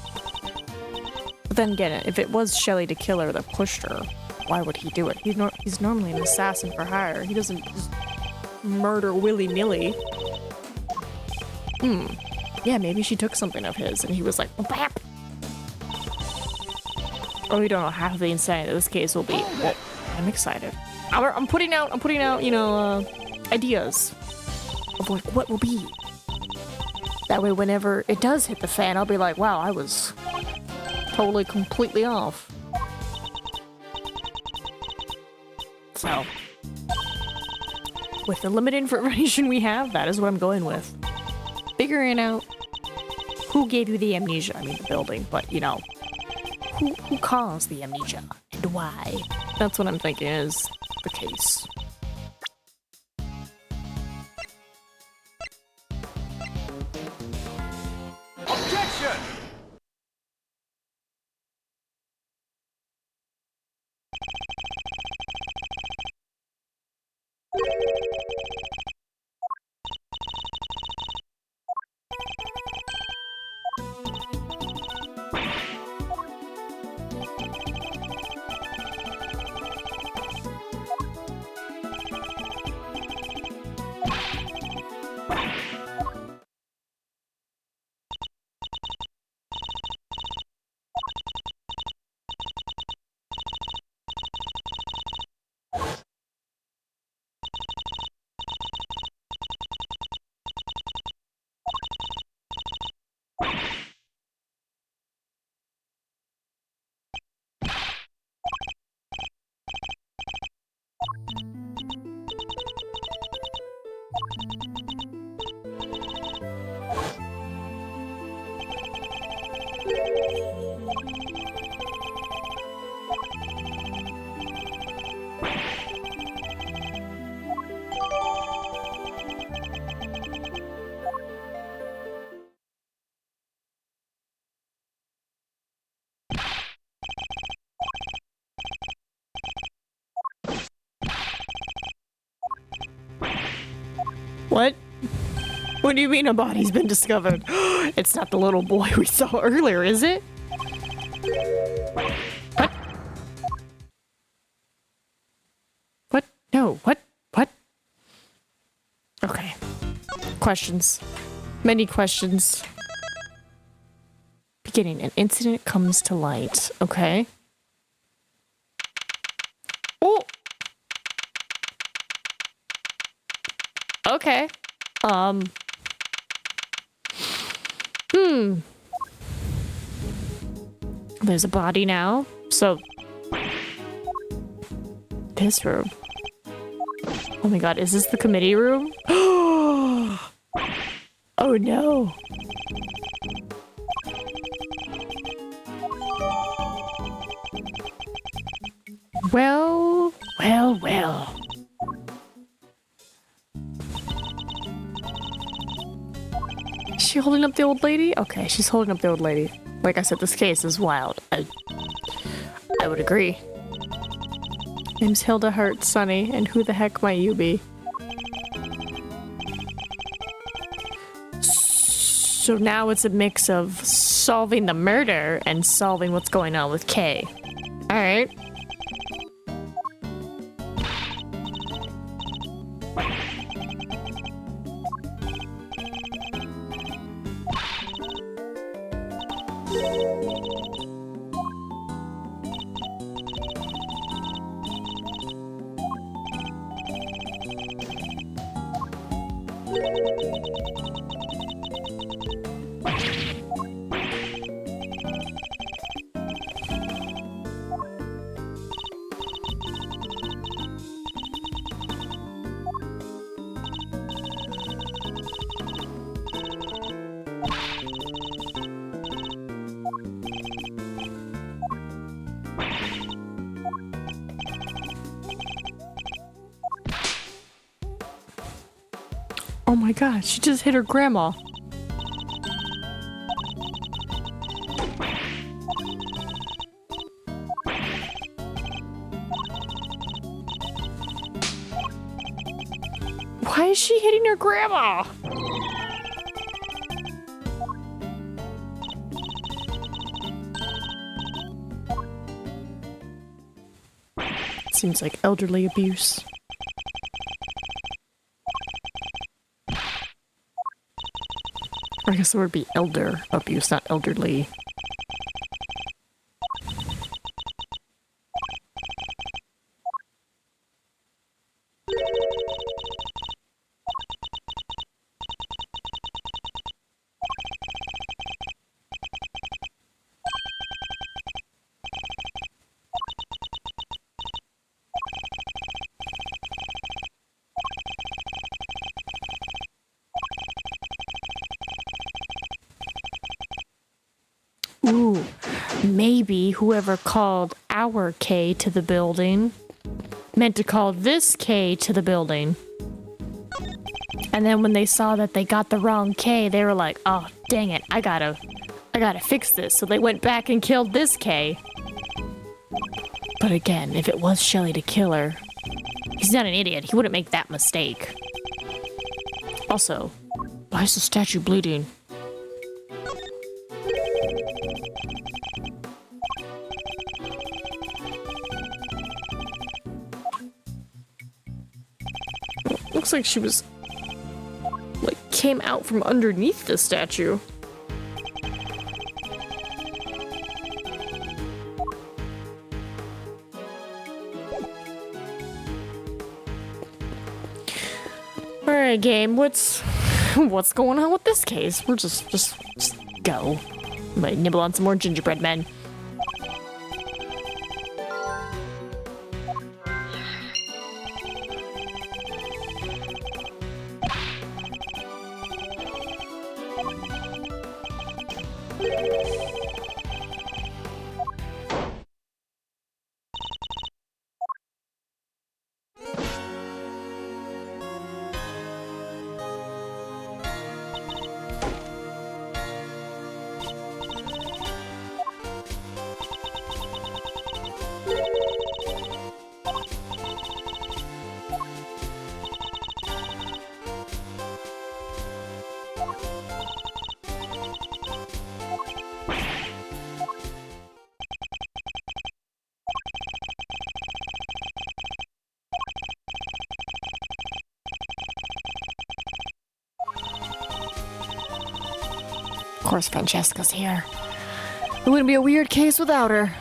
But then again, if it was Shelly to kill her that pushed her, why would he do it? He's normally an assassin for hire. He doesn't just murder willy-nilly. Yeah, maybe she took something of his and he was like, bap. Oh, we don't know half the insanity this case will be. Well, I'm excited. I'm putting out, you know, ideas of like what will be. That way, whenever it does hit the fan, I'll be like, wow, I was totally, completely off. So, with the limited information we have, that is what I'm going with. Figuring out who gave you the amnesia. I mean, the building, but you know, who caused the amnesia and why? That's what I'm thinking is the case. Objection! What? What do you mean a body's been discovered? It's not the little boy we saw earlier, is it? What? What? No, what? What? Okay. Questions. Many questions. Beginning. An incident comes to light. Okay. Oh! Okay. There's a body now. So this room. Oh my god, is this the committee room? Oh no. Well. Is she holding up the old lady? Okay, she's holding up the old lady. Like I said, this case is wild. I would agree. Name's Hilda Hurt, Sonny, and who the heck might you be? So now it's a mix of solving the murder and solving what's going on with Kay. Alright. Oh my god, she just hit her grandma. Why is she hitting her grandma? Seems like elderly abuse. I guess it would be elder abuse, not elderly. Ooh, maybe whoever called our K to the building meant to call this K to the building. And then when they saw that they got the wrong K, they were like, oh, dang it, I gotta fix this. So they went back and killed this K. But again, if it was Shelly to kill her, he's not an idiot. He wouldn't make that mistake. Also, why is the statue bleeding? Looks like she was, like, came out from underneath the statue. Alright, game, what's going on with this case? We're just go. I might nibble on some more gingerbread men. course Francesca's here. It wouldn't be a weird case without her.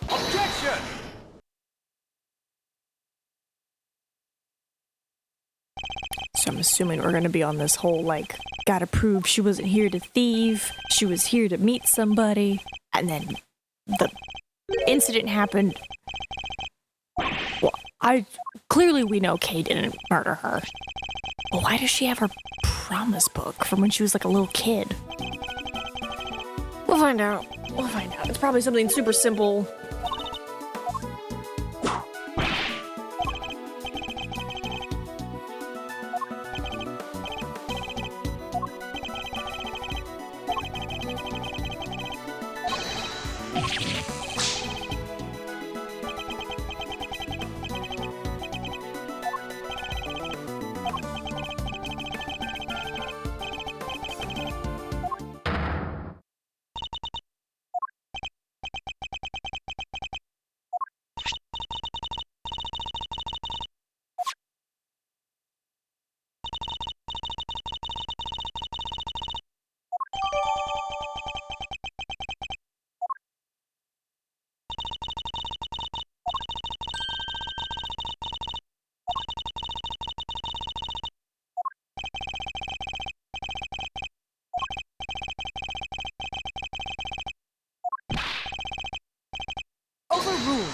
Objection! So I'm assuming we're gonna be on this whole, like, gotta prove she wasn't here to thieve, she was here to meet somebody, and then the incident happened, Clearly we know Kay didn't murder her. But why does she have her promise book from when she was like a little kid? We'll find out. We'll find out. It's probably something super simple. Overruled.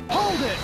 Hold it!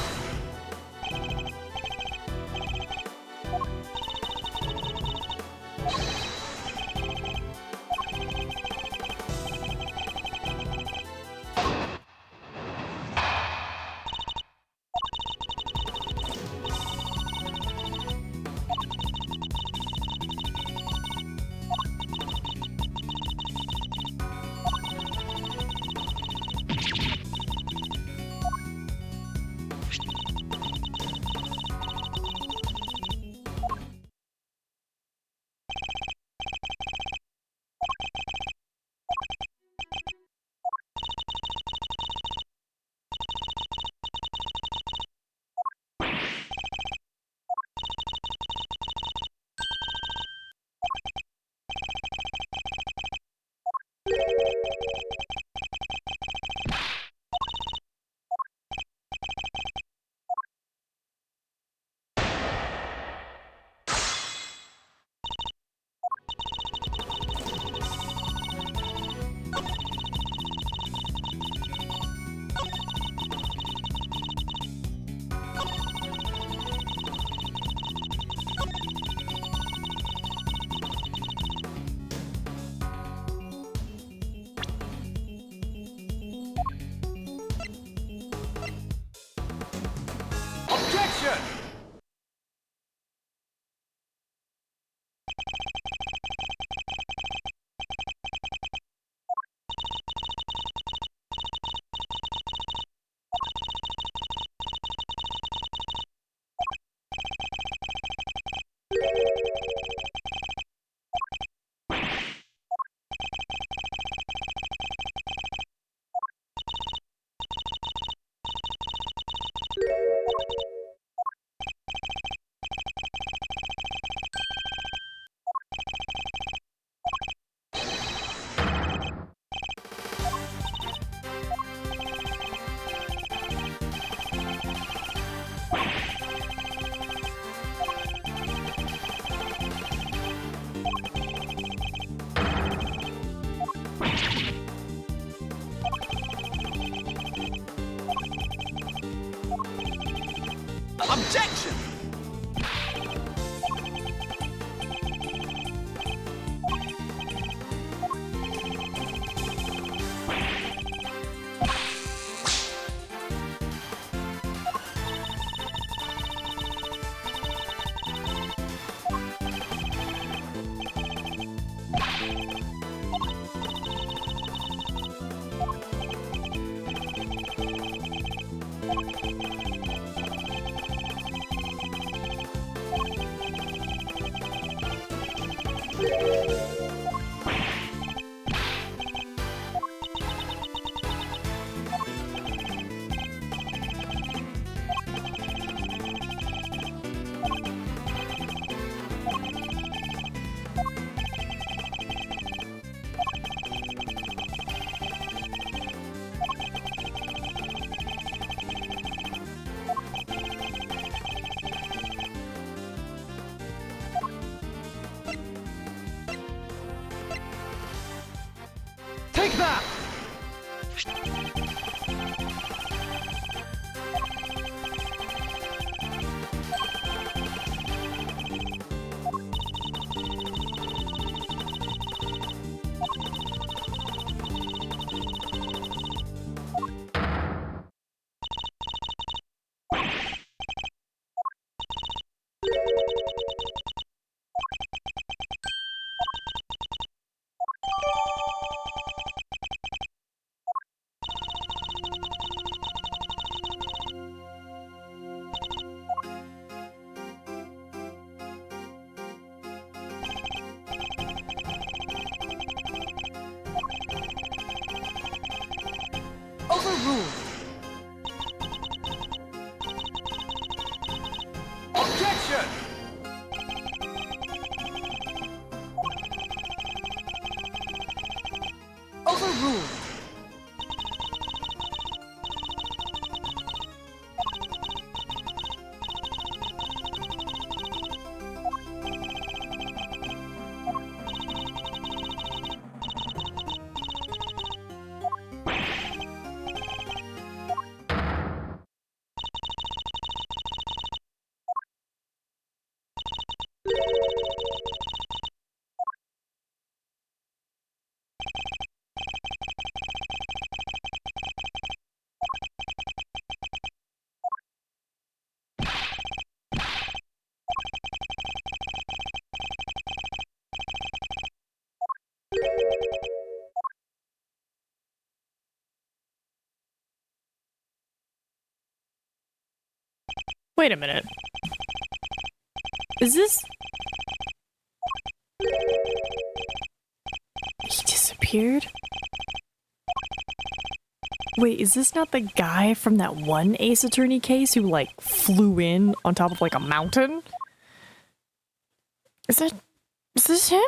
Objection! Take that! Overruled. Objection! Overruled. Wait a minute. Is this... He disappeared? Wait, is this not the guy from that one Ace Attorney case who, like, flew in on top of, like, a mountain? Is this him?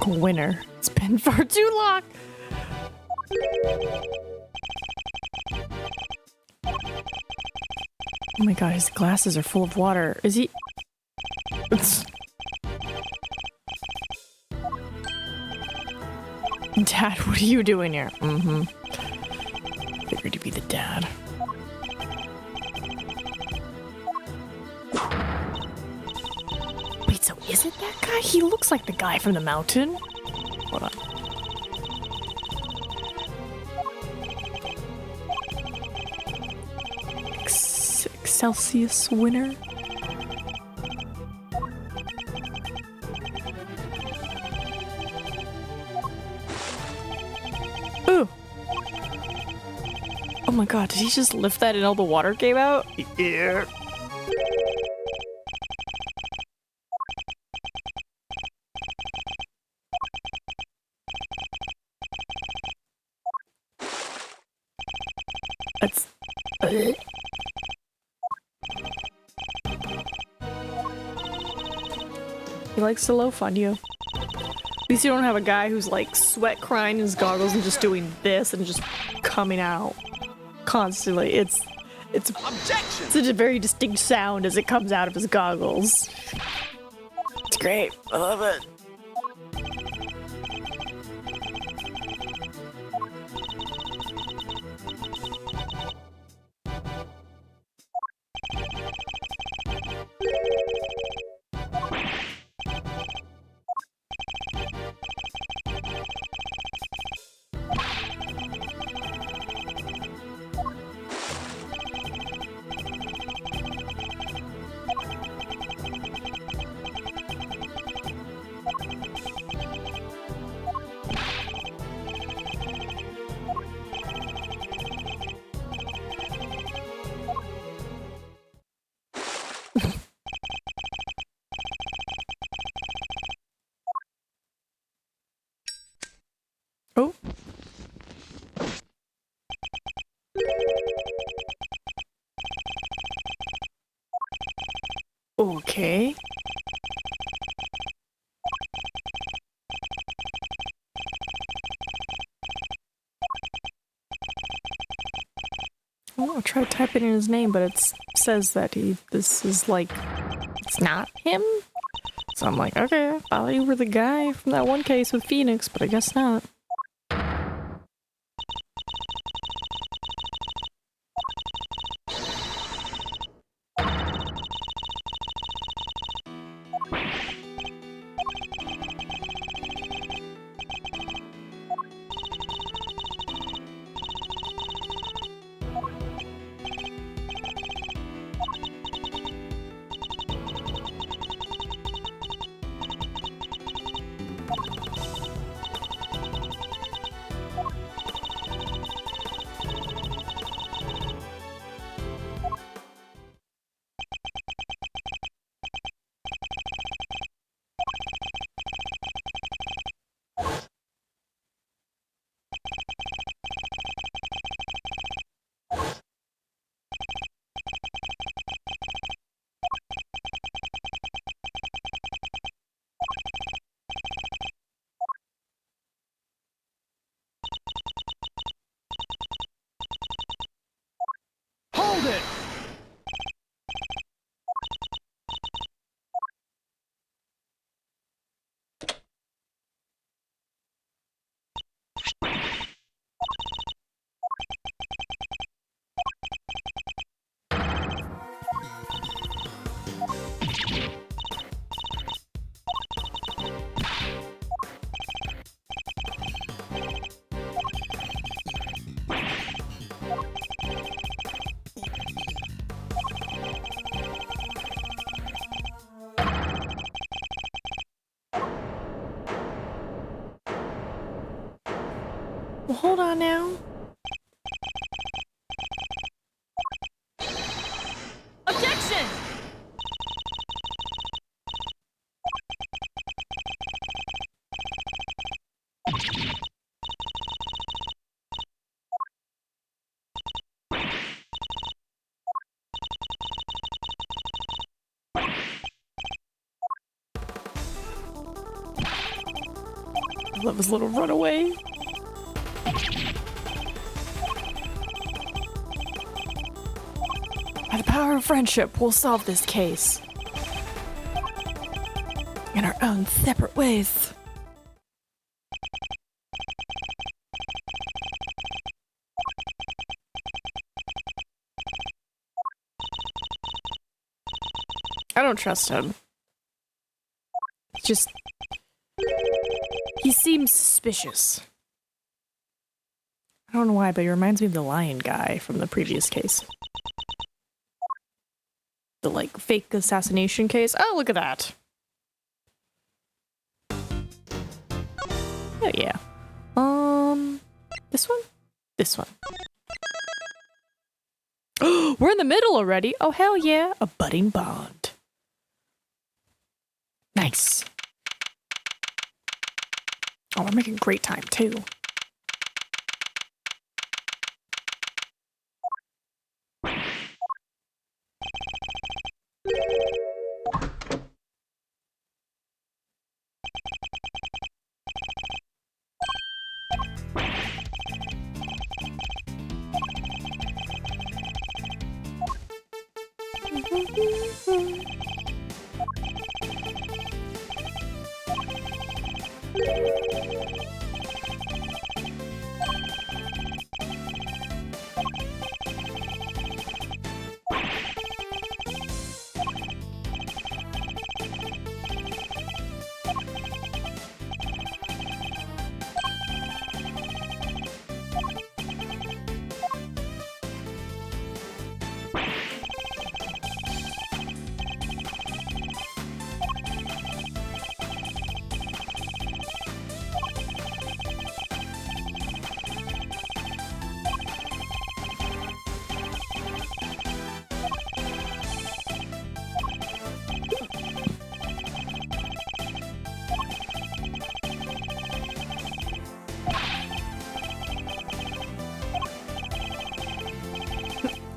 Winner. It's been far too long. Oh my god, his glasses are full of water. Is he... Dad, what are you doing here? Mm-hmm. Figured to be the dad. Wait, so is it that guy? He looks like the guy from the mountain. Hold on. Celsius winner. Ooh. Oh my god, did he just lift that and all the water came out? Yeah. That's... He likes to loaf on you. At least you don't have a guy who's like sweat crying in his goggles and just doing this and just coming out constantly. It's Objection! such a very distinct sound as it comes out of his goggles. It's great. I love it. Oh. Okay. I tried typing in his name, but it says that this is like, it's not him. So I'm like, okay, I thought you were the guy from that one case with Phoenix, but I guess not. Hold it! Well, hold on now. Objection! I love his little runaway. By the power of friendship, we'll solve this case. In our own separate ways. I don't trust him. Just... he seems suspicious. I don't know why, but he reminds me of the lion guy from the previous case. The, like, fake assassination case. Oh, look at that. Oh, yeah. This one? This one. We're in the middle already. Oh, hell yeah. A budding bond. Nice. Oh, we're making great time, too.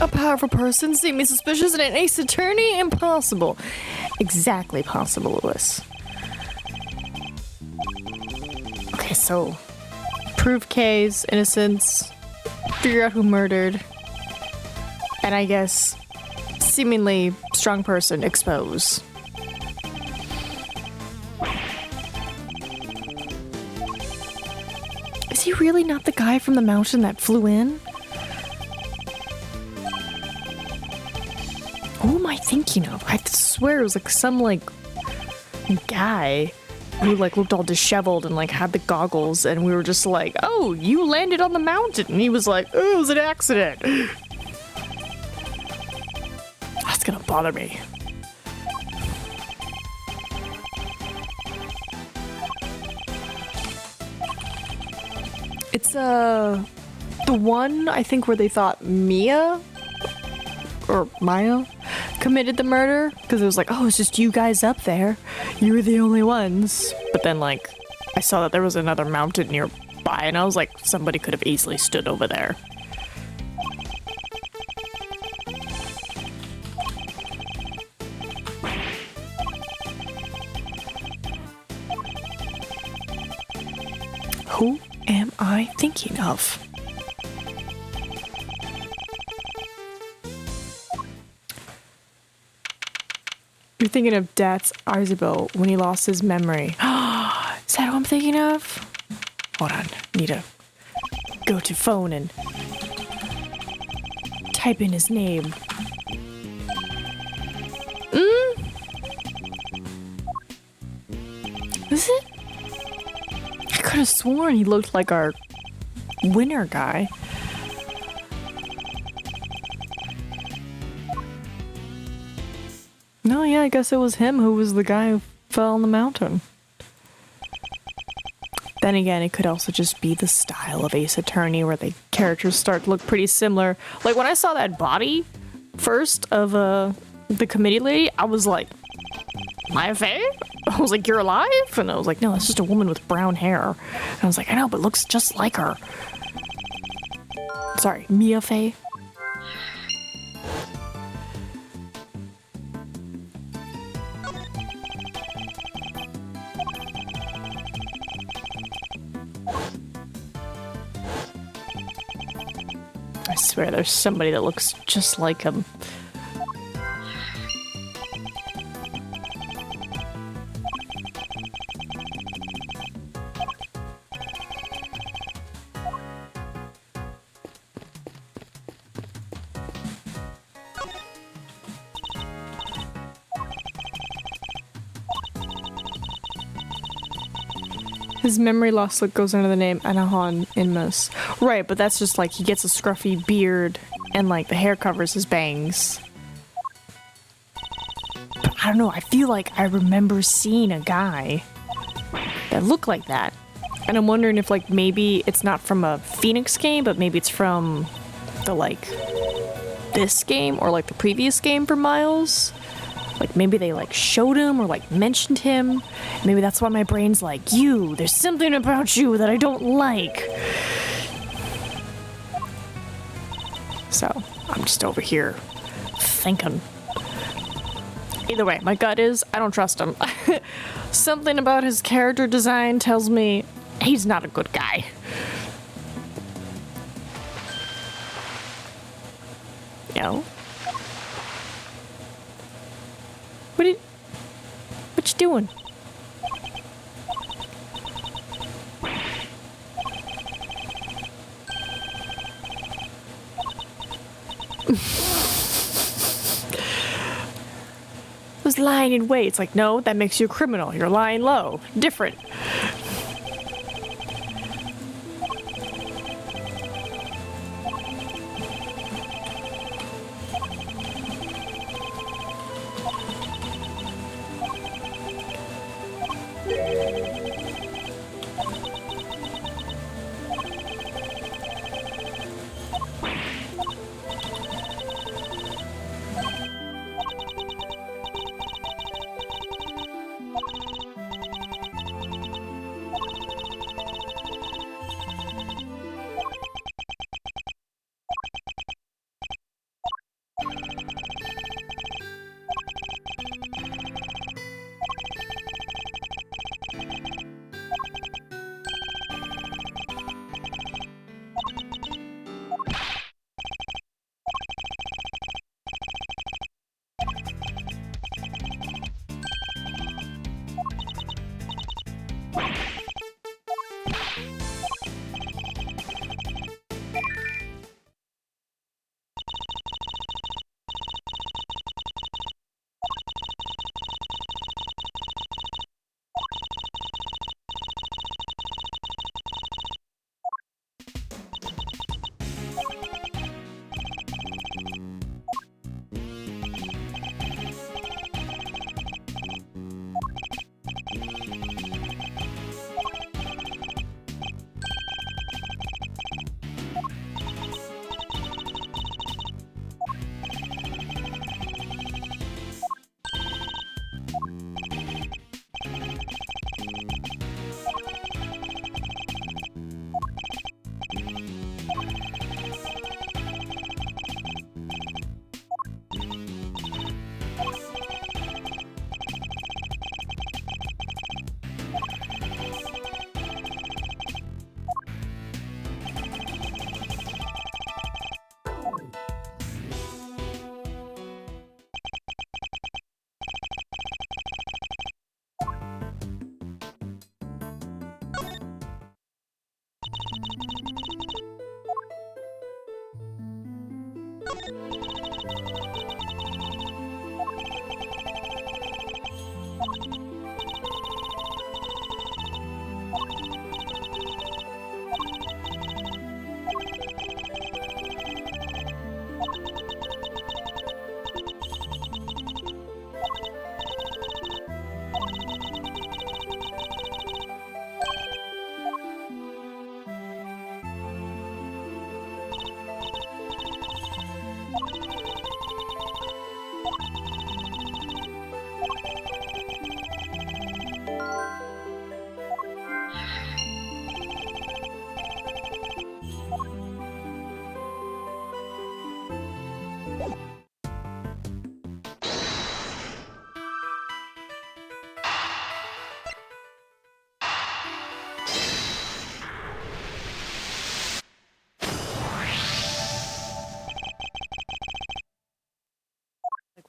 A powerful person seeming suspicious and an ace attorney? Impossible. Exactly possible, Lewis. Okay, so prove Kay's innocence, figure out who murdered. And I guess seemingly strong person expose. Is he really not the guy from the mountain that flew in? Who am I thinking of? I swear it was like some like guy who like looked all disheveled and like had the goggles, and we were just like, oh, you landed on the mountain. And he was like, oh, it was an accident. That's gonna bother me. It's the one I think where they thought Mia or Maya committed the murder, because it was like, oh, it's just you guys up there. You were the only ones. But then like I saw that there was another mountain nearby, and I was like, somebody could have easily stood over there. Who am I thinking of? You're thinking of Dad's Arzebo when he lost his memory. Is that who I'm thinking of? Hold on. Need to go to phone and type in his name. Is it? I could have sworn he looked like our winner guy. No, yeah, I guess it was him who was the guy who fell on the mountain. Then again, it could also just be the style of Ace Attorney where the characters start to look pretty similar. Like when I saw that body first of the committee lady, I was like, Maya Fey? I was like, you're alive? And I was like, no, it's just a woman with brown hair. And I was like, I know, but looks just like her. Sorry, Mia Fey? I swear there's somebody that looks just like him. His memory loss look goes under the name Anahan Inmus. Right, but that's just like he gets a scruffy beard and like the hair covers his bangs. But I don't know, I feel like I remember seeing a guy that looked like that. And I'm wondering if like maybe it's not from a Phoenix game, but maybe it's from the like this game or like the previous game for Miles. Like maybe they like showed him or like mentioned him. Maybe that's why my brain's like, there's something about you that I don't like. So I'm just over here thinking. Either way, my gut is I don't trust him. Something about his character design tells me he's not a good guy. You know? What you doing? Was lying in wait. It's like, no, that makes you a criminal. You're lying low. Different.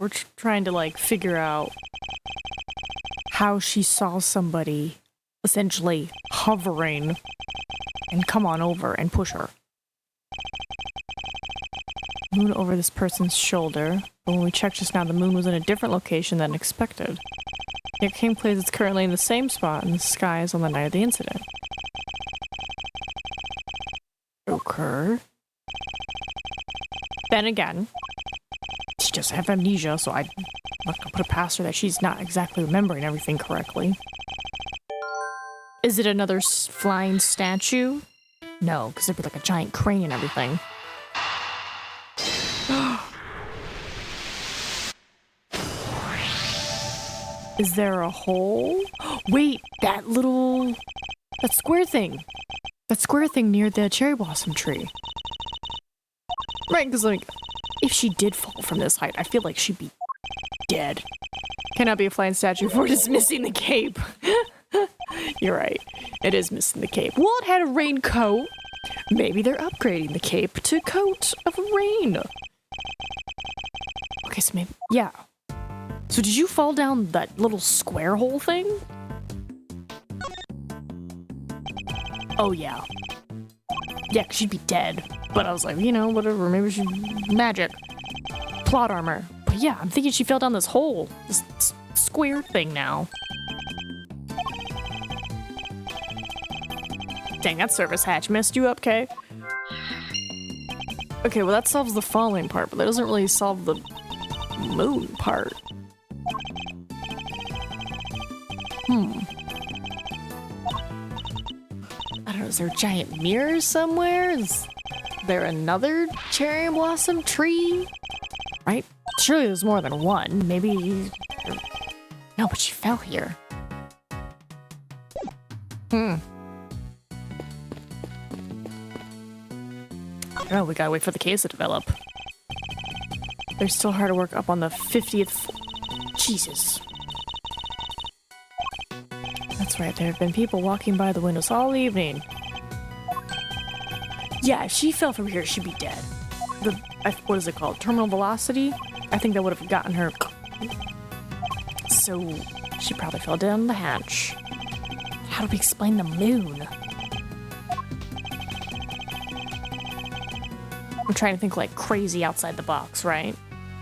we're trying to like figure out how she saw somebody essentially hovering and come on over and push her. Moon over this person's shoulder, but when we checked just now, the moon was in a different location than expected. It came clear it's currently in the same spot in the sky as on the night of the incident. Okay. Then again, she does have amnesia, so I'm not gonna put it past her that she's not exactly remembering everything correctly. Is it another flying statue? No, because it'd be like a giant crane and everything. Is there a hole? Wait, that square thing. That square thing near the cherry blossom tree. Right, because like, if she did fall from this height, I feel like she'd be dead. Cannot be a flying statue for it is missing the cape. You're right. It is missing the cape. Well, it had a raincoat. Maybe they're upgrading the cape to coat of rain. Okay, so maybe, yeah. So did you fall down that little square hole thing? Oh, yeah. Yeah, 'cause she'd be dead. But I was like, you know, whatever. Maybe she's magic. Plot armor. But yeah, I'm thinking she fell down this hole. This square thing now. Dang, that service hatch messed you up, Kay. Okay, well that solves the falling part, but that doesn't really solve the moon part. I don't know, is there a giant mirror somewhere? Is there another cherry blossom tree? Right? Surely there's more than one. Maybe... No, but she fell here. Oh, we gotta wait for the case to develop. There's still hard work up on the 50th. Jesus. That's right, there have been people walking by the windows all evening. Yeah, if she fell from here, she'd be dead. What is it called? Terminal velocity? I think that would have gotten her. So, she probably fell down the hatch. How do we explain the moon? I'm trying to think like crazy outside the box, right?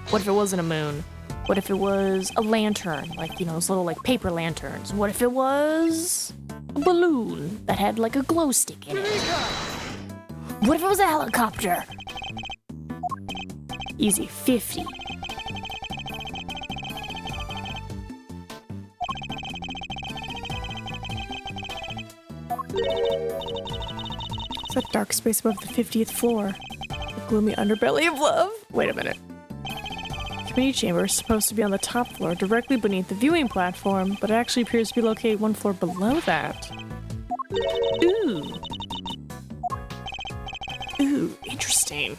What if it wasn't a moon? What if it was a lantern? Like, you know, those little like paper lanterns. What if it was a balloon that had like a glow stick in it? What if it was a helicopter? Easy, 50. Is that dark space above the 50th floor? The gloomy underbelly of love? Wait a minute. Committee chamber is supposed to be on the top floor, directly beneath the viewing platform, but it actually appears to be located one floor below that. Ooh. Ooh, interesting.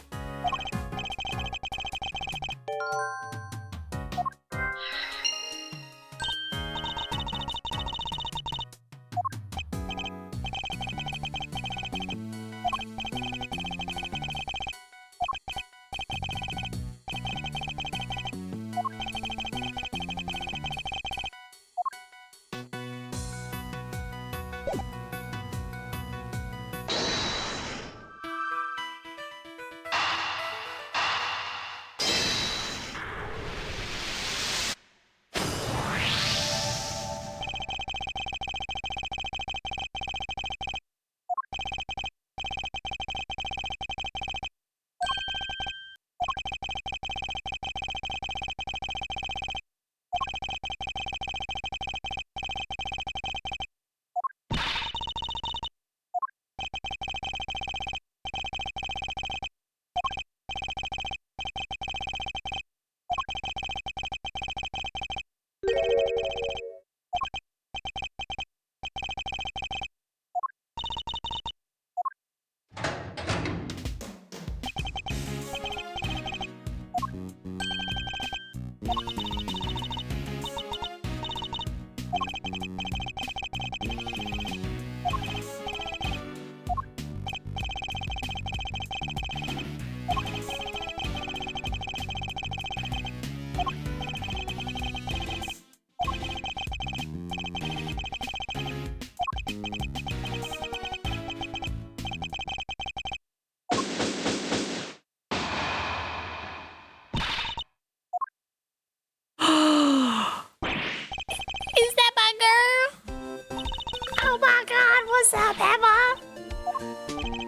up, Emma?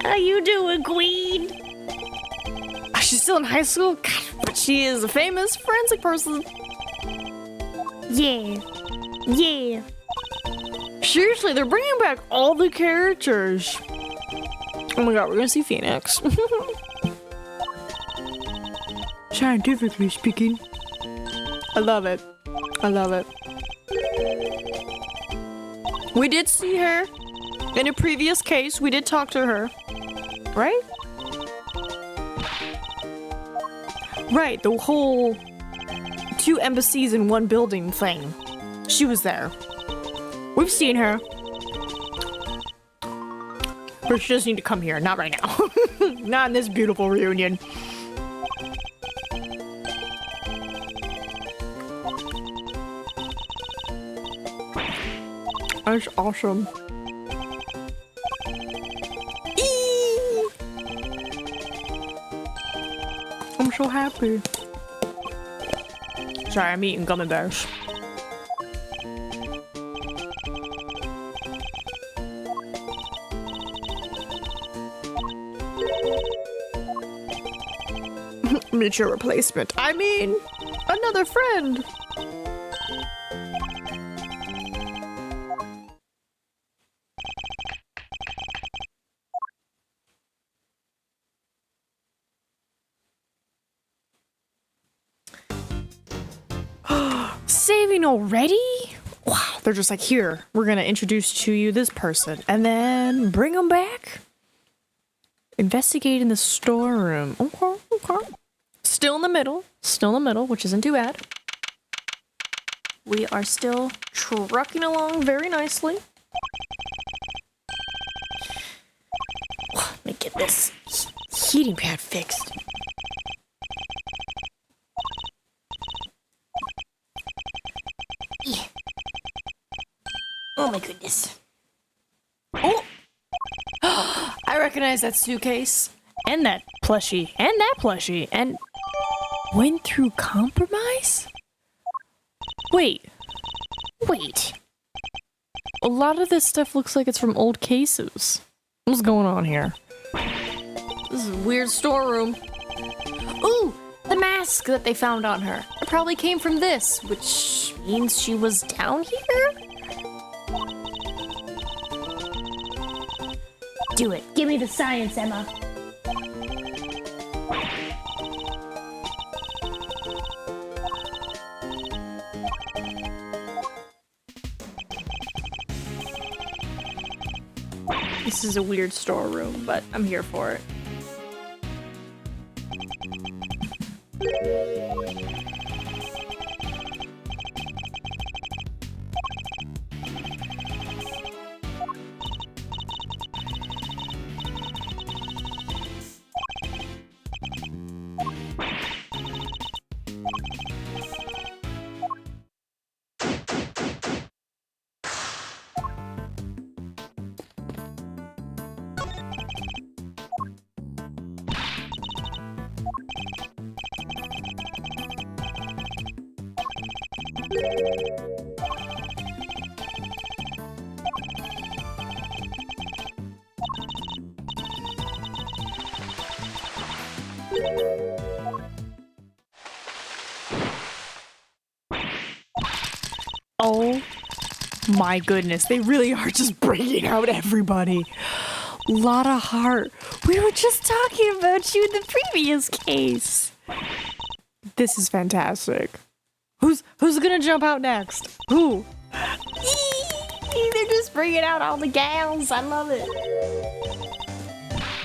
How you doing, queen? She's still in high school? God, but she is a famous forensic person. Yeah. Yeah. Seriously, they're bringing back all the characters. Oh my god, we're gonna see Phoenix. Scientifically speaking. I love it. I love it. We did see her in a previous case. We did talk to her. Right? Right, the whole 2 embassies in 1 building thing. She was there. We've seen her. But she doesn't need to come here. Not right now. Not in this beautiful reunion. That's awesome. Eee! I'm so happy. Sorry, I'm eating gummy bears. Meet your replacement. I mean, another friend. Saving already? Wow, they're just like, here, we're gonna introduce to you this person and then bring them back. Investigate in the storeroom. Okay, okay. Still in the middle, which isn't too bad. We are still trucking along very nicely. Let me get this heating pad fixed. Yeah. Oh my goodness. Oh! I recognize that suitcase. And that plushie. And that plushie. And went through compromise? Wait. A lot of this stuff looks like it's from old cases. What's going on here? This is a weird storeroom. Ooh! The mask that they found on her. It probably came from this, which means she was down here? Do it. Give me the science, Emma. This is a weird storeroom, but I'm here for it. Oh my goodness, they really are just bringing out everybody. Lot of heart. We were just talking about you in the previous case. This is fantastic. Who's gonna jump out next? Who? They're just bringing out all the gals. I love it.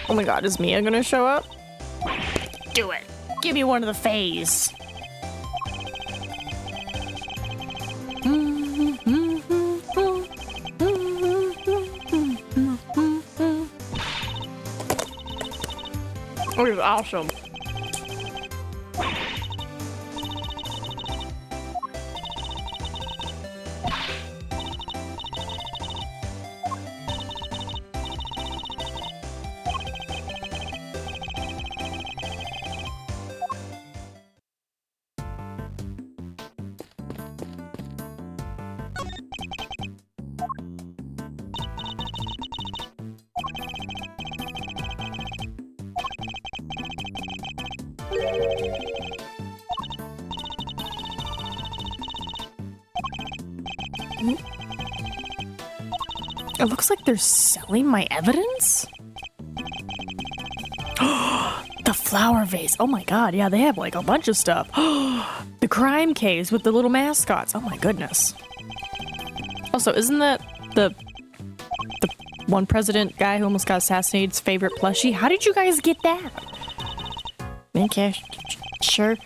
Oh my god, is Mia gonna show up? Do it. Give me one of the fays. Oh, this is awesome. It looks like they're selling my evidence? The flower vase. Oh my god, yeah, they have like a bunch of stuff. The crime caves with the little mascots. Oh my goodness. Also, isn't that the one president guy who almost got assassinated's favorite plushie? How did you guys get that? Okay, sure.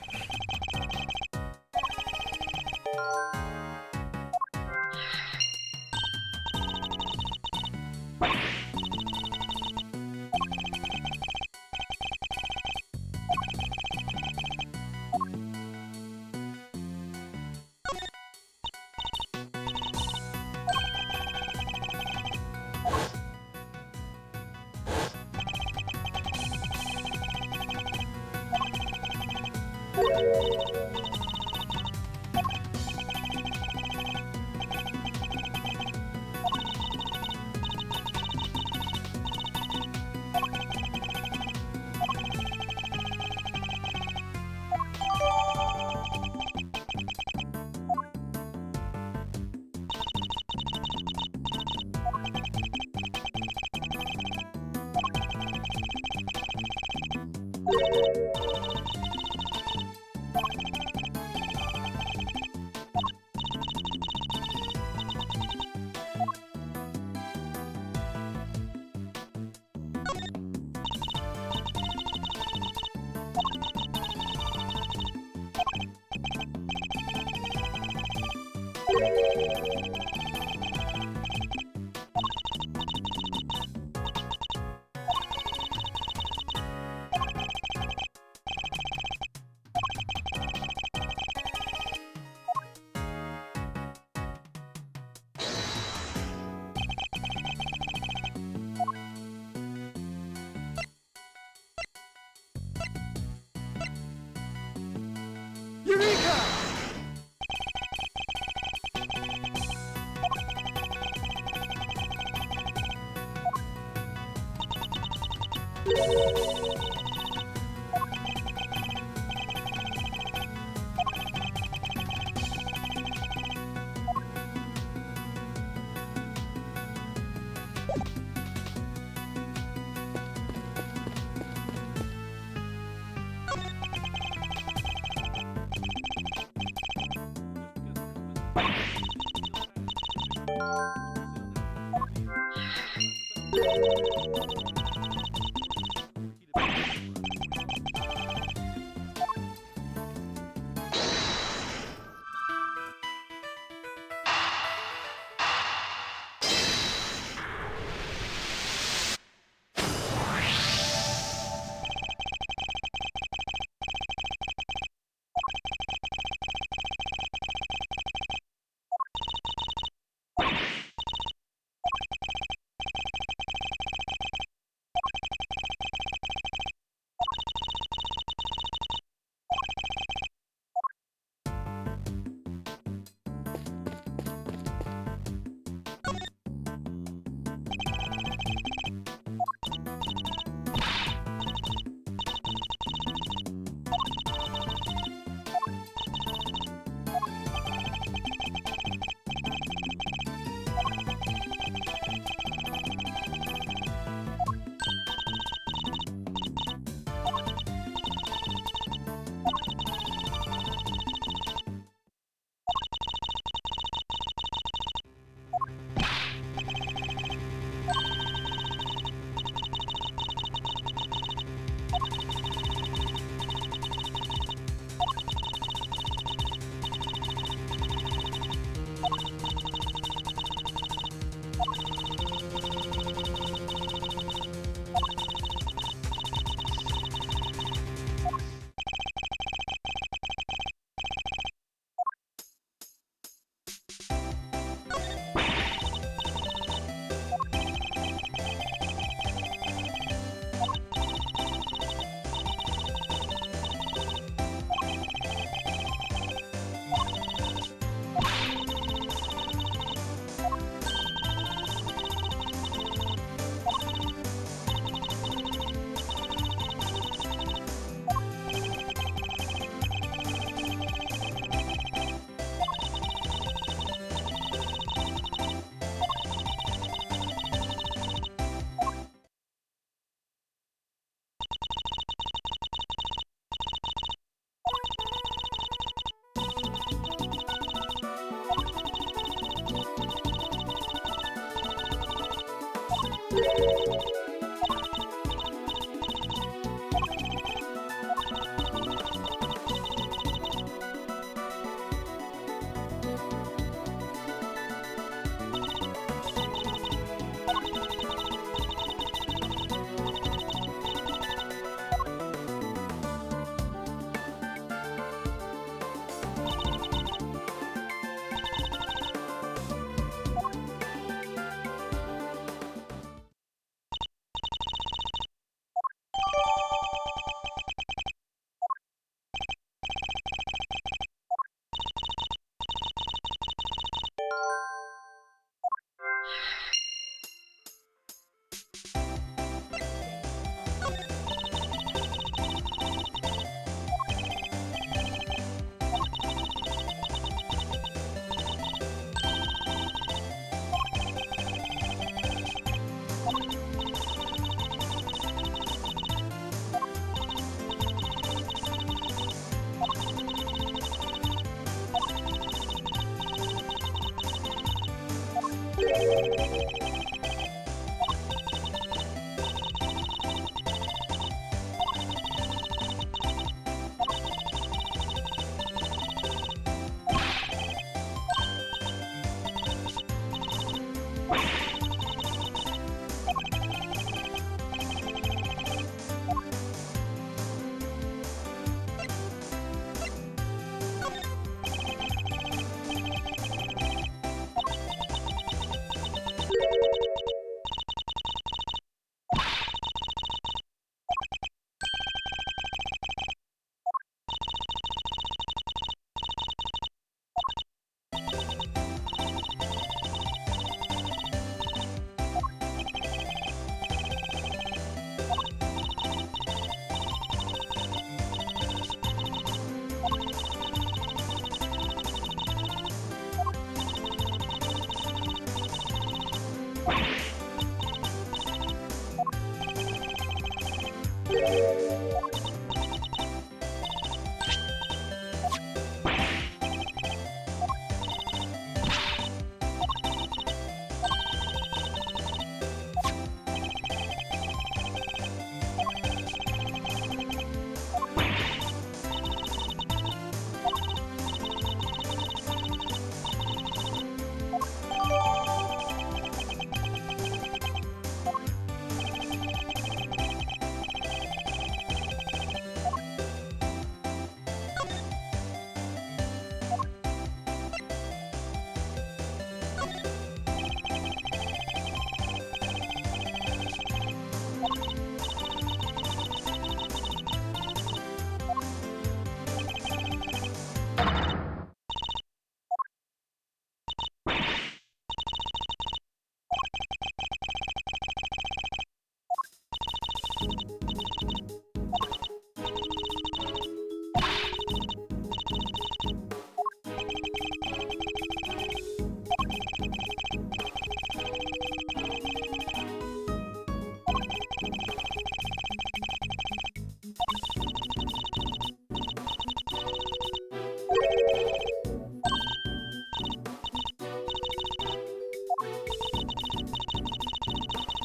Eureka!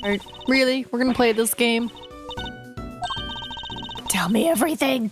Alright, really? We're gonna play this game? Tell me everything!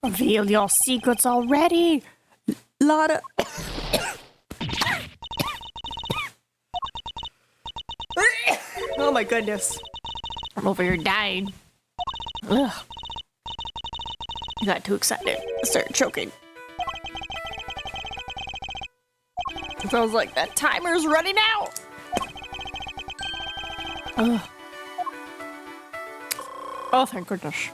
Reveal your secrets already. Lotta. Oh my goodness. I'm over here dying. Ugh. I got too excited. I started choking. It sounds like that timer's running out. Ugh. Oh, thank goodness.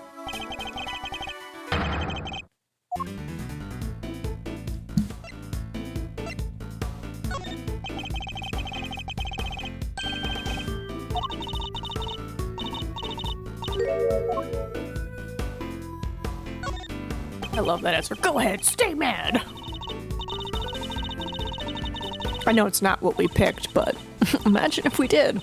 I love that answer. Go ahead, stay mad. I know it's not what we picked, but imagine if we did.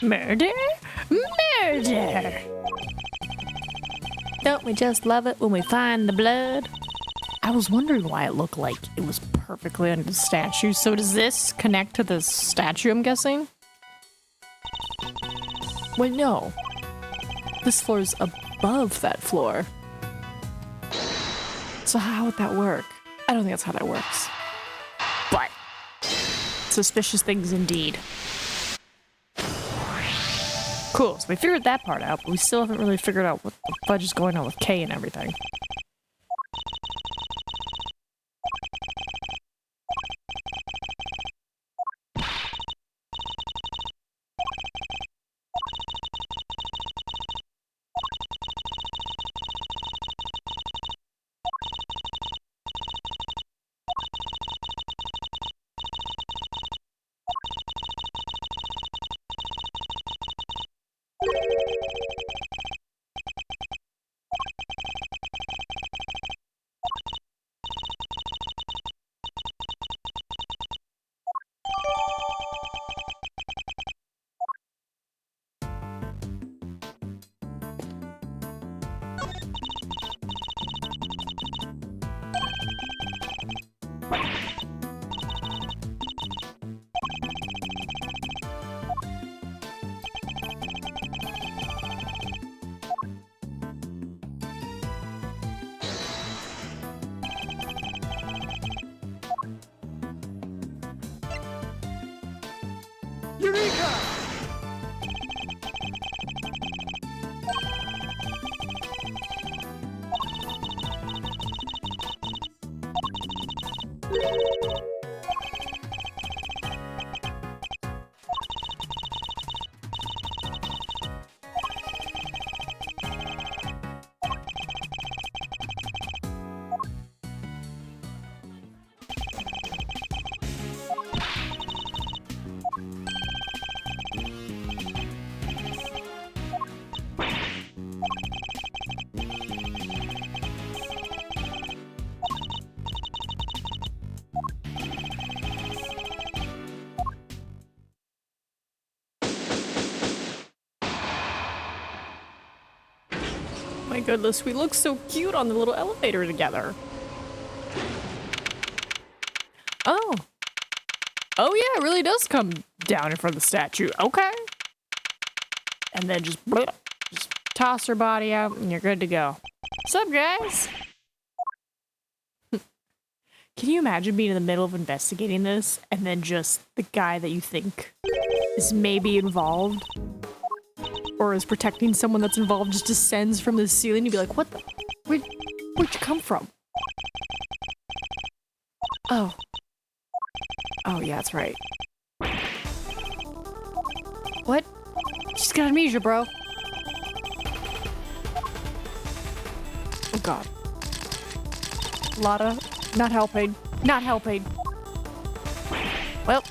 Murder? Murder! Don't we just love it when we find the blood? I was wondering why it looked like it was perfectly under the statue. So does this connect to the statue, I'm guessing? Wait, no. This floor is above that floor. So how would that work? I don't think that's how that works. But suspicious things indeed. Cool, so we figured that part out, but we still haven't really figured out what the fudge is going on with Kay and everything. My goodness, we look so cute on the little elevator together. Oh. Oh yeah, it really does come down in front of the statue. Okay. And then just toss her body out and you're good to go. What's up, guys? Can you imagine being in the middle of investigating this and then just the guy that you think is maybe involved or is protecting someone that's involved just descends from the ceiling, you'd be like, what the? Where'd you come from? Oh. Oh, yeah, that's right. What? She's got amnesia, bro. Oh, God. Lotta, not helping. Not helping. Well.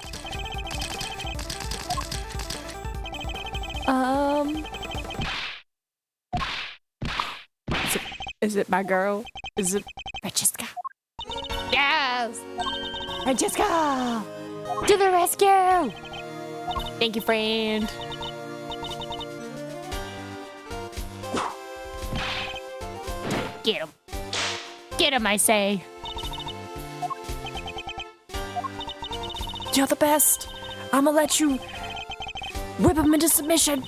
Is it my girl? Is it Francesca? Yes! Francesca! To the rescue! Thank you, friend. Get him. Get him, I say. You're the best. I'ma let you whip him into submission.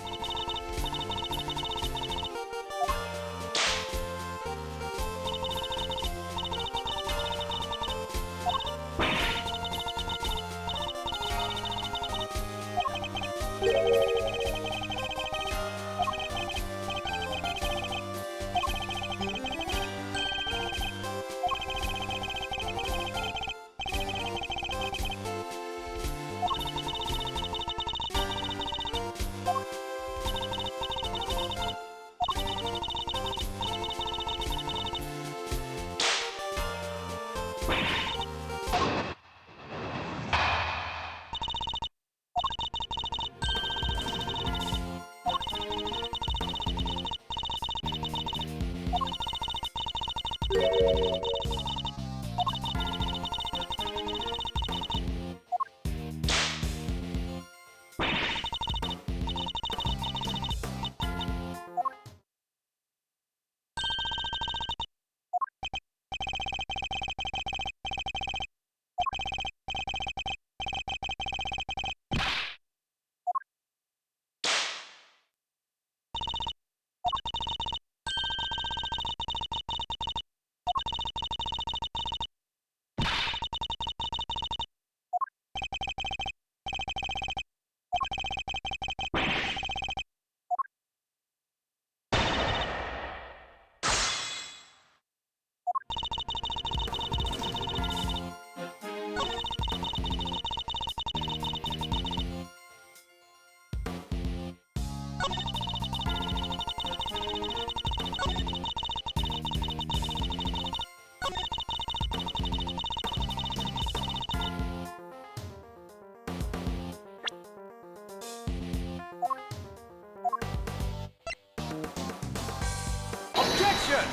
Objection!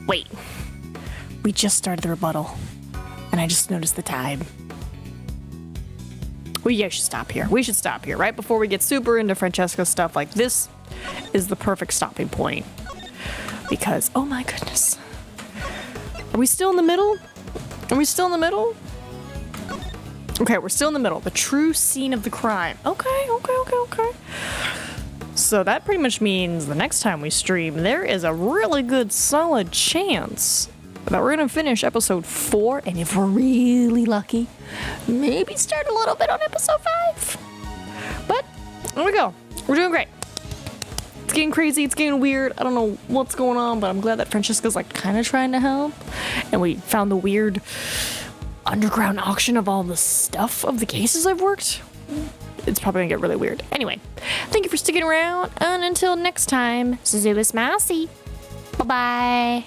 Wait. We just started the rebuttal, and I just noticed the time. We should stop here. We should stop here, right before we get super into Francesca's stuff. Like, this is the perfect stopping point. Because, oh my goodness. Are we still in the middle? Are we still in the middle? Okay, we're still in the middle. The true scene of the crime. Okay. So that pretty much means the next time we stream, there is a really good solid chance that we're gonna finish episode 4, and if we're really lucky, maybe start a little bit on episode 5. But there we go. We're doing great. It's getting crazy. It's getting weird. I don't know what's going on, but I'm glad that Francesca's like kind of trying to help. And we found the weird underground auction of all the stuff of the cases I've worked. It's probably gonna get really weird. Anyway, thank you for sticking around, and until next time, Suzuma's Mousy. Bye-bye.